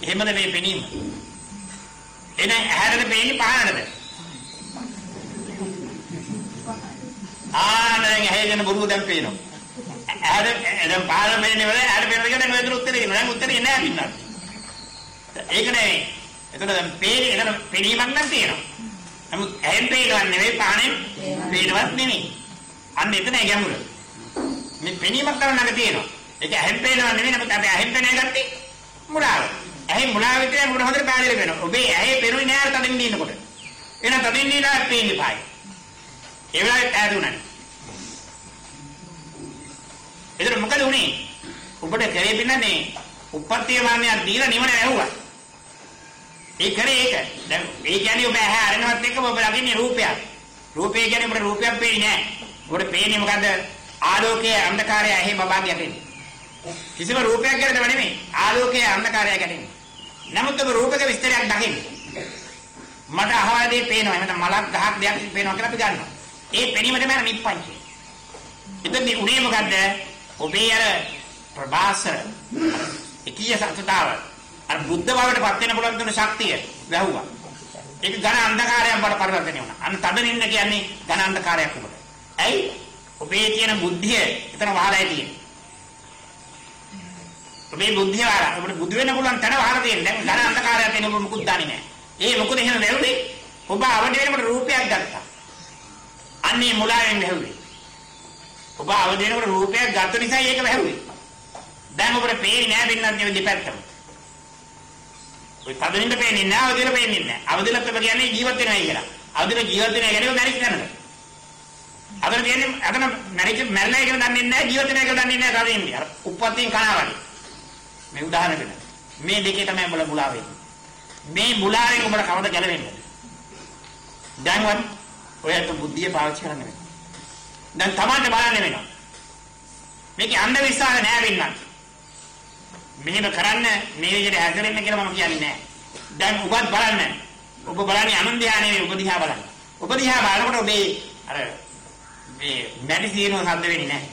එහෙමද මේ පෙනීම? එහෙනම් ඇහැරද පේන්නේ පහනටද? දැන් ඇහෙන බොරුව දැන් පේනවා. දැන් පහන පේන්නේ වල ඇහැර පේනවා කියන එක උත්තරේ දෙනවා. දැන් උත්තරේ නෑ පින්නත්. ඒක නෙවෙයි. එතන දැන් පේන්නේ එතන පෙනීමක් නම් තියෙනවා. නමුත් ඇහෙන් පේනවත් නෙවෙයි පහනෙන් පේනවත් නෙවෙයි. අන්න එතනයි ගැඹුර. මේ පෙනීමක් කරන්නක තියෙනවා. ඒක ඇහෙන් පේනව නෙවෙයි නමුත් අපි ඇහෙන් පේන්නේ ගත්තේ මුලාව. ඇහෙන් මුලාව විතරයි මොකද හොඳට පැහැදිලි වෙනවා. ඔබේ ඇහි පෙනුනේ නෑ තදින් ඉන්නකොට. එහෙනම් තදින් ඉන්නවා පේන්නේ පායි. ඒ වෙලාවට ඇදුණා. ඒතර මොකද උනේ? ඔබට කරේ පින්නන්නේ උප්පත්තිය මාන්නයක් දීලා නිවන ඇහුවා. ඒ කරේ ඒක. දැන් ඒ කියන්නේ ඔබ ඇහැ අරනවත් එක්ක ඔබ ළඟින් රූපයක්. රූපය කියන්නේ ඔබට රූපයක් පේන්නේ නෑ. ඔබට පේන්නේ මොකද්ද? ආලෝකයේ අන්ධකාරය ඇහි බබාගේ යටින්. කිසිම රූපයක් ගැනදව නෙමෙයි. ආලෝකයේ අන්ධකාරය ගැටෙන්නේ. නමුත් ඔබ රූපක විස්තරයක් දකින්න. මට අහවලදී පේනවා. එහෙනම් මලක් ගහක් දෙයක් පේනවා කියලා අපි ගන්නවා. ඒ පෙනීම තමයි නිප්පංචය. එතෙන්දී උනේ මොකද්ද? ඔබේ අර ප්‍රභාසර එකීය සතුටාව අර බුද්ධ භාවයට පත් වෙන පුළුවන් තුන ශක්තිය වැහුවා. ඒක ඝන අන්ධකාරයක් බවට පරිවර්තනය වුණා. අන්න තද නින්න කියන්නේ ඝන අන්ධකාරයක් උඹට. ඇයි? ඔබේ තියෙන බුද්ධිය එතන වහලා තියෙන්නේ. ඔබේ බුද්ධිය වහලා ඔබට බුදු වෙන්න පුළුවන් තැන වහලා තියෙන්නේ. දැන් ඝන අන්ධකාරයක් තියෙන ඔබ මුකුත් දන්නේ නැහැ. ඒ මොකද එහෙම වැළුනේ? ඔබ අවදි වෙනකොට රූපයක් ගත්තා. අන්නේ මුලාවෙන් වැහුවේ. ඔබ අවදි වෙනකොට රූපයක් ගත්ත නිසා ඒක වැහුවේ. දැන් ඔබට පේන්නේ නැහැ බින්නත් නෙවෙයි දෙපැත්තම. ඔය පදින්න පේන්නේ නැහැ, අවදිල පේන්නේ නැහැ. අවදිලත් ඔබ කියන්නේ ජීවත් වෙනවා කියලා. අවදිල ජීවත් වෙනවා කියන්නේ ඔබ මැරිච්ච තැනද? අවදිල කියන්නේ අතන මැරිලා කියලා දන්නේ නැහැ, ජීවත් වෙනවා කියලා දන්නේ නැහැ තදින්නේ. අර උප්පත්තියෙන් කනවා. මේ උදාහරණයක්. මේ දෙකේ තමයි ඔබල මුලා වෙන්නේ. මේ මුලාවෙන් ඔබට කවද ගැලවෙන්නේ? දැන්වත් ඔයත් බුද්ධිය පාවිච්චි කරන්න වෙනවා. දැන් තමන්ට බලන්න වෙනවා. මේකේ අන්ධ විශ්වාස නෑ වෙන්නත්. මෙහෙම කරන්න මේ විදිහට හැදෙන්න කියලා මම කියන්නේ නෑ. දැන් ඔබත් බලන්න. ඔබ බලන්නේ අනුන්දියා නෙවෙයි ඔබ දිහා බලන්න. ඔබ දිහා බලනකොට ඔබේ අර මේ මැටි සීනුව හද්ද වෙන්නේ නෑ.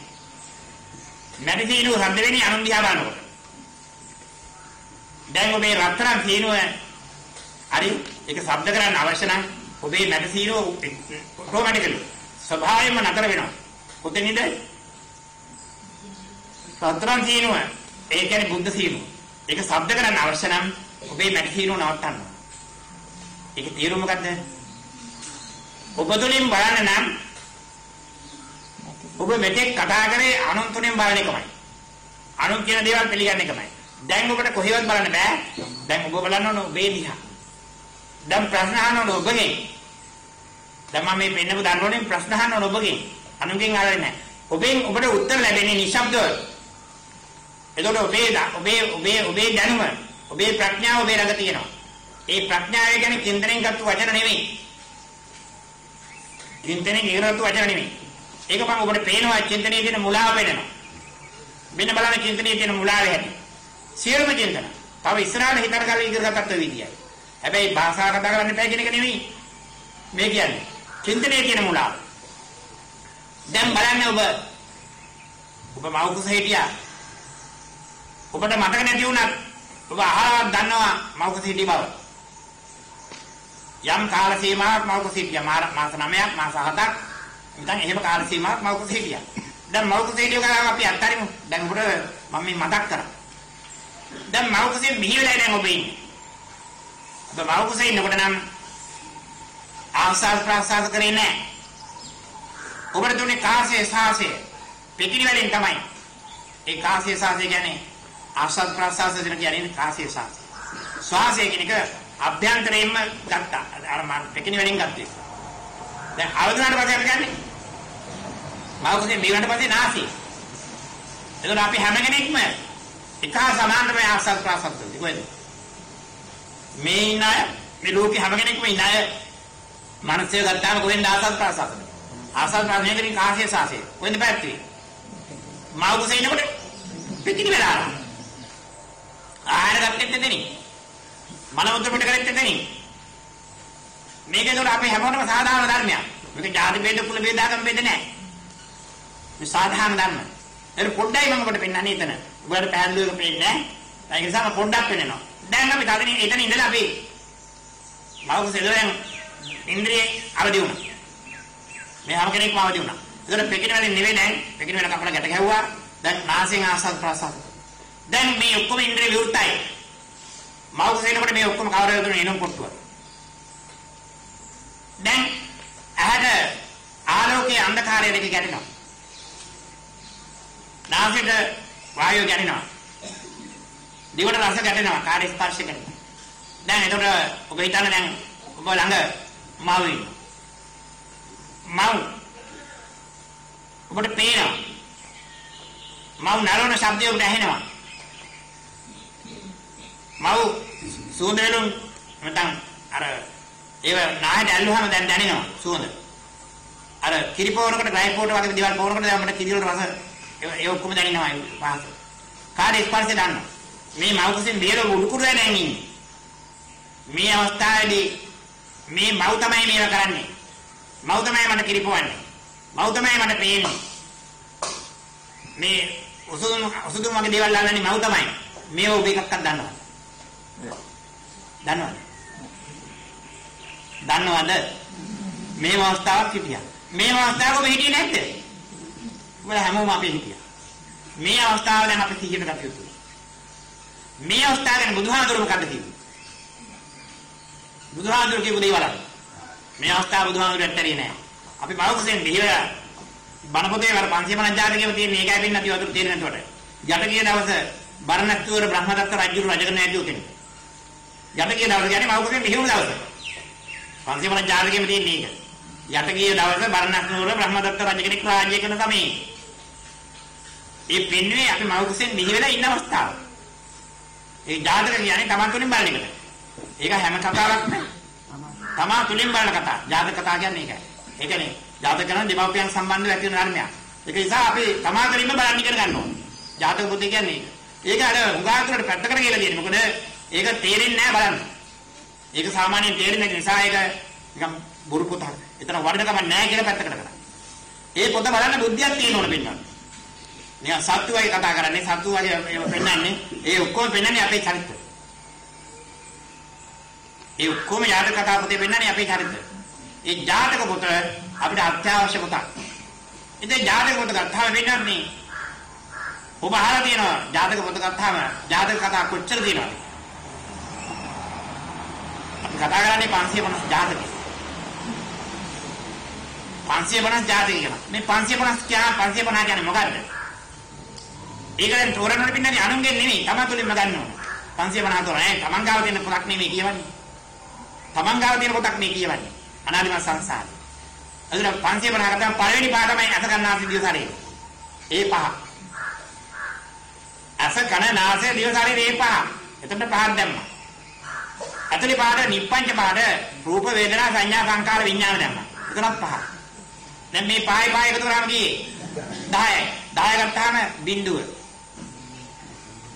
මැටි සීනුව හද්ද වෙන්නේ අනුන්දියා බලනකොට. දැන් ඔබේ රත්තරන් සීනුව හරි ඒක ශබ්ද කරන්න අවශ්‍ය නම් ඔබේ මැටි සීනුව ඔටෝමැටිකලි ස්වභාවයෙන්ම නතර වෙනවා. කොතනින්ද? රත්තරන් සීනුව ඒ කියන්නේ බුද්ධ සීනුව. ඒක ශබ්ද කරන්න අවශ්‍ය නම් ඔබේ මැටි සීනුව නවත්තන්න. ඒක තීරුම මොකද්ද? ඔබ තුලින් බලන්න නම් ඔබ මෙතෙක් කතා කරේ අනුන් තුලින් බලන එකමයි. අනුන් කියන දේවල් පිළිගන්න එකමයි. දැන් ඔබට කොහෙවත් බලන්න බෑ. දැන් ඔබ බලන්න ඕන ඔබේ දිහා. දැන් ප්‍රශ්න අහන්න ඕන ඔබගෙන්. දැන් මම මේ පෙන්නපු දන්නෝනේ ප්‍රශ්න අහන්න ඕන ඔබගෙන්. අනුන්ගෙන් අහන්නේ නැහැ. ඔබෙන් ඔබට උත්තර ලැබෙන්නේ නිශ්ශබ්දව. එතකොට ඔබේ දැනුම, ඔබේ ප්‍රඥාව ඔබේ ළඟ තියෙනවා. ඒ ප්‍රඥාව කියන්නේ චින්තනයෙන් ගත්ත වචන නෙමෙයි. චින්තනයෙන් ඉගෙනගත්ත වචන නෙමෙයි. ඒක මම ඔබට පේනවා චින්තනයේ තියෙන මුලාව පේනවා. මෙන්න බලන්න චින්තනයේ තියෙන මුලාව හැටි. සියලුම චින්තන. තව ඉස්සරහට හිතන කල ඉගෙනගත්තත් විදියයි. හැබැයි භාෂාව කතා කරන්න එපා කියන එක නෙමෙයි. මේ කියන්නේ චින්තනයේ තියෙන මුලාව. දැන් බලන්න ඔබ මවකුස හිටියා. ඔබට මතක නැති වුණත් ඔබ අහලා දන්නවා මවකුස හිටිය බව. යම් කාල සීමාවක් මවකුස හිටියා. මාස 9ක් මාස 7ක් ඉතින් එහෙම කාල සීමාවක් මවකුස හිටියා. දැන් මවකුස හිටිය ගාව අපි අත්හරිමු. දැන් ඔබට මම මේ මතක් කරා. දැන් මවකුසේ බිහිවෙලා දැන් ඔබ ඉන්නේ. ඔබ මවකුසේ ඉන්නකොට නම් ආස්වාද ප්‍රාසාද කරේ නැහැ. ඔබට දුන්නේ කාසේ සාසේ පිටිනි වලින් තමයි. ඒ කාසේ සාසේ කියන්නේ ආස්වාද ප්‍රාසාද දෙන කියන්නේ කාසේ සාසේ. ශ්වාසය කියන එක අභ්‍යන්තරයෙන්ම ගත්තා. අර මම පිටිනි වලින් ගත්තේ. දැන් අවදානට පස්සේ අපි ගන්නේ මවකුසේ බිහිවන්න පස්සේ නාසය. එතකොට අපි හැම කෙනෙක්ම එක සමානම ආස්වාද ප්‍රාසාද දෙන්නේ කොහෙද? මේ ඉන්න අය මේ ලෝකේ හැම කෙනෙක්ම ඉන්න අය මනසේ ගත්තාම කොහෙන්ද ආස්වාද ප්‍රාසාද? ආස්වාද ප්‍රාසාද කියන්නේ කාසේ සාසේ. කොහෙන්ද පැත්තේ? මවකුසේ ඉන්නකොට පිටිනි වෙලා. ආහාර ගත්තෙත් දෙන්නේ. මනෝද්ද පිට කරෙත් දෙන්නේ. මේක ඒකට අපි හැමෝටම සාධාරණ ධර්මයක්. මේක ජාති ભેද කුල ભેද ආගම ભેද නැහැ. මේ සාධාරණ ධර්ම. ඒක පොඩ්ඩයි මම ඔබට පෙන්නන්නේ එතන. ඔබට පැහැදිලිව පේන්නේ නැහැ. ඒ නිසා පොඩ්ඩක් පෙන්නනවා. දැන් අපි තදින් එතන ඉඳලා අපි මවකුසේ ඉඳලා ඉන්ද්‍රිය අවදි වුණා. මේ හැම කෙනෙක්ම අවදි වුණා. ඒකට පිටින වලින් නෙවෙයි දැන් පිටින වෙන කපල ගැට ගැහුවා. දැන් නාසයෙන් ආස්වාද ප්‍රාසාද. දැන් මේ ඔක්කොම ඉන්ද්‍රිය විවෘතයි. මවකුසේ ඉන්නකොට මේ ඔක්කොම කවරේ දුන්න එනම් කොට්ටුව. දැන් ඇහැට ආලෝකයේ අන්ධකාරය දෙක ගැටෙනවා. නාසයට වායුව ගැටෙනවා. දිවට රස ගැටෙනවා. කාය ස්පර්ශ ගැටෙනවා. දැන් එතකොට ඔබ හිතන්න දැන් ඔබ ළඟ මවුයි. මව් ඔබට පේනවා. මව් නරන ශබ්දය ඔබට ඇහෙනවා. මව් සුවඳ වලින් නැත්නම් අර ඒව නායට ඇල්ලුවාම දැන් දැනෙනවා සුවඳ. අර කිරිපෝනකට ග්‍රයිපෝට වගේ දේවල් පොවනකොට දැන් අපිට කිරි වල රස ඒ ඔක්කොම දැනෙනවා පහස. කාය ස්පර්ශය දාන්න. මේ මව්කුසෙන් බේර උඩුකුරු දැන් ඉන්නේ. මේ අවස්ථාවේදී මේ මව් තමයි මේව කරන්නේ. මව් තමයි මට කිරිපොවන්නේ. මව් තමයි මට පේන්නේ. මේ ඔසුදුම වගේ දේවල් අල්ලන්නේ මව තමයි. මේව ඔබ එකක්වත් දන්නවද? දන්නවද? මේ අවස්ථාවක් හිටියා. මේ අවස්ථාවක ඔබ හිටියේ නැද්ද? ඔබ හැමෝම අපේ හිටියා. මේ අවස්ථාව දැන් අපි සිහියට ගත යුතුයි. මේ අවස්ථාව ගැන බුදුහාඳුර මොකද කිව්වේ? බුදුහාඳුර කියපු දේවල් මේ අවස්ථාව බුදුහාඳුර ඇත්තරිය නෑ. අපි මවකුසෙන් බිහිවලා බණ පොතේ වර 550 ජාතකයේම තියෙන මේකයි වෙන්නේ නැති වතුර තියෙන නේතකොට. යට ගිය දවස බරණැස්තුවර බ්‍රහ්මදත්ත රජු රජකම නැතිව කෙනෙක්. යට ගිය දවස කියන්නේ මවකුසෙන් බිහිවුණු දවස. 550 ජාතකයේම තියෙන මේක. යට ගිය දවස බරණැස්තුවර බ්‍රහ්මදත්ත රජ කෙනෙක් රාජ්‍ය කරන සමයේ. ඒ පින්නේ අපි මවකුසෙන් බිහිවෙලා ඉන්න අවස්ථාව. ඒ ජාතක කියන්නේ තමන් තුලින් බලන එකට. ඒක හැම කතාවක් නෑ. තමා තුලින් බලන කතා. ජාතක කතා කියන්නේ ඒකයි. ඒ කියන්නේ ජාතක කරන දෙමව්පියන් සම්බන්ධව ඇති වෙන ධර්මයක්. ඒක නිසා අපි තමා තුලින්ම බලන්න ඉගෙන ගන්න ඕනේ. ජාතක පොතේ කියන්නේ ඒක. ඒක අර උගාතුරට පැත්තකට කියලා දෙන්නේ. මොකද ඒක තේරෙන්නේ නෑ බලන්න. ඒක සාමාන්‍යයෙන් තේරෙන්නේ නැති නිසා ඒක නිකන් බොරු පොතක්. එතන වර්ණකම නෑ කියලා පැත්තකට කරා. ඒ පොත බලන්න බුද්ධියක් තියෙන්න ඕන පින්නන්න. නිකන් සත්තු වගේ කතා කරන්නේ සත්තු වගේ පෙන්නන්නේ ඒ ඔක්කොම පෙන්නන්නේ අපේ චරිත. ඒ ඔක්කොම ජාතක කතා පොතේ පෙන්නන්නේ අපේ චරිත. ඒ ජාතක පොත අපිට අත්‍යවශ්‍ය පොතක්. ඉතින් ජාතක පොත ගත්තාම වෙන්නේ ඔබ අහලා තියෙනවා ජාතක පොත ගත්තාම ජාතක කතා කොච්චර තියෙනවද? අපි කතා කරන්නේ 550 ජාතක. 550 ජාතක කියනවා. මේ 550 කියන්නේ මොකද්ද? ඒක දැන් තෝරනකොට පින්නන්නේ අනුන්ගෙන් නෙමෙයි තමන් තුළින්ම ගන්න ඕන. 550 තෝරන ඈ තමන් ගාව තියෙන පොතක් නෙමෙයි කියවන්නේ. තමන් ගාව තියෙන පොතක් නෙමෙයි කියවන්නේ. අනාදිමත් සංසාරේ. අදලා 550 ගත්තාම පළවෙනි පාඩමයි අස කන්නාසි දිවසාරේ. ඒ පහ. අස කන නාසය දිවසාරේ මේ පහ. එතකොට පහක් දැම්මා. අතලි පාඩ නිප්පංච පාඩ රූප වේදනා සංඥා සංකාර විඥාන දැම්මා. එතනත් පහ. දැන් මේ පහයි පහ එකතු කරාම කීයේ 10යි. 10 ගත්තාම බිඳුව.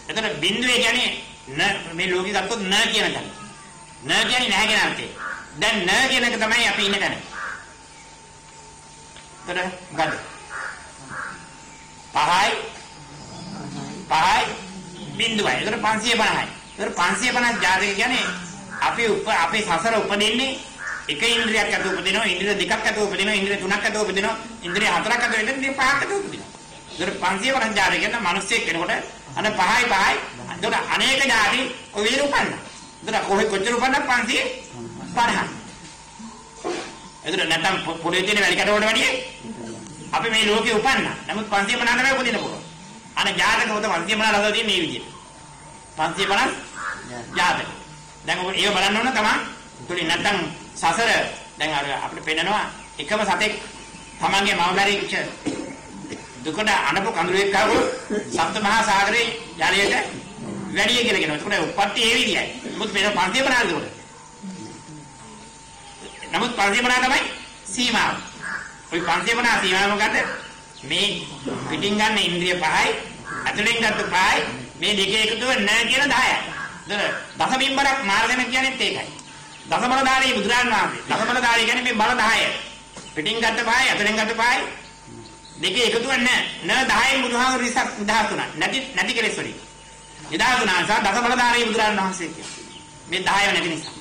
එතකොට බිඳුවේ කියන්නේ මේ ලෝකෙ ගත්තොත් න කියන තැන. න කියන්නේ නැහැ කියන අර්ථය. දැන් න කියන එක තමයි අපි ඉන්න තැන. එතකොට මොකද? පහයි බිඳුවයි. එතකොට 550යි. එතකොට 550 ජාතක කියන්නේ අපි සසර උපදින්නේ එක ඉන්ද්‍රියක් ඇතුව උපදිනවා, ඉන්ද්‍රිය දෙකක් ඇතුව උපදිනවා, ඉන්ද්‍රිය තුනක් ඇතුව උපදිනවා, ඉන්ද්‍රිය හතරක් ඇතුව ඉඳන් මේ පහක් ඇතුව උපදිනවා. ඒතර 550 ජාතක කියන්නේ මිනිස්සෙක් කෙනෙකුට අන පහයි. ඒතර අනේක ජාති ඔය විදිහට උපන්න. ඒතර කොච්චර උපන්නද 550. ඒතර නැත්තම් පොඩේ තියෙන වැලි කඩ වලට වැඩිය අපි මේ ලෝකේ උපන්න. නමුත් 550 තමයි උපදින්න පුළුවන්. අන ජාතක මොකද 550 ලබලා තියෙන්නේ මේ විදිහට. 550 ජාතක. දැන් ඔය ඒව බලන්න ඕන තමයි. තුලින් නැත්තම් සසර දැන් අපිට පේනවා එකම සතෙක් තමන්ගේ මවබැරිච්ච දුකට අනපු කඳුරෙක් ආවොත් සප්ත මහා සාගරේ ජලයට වැඩි කියලා කියනවා. ඒකට උප්පත්ති ඒ විදියයි. මොකද මේක 550 උඩ. නමුත් 550 තමයි සීමාව. ওই 550 සීමාව මොකද? මේ පිටින් ගන්න ඉන්ද්‍රිය 5යි, අතලින් ගත්ත 5යි, මේ දෙකේ එකතුව නැහැ කියන 10යි. දස බිම්බරක් මාර්ගන කියන්නේත් ඒකයි. දසබලධාරී බුදුරන් වහන්සේ. දසබලධාරී කියන්නේ මේ බල 10. පිටින් ගත්ත 5යි, අතලින් ගත්ත 5යි දෙකේ එකතුව නැහැ. න 10න් බුදුහාමුදුරු රිසක් නිදහසුණා. නැති කෙලෙස් වලින්. නිදහසුණා නිසා දසබලධාරී බුදුරන් වහන්සේ කියන්නේ. මේ 10 නැති නිසා.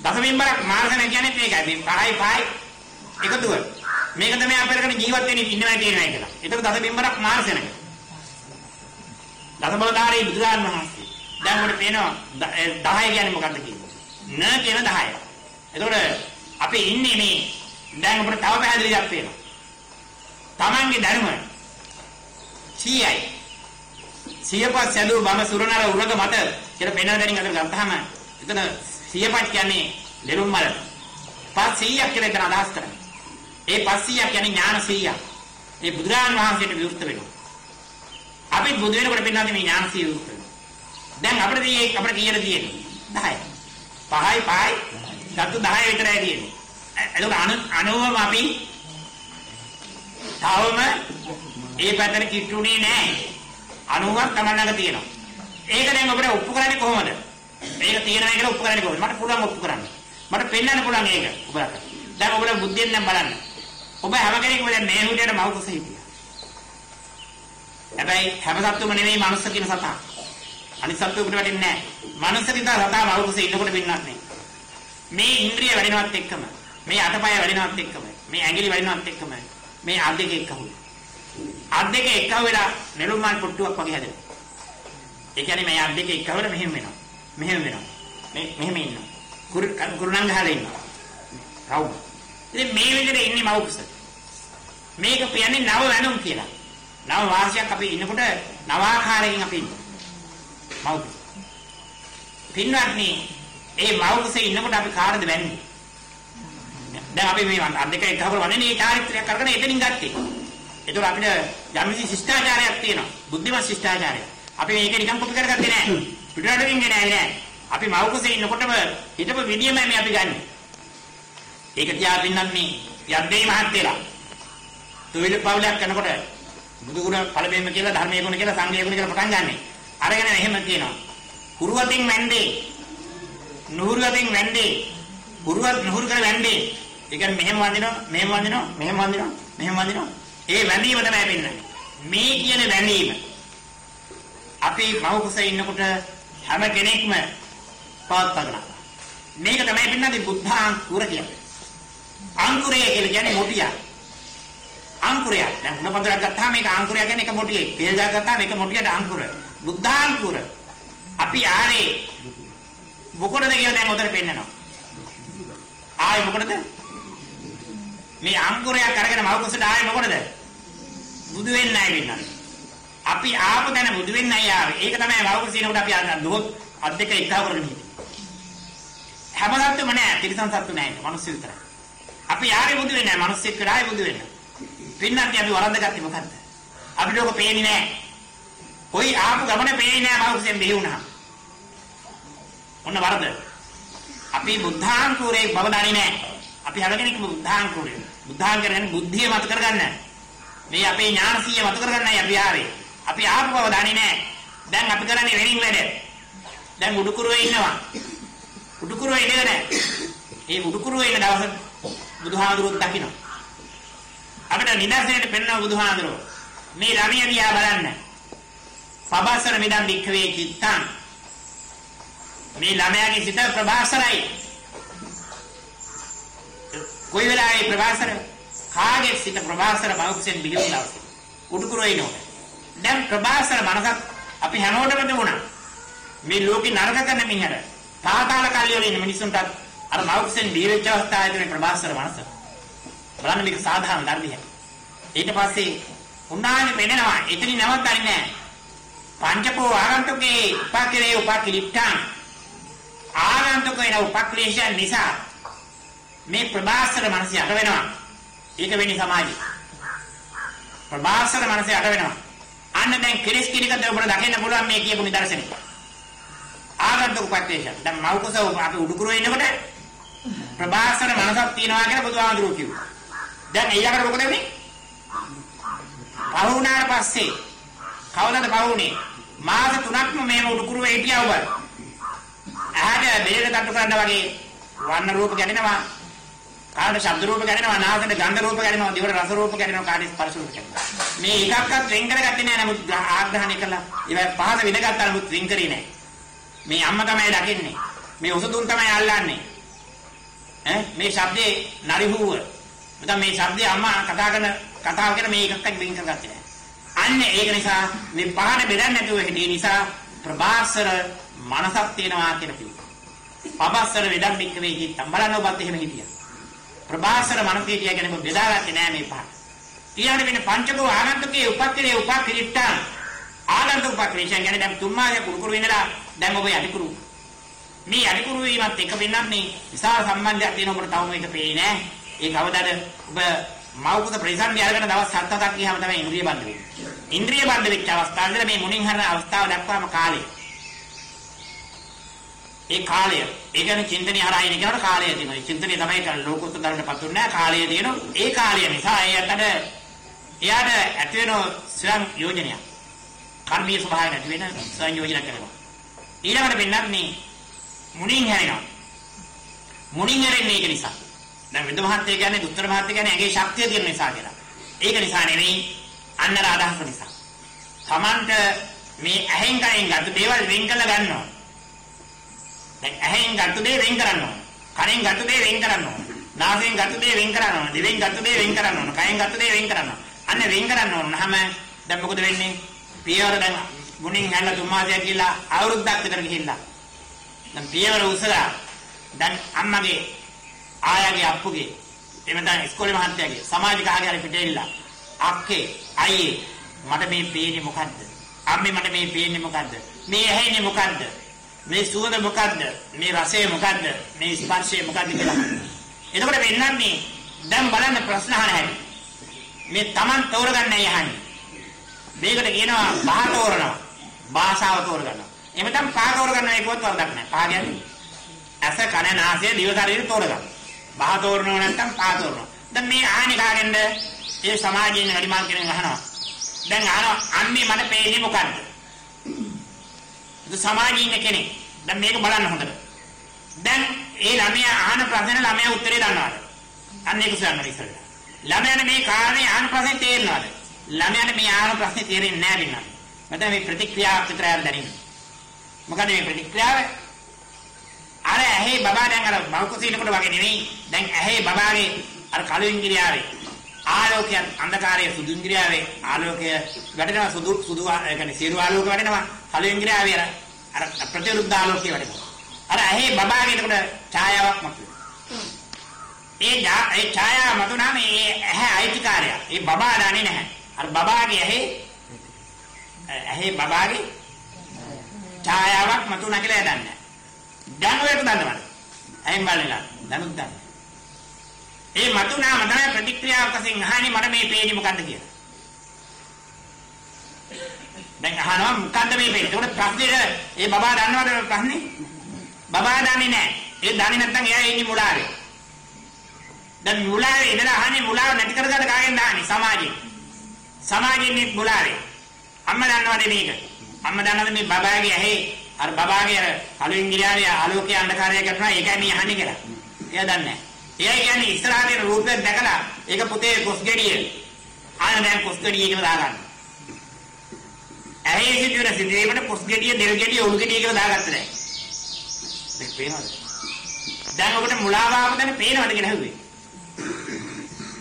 දසබිම්බරක් මාර්ගන කියන්නේ මේකයි. මේ 5යි එකතුව. මේක තමයි අපේ කරගෙන ජීවත් වෙන්නේ ඉන්නවයි තියෙනවයි කියලා. ඒක දසබිම්බරක් මාර්ගනක. දසබලධාරී බුදුරන් වහන්සේ. දැන් උඩ පේනවා 10 කියන්නේ මොකක්ද කියන්නේ? න කියන 10. එතකොට අපි ඉන්නේ මේ දැන් අපිට තව පැහැදිලියක් වෙනවා. තමන්ගේ ධර්ම 100යි. 100පත් සැලූ බම සුරනර උරග මත කියලා පේන දැනින් අතට ගත්තාම එතන 100පත් කියන්නේ ලෙරුම් මල. පස් 100ක් කියලා එතන අදහස් කරන්නේ. ඒ පස් 100ක් කියන්නේ ඥාන 100ක්. ඒ බුදුරජාන් වහන්සේට විවෘත වෙනවා. අපි බුදු වෙනකොට පෙන්වන්නේ මේ ඥාන 100 විවෘත වෙනවා. දැන් අපිට කියලා තියෙන්නේ 10යි. 5යි සතු 10 විතරයි තියෙන්නේ. ඒක අනුවම අපි තවම ඒ පැත්තට කිට්ටුනේ නැහැ. 90ක් තමයි ළඟ තියෙනවා. ඒක දැන් අපිට ඔප්පු කරන්නේ කොහොමද? මේක තියෙනවා කියලා ඔප්පු කරන්නේ කොහොමද? මට පුළුවන් ඔප්පු කරන්න. මට පෙන්වන්න පුළුවන් ඒක ඔබට. දැන් ඔබලා බුද්ධියෙන් දැන් බලන්න. ඔබ හැම කෙනෙක්ම දැන් මේ හුදේට මව කුස හිටියා. හැබැයි හැම සත්තුම නෙමෙයි මනුස්ස කියන සතා. අනිත් සත්තු උඩට වැටෙන්නේ නැහැ. මනුස්ස කියන සතා මවුකුසේ ඉන්නකොට පින්නත් නේ. මේ ඉන්ද්‍රිය වැඩෙනවත් එක්කම, මේ අතපය වැඩෙනවත් එක්කම, මේ ඇඟිලි වැඩෙනවත් එක්කම මේ අත් දෙක එක්කහුයි. අත් දෙක එක්කව වෙලා නෙළුම් මාල් පොට්ටුවක් වගේ හැදෙනවා. ඒ කියන්නේ මේ අත් දෙක එක්කව වෙලා මෙහෙම වෙනවා. මෙහෙම වෙනවා. මෙහෙම ඉන්නවා. කුරුණන් ගහලා ඉන්නවා. රවුම. ඉතින් මේ විදිහට ඉන්නේ මවුකුස. මේක කියන්නේ නව වැණුම් කියලා. නව වාසියක් අපි ඉන්නකොට නව ආකාරයෙන් අපි ඉන්නවා. මවුකුස. පින්වත්නි, ඒ මවුකුසේ ඉන්නකොට අපි කාටද වැන්නේ? දැන් අපි මේ අත් දෙක එකවර වන්නේ මේ චාරිත්‍රයක් කරගෙන එතනින් ගත්තේ. ඒතකොට අපිට යම්කිසි ශිෂ්ටාචාරයක් තියෙනවා. බුද්ධිමත් ශිෂ්ටාචාරය. අපි මේක නිකන් කොපි කරගත්තේ නෑ. පිටරට වින්නේ නෑ. අපි මවුකුසේ ඉන්නකොටම හිතපු විදියමයි අපි ගන්නෙ. ඒක තියා පින්නත් මේ යද්දේ මහත්තයලා. තුවිල පවුලක් කරනකොට බුදු ගුණ පළවෙනිම කියලා ධර්මයේ ගුණ කියලා සංඝයේ ගුණ කියලා පටන් ගන්නෙ. අරගෙන එහෙම කියනවා. කුරුවතින් වැන්නේ. නුහුරුවතින් වැන්නේ. කුරුවත් නුහුරු කර වැන්නේ. ඒ කියන්නේ මෙහෙම වඳිනවා, මෙහෙම වඳිනවා, මෙහෙම වඳිනවා, මෙහෙම වඳිනවා. ඒ වැඳීම තමයි වෙන්නේ. මේ කියන වැඳීම අපි මවුකුසේ ඉන්නකොට හැම කෙනෙක්ම පවත්වනවා. මේක තමයි වෙන්නේ බුද්ධාංකුර කියන්නේ. අංකුරය කියලා කියන්නේ මොටිය. අංකුරය. දැන් මොනපදයක් ගත්තාම මේක අංකුරය කියන්නේ එක මොටියෙක්. තේල් ගත්තාම මේක මොටියට අංකුර. බුද්ධාංකුර. අපි ආරේ මොකටද කියලා දැන් උතර පෙන්නනවා. ආයේ මොකටද? මේ අංකුරයක් අරගෙන මවකුසට ආයේ මොකටද? බුදු වෙන්නයි වෙන්නේ. අපි ආපු තැන බුදු වෙන්නයි ආවේ. ඒක තමයි මවකුසිනකොට අපි දුහොත් අත් දෙක එකව කරගෙන හිටියේ. හැම සත්තුම නෑ, තිරිසන් සත්තු නෑ, මිනිස්සු විතරයි. අපි ආවේ බුදු වෙන්නේ නෑ, මිනිස්සෙක් කරා ආවේ බුදු වෙන්න. පින්නත් අපි වරන්දගත්තේ මොකද්ද? අපිට ඔක පේන්නේ නෑ. කොයි ආපු ගමනේ පේන්නේ නෑ මවකුසෙන් බිහි වුණා. ඔන්න වරද. අපි බුද්ධාංකුරේ බව දන්නේ නෑ. අපි හැමකෙනෙක්ම බුද්ධාංකුරේ. බුද්ධාංකුර කියන්නේ බුද්ධිය මත කරගන්න. මේ අපේ ඥානසිය මත කරගන්නයි අපි ආවේ. අපි ආපු බව දන්නේ නෑ. දැන් අපි කරන්නේ වෙනින් වැඩ. දැන් උඩුකුරුවේ ඉන්නවා. උඩුකුරුවේ ඉඳගෙන ඒ උඩුකුරුවේ ඉන්න දවස බුදුහාඳුරුත් දකින්න. අපිට නිදර්ශනයට පෙන්වන බුදුහාඳුරුව. මේ ළමිය දිහා බලන්න. පබස්සර මිදන් වික්ඛවේ චිත්තං. මේ ළමයාගේ සිත ප්‍රභාසරයි. කොයි වෙලාවේ ප්‍රභාසර කාගේ සිත ප්‍රභාසර බවක්ෙන් බිහිවුණා. උඩුකුරුවේ ඉන්නවා. දැන් ප්‍රභාසර මනසක් අපි හැමෝටම දුණා. මේ ලෝකේ නරක කරන මිනිහට පාතාල කල්ලිය වල ඉන්න මිනිස්සුන්ට අර මෞක්ෂෙන් දීවිච්ච අවස්ථාවේදී ප්‍රභාසර මනස බලන්න මේක සාධාරණ ධර්මයක්. ඊට පස්සේ උන්නානේ වෙනවා. එතනින් නවත්තන්නේ නැහැ. පංචකෝ ආගන්තුකේ උපකිරේ උපකිලිට්ඨං. ආගන්තුකේ උපක්ලේශයන් නිසා මේ ප්‍රභාසර මනස යට වෙනවා. ඒක වෙන්නේ සමාජයේ. ප්‍රභාසර මනස යට වෙනවා. අන්න දැන් කෙලස් කිරිකද ඔබට දකින්න පුළුවන් මේ කියපු නිදර්ශනේ. ආගන්තුක උපක්ලේශ. දැන් මෞකස අපි උඩුකුරුවේ ඉන්නකොට ප්‍රභාසර මනසක් තියනවා කියලා බුදුහාමුදුරුවෝ කිව්වා. දැන් එයාකට මොකද වෙන්නේ? පවුනාට පස්සේ කවදාද පවුනේ? මාස 3ක්ම මේ උඩුකුරුවේ හිටියා ඔබ. ආහට බෙහෙත තට්ටු කරන්න වගේ වර්ණ රූප ගැටෙනවා. කාට ශබ්ද රූප ගැටෙනවා, නාසයට ගන්ධ රූප ගැටෙනවා, දිවට රස රූප ගැටෙනවා, කාට ස්පර්ශ රූප ගැටෙනවා. මේ එකක්වත් වෙන් කරගත්තේ නැහැ. නමුත් ආග්‍රහණය කළා. ඒවා පහස විඳගත්තා නමුත් වෙන් කරේ නැහැ. මේ අම්මා තමයි දකින්නේ. මේ ඔසතුන් තමයි අල්ලන්නේ. මේ ශබ්දේ නරිහුව. නැත්නම් මේ ශබ්දේ අම්මා කතා කරන කතාව කියන මේ එකක්වත් වෙන් කරගත්තේ නැහැ. අන්න ඒක නිසා මේ පහන බෙදන්නේ නැතුව හිටිය නිසා ප්‍රභාසර මනසක් තියෙනවා කියලා කිව්වා. පබස්සර වෙදම් වික්‍රේ හිටම් බලන්න ඔබත් එහෙම හිටියා. ප්‍රභාසර මනසේ කියන්නේ මොකද බෙදාගත්තේ නැහැ මේ පහ. ඊළඟට වෙන පංචකෝ ආගන්තුකේ උපක්ඛිරේ උපක්ඛිරිට්ඨං. ආගන්තුක උපක්ඛිරේෂන් කියන්නේ දැන් තුන්මාගේ කුරුකුරු වෙනලා දැන් ඔබ යටිකුරු. මේ යටිකුරු වීමත් එක වෙනන්නේ විශාල සම්බන්ධයක් තියෙන ඔබට තවම ඒක පේන්නේ නැහැ. ඒ කවදාද ඔබ මෞකත ප්‍රතිසන්දි අරගෙන දවස් 7-8ක් ගියාම තමයි ඉන්ද්‍රිය බද්ධ වෙන්නේ. ඉන්ද්‍රිය බද්ධ වෙච්ච අවස්ථාවේදී මේ මුණින් හරන අවස්ථාව දක්වාම කාලය. ඒ කාලය ඒ කියන්නේ චින්තනය හරහා ඉන කෙනාට කාලය තියෙනවා. චින්තනය තමයි ලෝකෝත්තර ධර්මයට පත් වෙන්නේ. කාලය තියෙනවා. ඒ කාලය නිසා එයාට ඇති වෙන ස්වයං යෝජනයක්. කර්මීය ස්වභාවය ඇති වෙන ස්වයං යෝජනයක් කරනවා. ඊළඟට වෙන්නත් මේ මුණින් හැරෙනවා. මුණින් හැරෙන්නේ ඒක නිසා. දැන් විද මහත්ය කියන්නේ දුත්තර මහත්ය කියන්නේ ඇගේ ශක්තිය තියෙන නිසා කියලා. ඒක නිසා නෙවෙයි අන්නර අදහස නිසා. තමන්ට මේ ඇහෙන් කයෙන් ගත්ත දේවල් වෙන් කළ ගන්නවා. දැන් ඇහෙන් ගත්ත දේ වෙන් කරන්න ඕන. කනෙන් ගත්ත දේ වෙන් කරන්න ඕන. නාසයෙන් ගත්ත දේ වෙන් කරන්න ඕන. දිවෙන් ගත්ත දේ වෙන් කරන්න ඕන. කයෙන් ගත්ත දේ වෙන් කරන්න ඕන. අන්න වෙන් කරන්න ඕන. නැහම දැන් මොකද වෙන්නේ? පියවර දැන් මුණින් හැල්ලා 3 මාසයක් ගිහලා අවුරුද්දක් විතර ගිහිල්ලා. දැන් පියවර උසලා දැන් අම්මගේ ආයාගේ අප්පුගේ එහෙම නැත්නම් ඉස්කෝලේ මහත්තයාගේ සමාජික ආගේ හරි පිටෙilla අක්කේ අයියේ මට මේ පේන්නේ මොකද්ද? අම්මේ මට මේ පේන්නේ මොකද්ද? මේ ඇහෙන්නේ මොකද්ද? මේ සුවඳ මොකද්ද? මේ රසය මොකද්ද? මේ ස්පර්ශය මොකද්ද කියලා. එතකොට වෙන්නන්නේ දැන් බලන්න ප්‍රශ්න අහන හැටි. මේ Taman තෝරගන්නයි යහන්නේ. මේකට කියනවා භා තෝරනවා. භාෂාව තෝරගන්නවා. එහෙම නැත්නම් පා තෝරගන්නවා ඒකවත් වරදක් නැහැ. පා කියන්නේ ඇස කන නාසය දිව ශරීරය තෝරගන්න. භා තෝරනවා නැත්නම් පා තෝරනවා. දැන් මේ ආහනේ කාගෙන්ද? ඒ සමාජයෙන් වැඩිමල් කෙනෙක් අහනවා. දැන් අහනවා අම්මේ මට පේන්නේ මොකද්ද? ඒ සමාජයේ ඉන්න කෙනෙක්. දැන් මේක බලන්න හොඳට. දැන් ඒ ළමයා අහන ප්‍රශ්න ළමයා උත්තරේ දන්නවද? අන්න ඒක සයන්වල ඉස්සරහ. ළමයාට මේ කාරණේ අහන ප්‍රශ්නේ තේරෙනවද? ළමයාට මේ අහන ප්‍රශ්නේ තේරෙන්නේ නැහැ වින්නා. මට මේ ප්‍රතික්‍රියාව විතරක් දැනෙන්නේ. මොකද මේ ප්‍රතික්‍රියාව? අර ඇහි බබා දැන් අර බෞකුසීනකොට වගේ නෙවෙයි. දැන් ඇහි බබාගේ අර කළු ඉංග්‍රීසියාවේ ආලෝකය අන්ධකාරයේ සුදු ඉංග්‍රීසියාවේ ආලෝකය වැඩෙනවා සුදු ඒ කියන්නේ සිරු ආලෝකය වැඩෙනවා. කළු ඉංග්‍රීසියාවේ අර ප්‍රතිවිරුද්ධ ආලෝකය වැඩෙනවා. අර ඇහි බබාගේ එතකොට ඡායාවක් මතුවේ. ඒ ඡායාව මතුනම ඒ ඇහැ අයිතිකාරය. ඒ බබා දන්නේ නැහැ. අර බබාගේ ඇහි බබාගේ ඡායාවක් මතුනා කියලා දන්නේ. දැන් ඔයක දන්නවද? ඇයින් බලලා දැනුත් දන්නේ. ඒ මතුනාම තමයි ප්‍රතික්‍රියාවක් වශයෙන් අහන්නේ මට මේ පේන්නේ මොකද්ද කියලා. දැන් අහනවා මොකද්ද මේ පේන්නේ? ඒකට ප්‍රශ්නේ ඒ බබා දන්නවද ප්‍රශ්නේ? බබා දන්නේ නැහැ. ඒ දන්නේ නැත්නම් එයා ඉන්නේ මුලාවේ. දැන් මුලාවේ ඉඳලා අහන්නේ මුලාව නැති කරගන්න කාගෙන්ද අහන්නේ? සමාජයෙන්. සමාජයෙන් ඉන්නේ මුලාවේ. අම්මා දන්නවද මේක? අම්මා දන්නවද මේ බබාගේ ඇහි අර බබාගේ අර කළු ඉංග්‍රීසියාවේ ආලෝකයේ අන්ධකාරය කරනවා ඒකයි මේ අහන්නේ කියලා. එයා දන්නේ නැහැ. එයා කියන්නේ ඉස්සරහට රූපයක් දැකලා ඒක පුතේ කොස්ගෙඩිය. ආන දැන් කොස්ගෙඩිය කියලා දාගන්න. ඇහි සිදුවෙන සිදුවීමට කොස්ගෙඩිය, දෙල් ගෙඩිය, උණු ගෙඩිය කියලා දාගත්ත දැන්. දැන් පේනවද? දැන් ඔබට මුලාව ආව දැන් පේනවද කියලා හුවේ.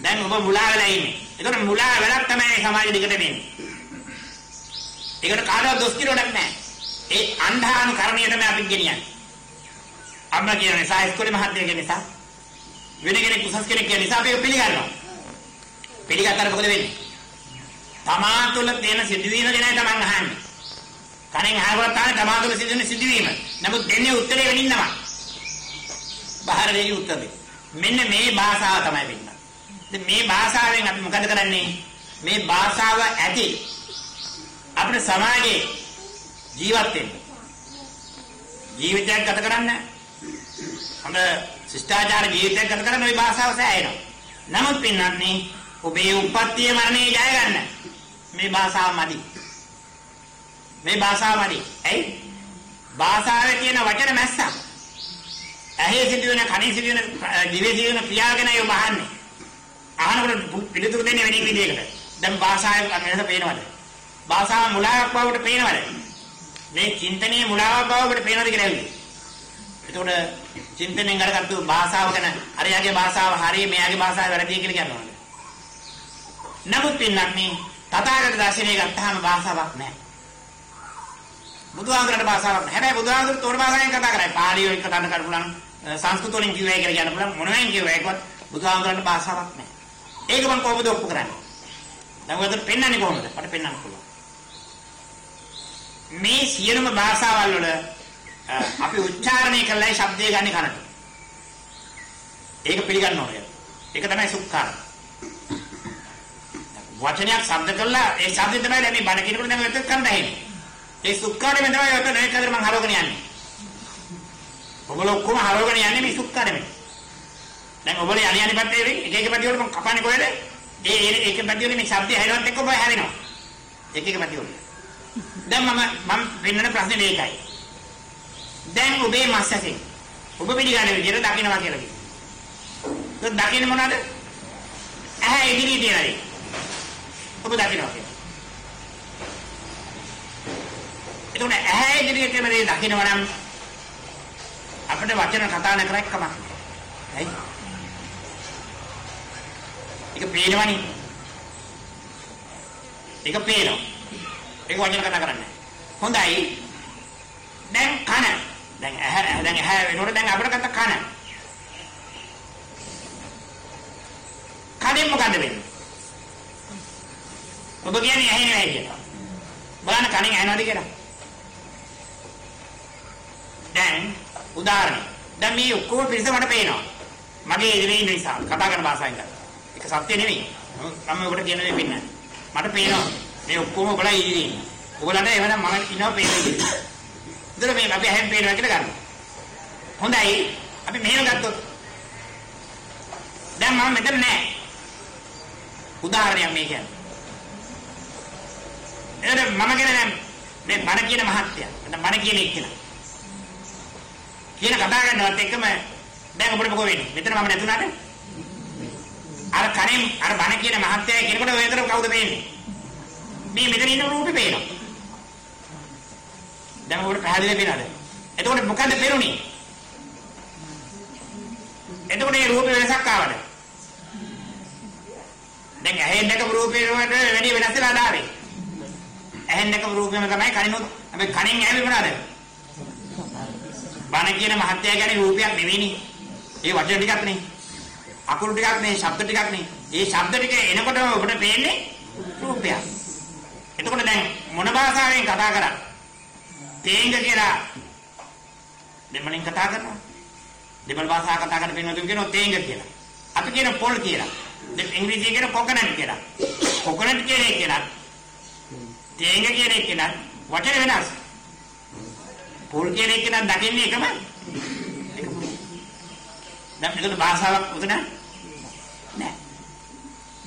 දැන් ඔබ මුලා වෙලා ඉන්නේ. ඒකට මුලා වෙලක් තමයි සමාජෙ දිගට වෙන්නේ. ඒකට කාටවත් දොස් කිරවන්නක් නැහැ. ඒ අන්ධානුකරණය තමයි අපි ගෙනියන්නේ. අම්මා කියන නිසා ඉස්කෝලේ මහත්තයා කියන නිසා වෙන කෙනෙක් උසස් කෙනෙක් කියන නිසා අපි පිළිගන්නවා. පිළිගත්තට මොකද වෙන්නේ? තමා තුළ තියෙන සිදුවීම ගැනයි තමන් අහන්නේ. කණෙන් අහනකොට තමයි තමා තුළ සිදුවෙන සිදුවීම. නමුත් දෙන්නේ උත්තරේ වෙනින්නම. බාහිරදී උත්තරේ. මෙන්න මේ භාෂාව තමයි වෙන්නේ. ඉතින් මේ භාෂාවෙන් අපි මොකද කරන්නේ? මේ භාෂාව ඇති අපේ සමාජයේ ජීවත් වෙන්න. ජීවිතයක් ගත කරන්න. හොඳ ශිෂ්ටාචාර ජීවිතයක් ගත කරන්න ওই භාෂාව සෑහෙනවා. නමුත් පින්නන්නේ ඔබේ උපත්තිය මරණය ජය ගන්න. මේ භාෂාව මදි. මේ භාෂාව මදි. ඇයි? භාෂාවේ තියෙන වචන මැස්සක්. ඇහි සිදුවෙන, කනේ සිදුවෙන, දිවේ සිදුවෙන ක්‍රියාව ගැනයි ඔබ අහන්නේ. අහනකොට පිළිතුරු දෙන්නේ වෙනින් විදිහකට. දැන් භාෂාවේ වෙනස පේනවද? භාෂාව මුලාවක් බවට පේනවද? මේ චින්තනයේ මුලාවක් බවට පේනවද කියලා ඇහුවේ. එතකොට චින්තනයෙන් අරගත්තු භාෂාව ගැන අරයාගේ භාෂාව හරිය මෙයාගේ භාෂාව වැරදි කියලා කියනවා. නමුත් පින්නන්නේ තථාගත දර්ශනය ගත්තාම භාෂාවක් නැහැ. බුදුහාමුදුරන්ට භාෂාවක් නැහැ. හැබැයි බුදුහාමුදුරු තෝර භාෂාවෙන් කතා කරයි. පාලි වලින් කතා කරන්න පුළුවන්, සංස්කෘත වලින් කියවයි කියලා කියන්න පුළුවන්. මොනවෙන් කියවයි ඒකවත් බුදුහාමුදුරන්ට භාෂාවක් නැහැ. ඒක මම කොහොමද ඔප්පු කරන්නේ? දැන් ඔයකට පෙන්වන්නේ කොහොමද? මට පෙන්වන්න පුළුවන්. මේ සියලුම භාෂාවල් වල අපි උච්චාරණය කළයි ශබ්දය ගන්න කනට. ඒක පිළිගන්න ඕනේ. ඒක තමයි සුක්කාර. වචනයක් ශබ්ද කළා ඒ ශබ්දෙ තමයි දැන් මේ බණ කියනකොට දැන් ඔයත් කරන්න ඇහෙන්නේ. ඒ සුක්කාරෙම තමයි ඔයත් නැයි කදර මම හරවගෙන යන්නේ. ඔබල ඔක්කොම හරවගෙන යන්නේ මේ සුක්කාරෙම. දැන් ඔබල යන්නේ පැත්තේ වෙයි එක එක පැති වල මම කපන්නේ කොහෙද? ඒ එක පැති වල මේ ශබ්දය හැරෙවත් එක්ක ඔබ හැරෙනවා. එක එක පැති වල. දැන් මම වෙන්නන ප්‍රශ්නේ මේකයි. දැන් ඔබේ මාසයෙන් ඔබ පිළිගන්න විදිහට දකින්නවා කියලා කියනවා. ඒක දකින්නේ මොනවාද? ඇහැ ඉදිරියේ තියනයි. ඔබ දකින්නවා කියලා. එතකොට ඇහැ ඉදිරියේ තියෙන දේ දකින්නවා නම් අපිට වචන කතා නොකර කමක් නැහැ. හරි? ඒක පේනවනේ. ඒක පේනවා. ඒක වචන කතා කරන්නේ. හොඳයි. දැන් කන. දැන් ඇහැ වෙනකොට දැන් අපිට කතා කන. කනෙන් මොකද වෙන්නේ? ඔබ කියන්නේ ඇහෙන්නේ නැහැ කියලා. බලන්න කණෙන් ඇහෙනවද කියලා. දැන් උදාහරණ. දැන් මේ ඔක්කොම පිරිස මට පේනවා. මගේ ඉදිරියේ ඉන්න නිසා කතා කරන භාෂාවෙන් කරා. ඒක සත්‍ය නෙවෙයි. මම ඔබට කියන දේ පින්නන්නේ. මට පේනවා. මේ ඔක්කොම ඔබලා ඉන්නේ. ඔයගලන්ට එවනම් මම ඉන්නවා පේනවා. ඉතින් මේ අපි ඇහෙන් පේනවා කියලා ගන්නවා. හොඳයි. අපි මෙහෙම ගත්තොත් දැන් මම මෙතන නැහැ. උදාහරණයක් මේ කියන්නේ. එතන මම කියන්නේ මේ බණ කියන මහත්ය. නැත්නම් බණ කියන එක්කෙනා. කියන කතා කරනවත් එක්කම දැන් ඔබට මොකෝ වෙන්නේ? මෙතන මම නැතුණාට අර කණෙන් අර බණ කියන මහත්යයි කියනකොට ඔය විතර කවුද පේන්නේ? මේ මෙතන ඉන්න රූපේ පේනවා. දැන් ඔබට පැහැදිලි වෙනවද? එතකොට මොකද පේරුණේ? එතකොට මේ රූපේ වෙනසක් ආවද? දැන් ඇහෙන් දැකපු රූපේ වලට වැඩි වෙනස් වෙලා ආවේ. ඇහෙන් දැකපු රූපෙම තමයි කනිනුත්. අපි කණෙන් ඇහෙන්නේ මොනවාද? බණ කියන මහත්ය කියන්නේ රූපයක් නෙවෙයිනේ. ඒ වචන ටිකක් නේ. අකුරු ටිකක් නේ, ශබ්ද ටිකක් නේ. ඒ ශබ්ද ටික එනකොට ඔබට පේන්නේ රූපයක්. එතකොට දැන් මොන භාෂාවෙන් කතා කරා? තේංග කියලා දෙමළෙන් කතා කරනවා. දෙමළ භාෂාව කතා කරන පින්වතුන් කියනවා තේංග කියලා. අපි කියන පොල් කියලා. ඉංග්‍රීසියෙන් කියන කොකනට් කියලා. කොකනට් කියන එක කියලා. තේංග කියන එක කියලා වචන වෙනස්. පොල් කියන එක නම් දකින්නේ එකම. දැන් මේකට භාෂාවක් උතන නැහැ.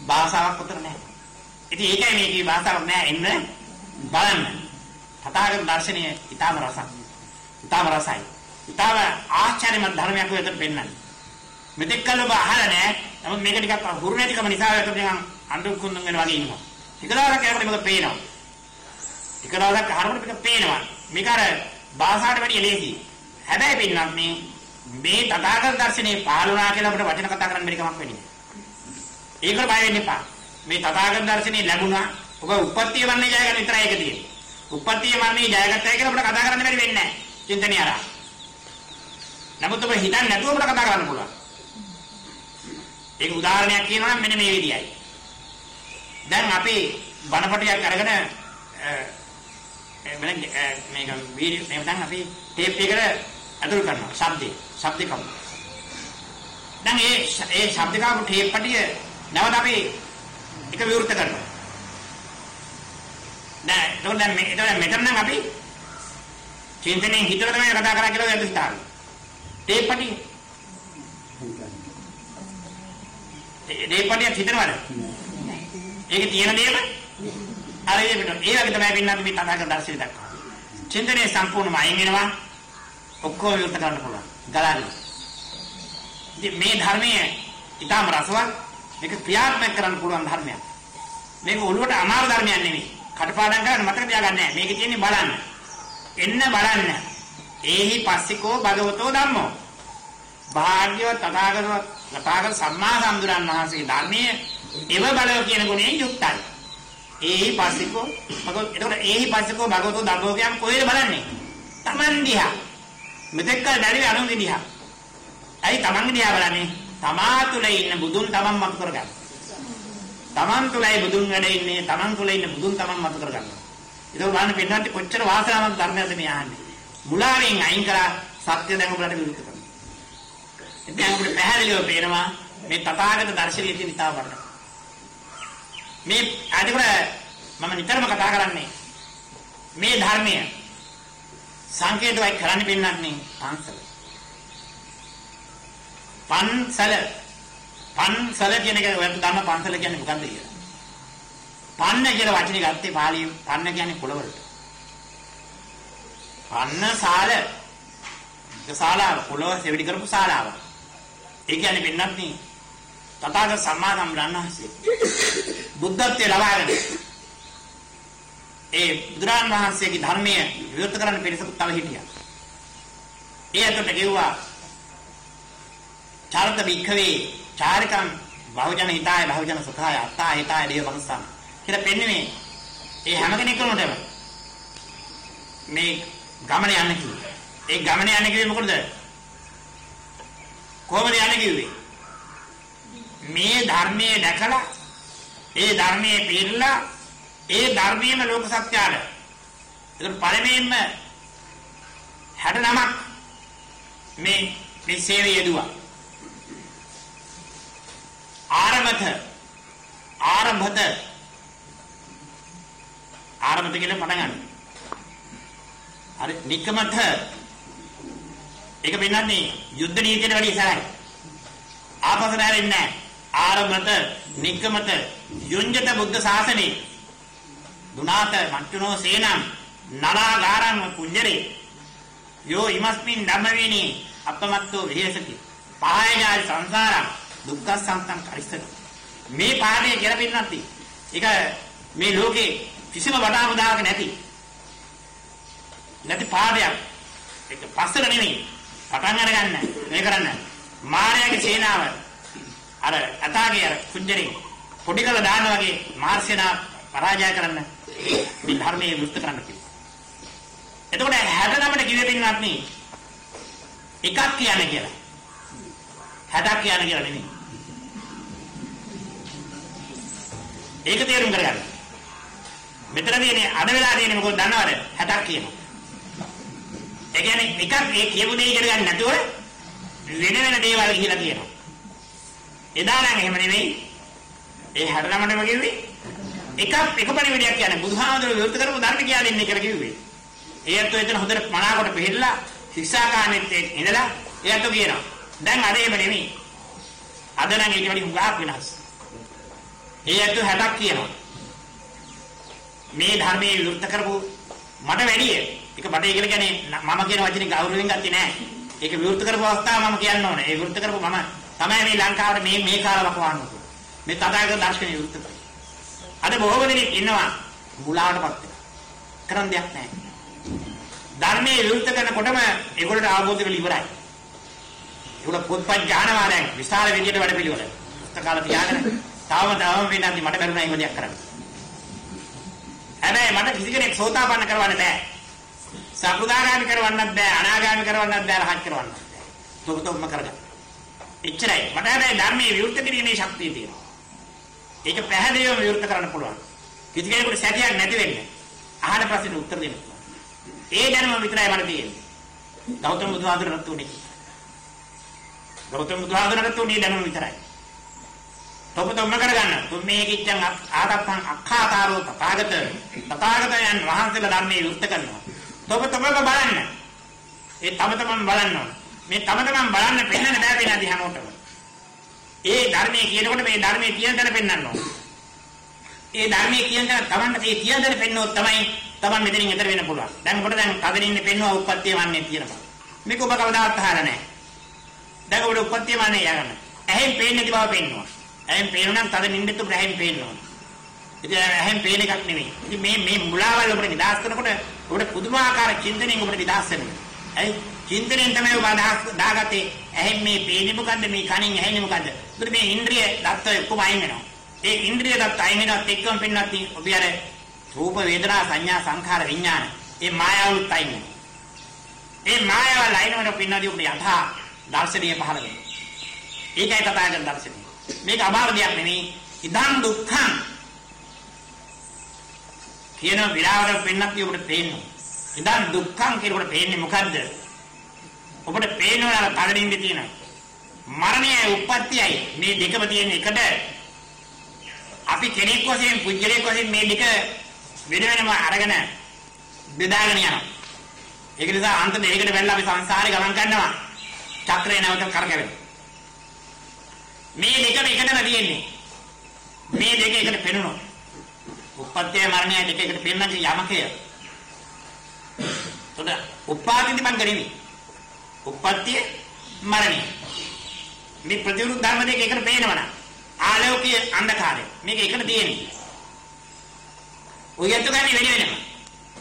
භාෂාවක් උතන නැහැ. ඉතින් ඒකයි මේකේ භාෂාවක් නැහැ එන්න බලන්න. තථාගත දර්ශනීය ඊටම රසයි. ඊටම රසයි. ඊටම ආශ්චර්යමත් ධර්මයක් විතර පෙන්වන්නේ. මෙතෙක් කල ඔබ අහලා නැහැ. නමුත් මේක ටිකක් හුරු නැතිකම නිසා ඒක නිකන් අඬු කුඳුන් වෙන වගේ ඉන්නවා. ටික දවසක් යනකොට මේක පේනවා. ටික දවසක් අහනකොට මේක පේනවා. මේක අර භාෂාවට වැඩිය ලේසි. හැබැයි පින්නත් මේ තථාගත දර්ශනේ පාලනා කියලා අපිට වචන කතා කරන්න බැරි කමක් වෙන්නේ. ඒකට බය වෙන්න එපා. මේ තථාගත දර්ශනේ ලැබුණා. ඔබ උපත්තිය වන්නේ ජය ගන්න විතරයි ඒක තියෙන්නේ. උපත්තිය වන්නේ ජයගත්තයි කියලා අපිට කතා කරන්න බැරි වෙන්නේ නැහැ. චින්තනය අරන්. නමුත් ඔබ හිතන්නේ නැතුව අපිට කතා කරන්න පුළුවන්. ඒක උදාහරණයක් කියනවා නම් මෙන්න මේ විදියයි. දැන් අපි බණපටියක් අරගෙන මේක වීඩියෝ මේ දැන් අපි ටේප් එකට ඇතුල් කරනවා ශබ්ද කවු. දැන් ඒ ශබ්ද කවු ටේප් පටිය නැවත අපි එක විවෘත කරනවා. දැන් මෙතන නම් අපි චින්තනයෙන් හිතලා තමයි කතා කරා කියලා වැදගත් ස්ථාන. ටේප් පටිය දෙපටියක් හිතනවද? ඒකේ තියෙන දේම අර ඒ වගේ තමයි පින්නත් මේ තථාගත දර්ශනය දක්වනවා. චින්තනයේ සම්පූර්ණම අයින් වෙනවා. ඔක්කොම විවෘත කරන්න පුළුවන්. ගලන්න. ඉතින් මේ ධර්මයේ ඊටම රසවත් මේක ක්‍රියාත්මක කරන්න පුළුවන් ධර්මයක්. මේක ඔළුවට අමාරු ධර්මයක් නෙවෙයි. කටපාඩම් කරන්න මතක තියාගන්න නැහැ. මේකේ තියෙන්නේ බලන්න. එන්න බලන්න. ඒහි පස්සිකෝ භගවතෝ ධම්මෝ. භාග්‍යවත් තථාගත සම්මා සම්බුදුරන් වහන්සේ ධර්මයේ එව බලව කියන ගුණයෙන් යුක්තයි. ඒහි පස්සිකෝ එතකොට ඒහි පස්සිකෝ භගවතෝ ධම්මෝ කියන්නේ කොහෙද බලන්නේ? Taman දිහා. මෙතෙක් කල බැරි අනුන් දිහා. ඇයි Taman දිහා බලන්නේ? තමා තුළ ඉන්න බුදුන් Taman මතු කරගන්න. Taman තුළයි බුදුන් වැඩ ඉන්නේ. Taman තුළ ඉන්න බුදුන් Taman මතු කරගන්න. ඒක බලන්න පින්නන්ට කොච්චර වාසනාවන්ත ධර්මයක්ද මේ ආන්නේ. මුලාවෙන් අයින් කරලා සත්‍ය දැන් ඔබට විරුද්ධ කරනවා. ඉතින් අපිට පැහැදිලිව පේනවා මේ තථාගත දර්ශනීය තියෙන ඉතාල වර්ණ. මේ අදිකර මම නිතරම කතා කරන්නේ මේ ධර්මය සංකේතවයි කරන්න පින්නන්නේ පන්සල කියන එක ඔයත් දන්න පන්සල කියන්නේ මොකක්ද කියලා. පන්න කියලා වචනේ ගත්තේ පාලියෙන් පන්න කියන්නේ පොළවලට. පන්නශාල ශාලාව පොළව සෙවිලි කරපු ශාලාව. ඒ කියන්නේ පින්නත් නේ තථාගත සම්මා සම්බුදුන් වහන්සේ බුද්ධත්වයේ ලබාගෙන ඒ බුදුරන් වහන්සේගේ ධර්මයේ විවෘත කරන්න පිළිසකුත් තව හිටියා. ඒ අතට ගෙව්වා චාරත භික්ඛවේ චාරිකම් බහුජන හිතාය බහුජන සුඛාය අත්තා හිතාය දේව මනසං කියලා පෙන්වන්නේ. ඒ හැම කෙනෙකුටම මේ ගමන යන්න කිව්වේ. ඒ ගමන යන්න කිව්වේ මොකටද? කොහොමද යන්න කිව්වේ? මේ ධර්මයේ දැකලා ඒ ධර්මයේ පිළිලා ඒ ධර්මයේම ලෝක සත්‍යය. ඒක පළවෙනිම 69ක් මේ සේවය යෙදුවා. ආරම්භත කියලා පටන් ගන්න. හරි නිකමත ඒක වෙනන්නේ යුද්ධ නීතියට වැඩි ඉස්සරහයි. ආපස්සට හැරෙන්නේ නැහැ. ආරම්භත නිකමත යොංජත බුද්ධ ශාසනේ දුනාත මච්චුනෝ සේනම් නලාගාරං පුඤ්ජරේ යෝ ඉමස්මින් ධම්මවේනි අපමත්තෝ විහෙසති පහයජාති සංසාරං දුක්ඛ සංතං කරිස්සති. මේ පාඩේ කියලා පින්නත් ඒක මේ ලෝකේ කිසිම වඩා උදාහරණයක් නැති පාඩයක්. ඒක පස්සට නෙමෙයි පටන් අරගන්න මේ කරන්න. මායාවේ සේනාව අර අතාගේ අර කුංජරේ පොඩි කළ දාන වගේ මාර්සේනා පරාජය කරන්න මේ ධර්මයේ විස්තර කරන්න කිව්වා. එතකොට 69ට කිව්වේ පින්නත් නේ එකක් කියන්නේ කියලා. 60ක් කියන්නේ කියලා නෙමෙයි. ඒක තේරුම් කරගන්න. මෙතනදී අද වෙලා තියෙන්නේ මොකද දන්නවද? 60ක් කියනවා. ඒ කියන්නේ එකක් මේ කියපු දේ ඉගෙන ගන්න නැතුව වෙන දේවල් කියලා කියනවා. එදා නම් එහෙම නෙමෙයි. ඒ 69ටම කිව්වේ එකක් එක පරිවිඩයක් කියන්නේ බුදුහාමුදුරුවෝ විවෘත කරපු ධර්ම කියලා දෙන්නේ කියලා කිව්වේ. ඒත් එතන හොඳට මනාවකට පිළිලා ශික්ෂාකාමෙත් ඉඳලා එයාට කියනවා. දැන් අර එහෙම නෙමෙයි. අද නම් ඊට වඩා හුඟක් වෙනස්. ඒත් 60ක් කියනවා. මේ ධර්මයේ විවෘත කරපු මට වැඩි ඒක බඩේ කියලා කියන්නේ මම කියන වචනේ ගෞරවයෙන් ගත්තේ නැහැ. ඒක විවෘත කරපු අවස්ථාව මම කියන්න ඕනේ. ඒ විවෘත කරපු මම තමයි මේ ලංකාවට මේ කාලවක වහන්නේ. මේ තථාගත දර්ශනය විවෘත කරා. අද බොහෝ දෙනෙක් ඉන්නවා මුලාවටපත් වෙලා. කරන්න දෙයක් නැහැ. ධර්මයේ විවෘත කරනකොටම ඒගොල්ලන්ට ආબોධ වෙලා ඉවරයි. ඒගොල්ලෝ පොත්පත් ඥානවා දැන් විශාල විදියට වැඩ පිළිවෙල. පුස්තකාල තියාගෙන තවම වෙනදී මට බැරුණා ඒක දෙයක් කරන්න. හැබැයි මට කිසි කෙනෙක් සෝතාපන්න කරවන්න බෑ. සකෘදාගාමි කරවන්නත් බෑ, අනාගාමි කරවන්නත් බෑ, රහත් කරවන්නත් බෑ. තොපතොම්ම කරගන්න. එච්චරයි. මට හැබැයි ධර්මයේ විවෘත කිරීමේ ශක්තිය තියෙනවා. ඒක පැහැදිලිවම විවෘත කරන්න පුළුවන්. කිසි කෙනෙකුට සැකයක් නැති වෙන්නේ. අහන ප්‍රශ්නෙට උත්තර දෙන්න පුළුවන්. ඒ දැනුම විතරයි මට තියෙන්නේ. ගෞතම බුදුහාමුදුරණත් උනේ. ගෞතම බුදුහාමුදුරණත් උනේ දැනුම විතරයි. තොපතොම්ම කරගන්න. තුම්මේ කිච්ඡං ආදත්තං අක්ඛාතාරෝ තථාගතයන් වහන්සේලා ධර්මයේ විවෘත කරනවා. තොපතොම්ම බලන්න. ඒ තමතමම බලන්න ඕන. මේ තමතමම බලන්න පෙන්නන්න බෑ වෙනදී හැමෝටම. ඒ ධර්මයේ කියනකොට මේ ධර්මයේ කියන දේ පෙන්වන්න ඕන. ඒ ධර්මයේ කියන දේ තමන්ට ඒ කියන දේ පෙන්වුවොත් තමයි තමන් මෙතනින් එතර වෙන්න පුළුවන්. දැන් මොකද දැන් කදිනින්නේ පෙන්වුවා උප්පත්තිය වන්නේ කියනවා. මේක ඔබ කවදාවත් අහලා නැහැ. දැන් ඔබ උප්පත්තිය වන්නේ යගන්න. ඇහෙන් පේන්නේ නැති බව පෙන්වනවා. ඇහෙන් පේනවා නම් කදිනින්නෙත් ඔබ ඇහෙන් පේනවා. ඉතින් ඇහෙන් පේන එකක් නෙමෙයි. ඉතින් මේ මුලාවල් ඔබට නිදාස් කරනකොට ඔබට පුදුමාකාර චින්තනයෙන් ඔබට නිදාස් වෙනවා. ඇයි? චින්තනයෙන් තමයි ඔබ අදහස් දාගත්තේ. ඇහෙන් මේ පේන්නේ මොකද්ද? මේ කනින් ඇහෙන්නේ මොකද්ද? ඒකට මේ ඉන්ද්‍රිය දත්ත ඔක්කොම අයින් වෙනවා. ඒ ඉන්ද්‍රිය දත්ත අයින් වෙනවත් එක්කම පෙන්වන්නත් ඔබ අර රූප වේදනා සංඥා සංඛාර විඥාන ඒ මායාවලුත් අයින් වෙනවා. ඒ මායාවල් අයින් වෙන පින්නදී ඔබ යථා දර්ශනීය පහළ වෙනවා. ඒකයි තථාගත දර්ශනය. මේක අභාව දෙයක් නෙමෙයි. ඉදං දුක්ඛං කියන විලාවට පෙන්නත් ඔබට පේනවා. ඉදං දුක්ඛං කියනකොට පේන්නේ මොකද්ද? ඔබට පේනවා අර පළලින්ද තියෙනවා. මරණයයි උප්පත්තියයි මේ දෙකම තියෙන එකට අපි කෙනෙක් වශයෙන් පුජ්‍යලයක් වශයෙන් මේ දෙක වෙන වෙනම අරගෙන බෙදාගෙන යනවා. ඒක නිසා අන්ත දෙයකට වැල්ලා අපි සංසාරේ ගමන් කරනවා. චක්‍රේ නැවත කරකැවෙනවා. මේ දෙකම එකටම තියෙන්නේ. මේ දෙක එකට පෙනුනොත් උප්පත්තිය මරණය දෙක එකට පෙන්නන්නේ යමකය. තොද උපාදිත මං කරේවි. උප්පත්තිය මරණය. මේ ප්‍රතිවිරුද්ධ ධර්ම දෙක එකට පේනවනම් ආලෝකයේ අන්ධකාරය මේක එකට තියෙන්නේ. ඔය යතු ගන්නේ වෙන වෙනම.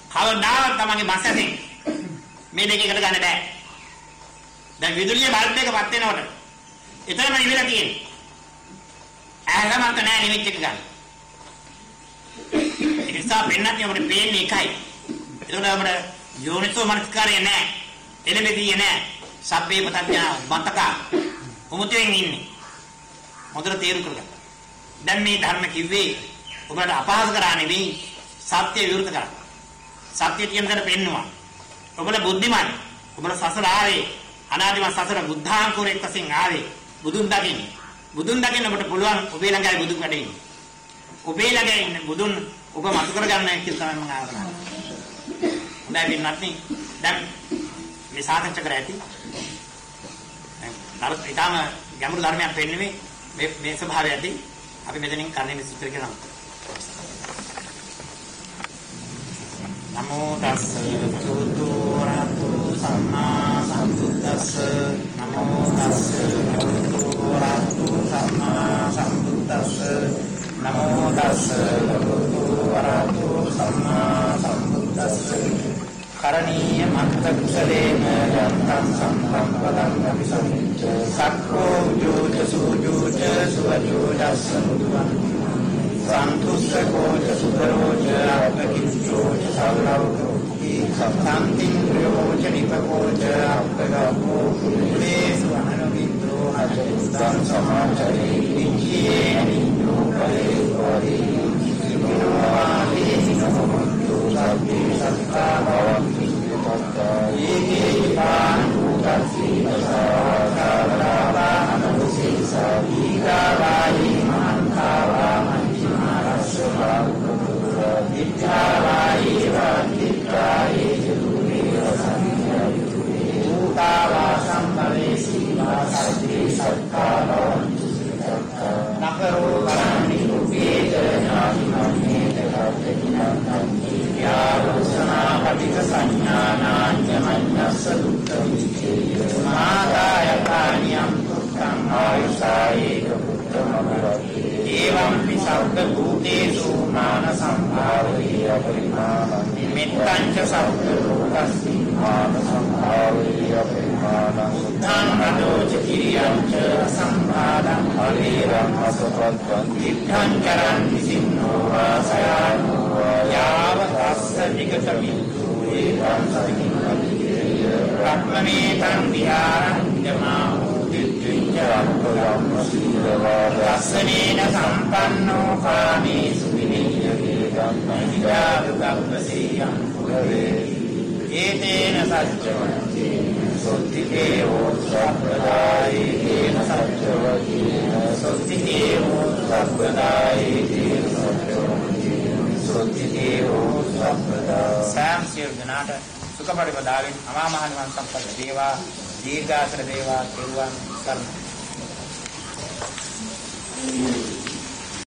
කවදාවත් තමන්ගේ මස් ඇතින් මේ දෙක එකට ගන්න බෑ. දැන් විදුලිය බල්බ් එක පත් වෙනකොට එතරම් ඉවිලා තියෙන්නේ. ඇහැලමත් නැහැ නිමිති එක ගන්න. ඒ නිසා පෙන්නන්නේ අපිට පේන්නේ එකයි. ඒකට අපිට යෝනිසෝ මනස්කාරය නැහැ. එළඹෙදී නැහැ. සබ්බේ පතඥා මතක උමුතෙන් ඉන්නේ. හොඳට තේරුම් කරගන්න. දැන් මේ ධර්ම කිව්වේ ඔබට අපහාස කරා නෙවෙයි සත්‍ය විරුද්ධ කරා. සත්‍ය කියන දේ පෙන්නවා. ඔබලා බුද්ධිමත්. ඔබලා සසර ආවේ අනාදිමත් සසර බුද්ධාංකුරෙක් වශයෙන් ආවේ බුදුන් දකින්න. බුදුන් දකින්න ඔබට පුළුවන් ඔබේ ළඟයි බුදුන් වැඩ ඉන්නේ. ඔබේ ළඟ ඉන්න බුදුන් ඔබ මතු කරගන්න කියලා තමයි මම ආවරණ. හොඳයි පින්වත්නි. දැන් මේ සාකච්ඡා කර ඇති. දැන් ඊටම ගැඹුරු ධර්මයක් පෙන්වන්නේ මේ ස්වභාවය ඇති. අපි මෙතනින් කන්නේ සූත්‍රය කියනවා. නමෝ තස්ස භගවතු වරහතු සම්මා සම්බුද්දස්ස නමෝ තස්ස භගවතු වරහතු සම්මා සම්බුද්දස්ස නමෝ තස්ස භගවතු වරහතු සම්මා සම්බුද්දස්ස කරණීය මත්ත කුසලේන යත්තං සම්පම් පදං අபிසමිච්ඡ සක්ඛෝ උජෝච සූජෝච සුවජෝ දස්ස මුදුවන් සන්තුස්සකෝච සුදරෝච අපකිච්ඡෝච සවරවෝති සම්පන්තිං නිපකෝච අපගමෝ කුලේසු අනවිද්දෝ අජිත්තං සමාචරේ විචේ නින්නෝ කලේ වරි සිනෝවාලි සිනෝමන්තු සබ්බේ සත්තා භවන්ති තත්තා ඒකේ පානුතස්සී සාවකාරා අනුසීසා දීගාවායි මහන්තාවා විච්ඡාවායි වාදිකායි ජුනේ සංයුනේ උතාවා සම්පරේසි වාසති සත්තාවන්ති නකරෝ කරණි උපේත ඥාති මන්නේ දකප්පිනන්ති යාවසනා පටික සංඥානාඤ්ඤමඤ්ඤස්ස දුක්ඛ විචේ මාදාය කාණියම් දුක්ඛං ආයුසායේ පුත්තමවරති එවං පිසබ්බ භූතේසු මාන සම්භාවී අපරිමාණං නිමිත්තං ච සබ්බ රූපස්මින් මාන සම්භාවී අපරිමාණං උද්ධං රදෝච කිරියං ච සම්භාදං හරිරං අසපත්තං ඉද්ධං කරං විසින්නෝ වාසයානෝ යාව තස්ස විගත බින්දු ඒකං සමින්නති රක්මනේ තං විහාරං ජමාහු රස්සනේන සම්පන්නෝ කාමේසු විනීයකේ ධම්මහිදාප්පසීයං පුරවේ ඒතේන සච්චවන්ති සොත්තිකේවෝ සබ්බදායේන සච්චවකේන සොත්තිකේවෝ සබ්බදායේන සච්චවන්ති සොත්තිකේවෝ සබ්බදා සෑම සියලු දෙනාට සුඛ පරිපදාවෙන් අමා මහ නිවන් සම්පත දේවා දීර්ඝාසර දේවා කෙරුවන් සරණයි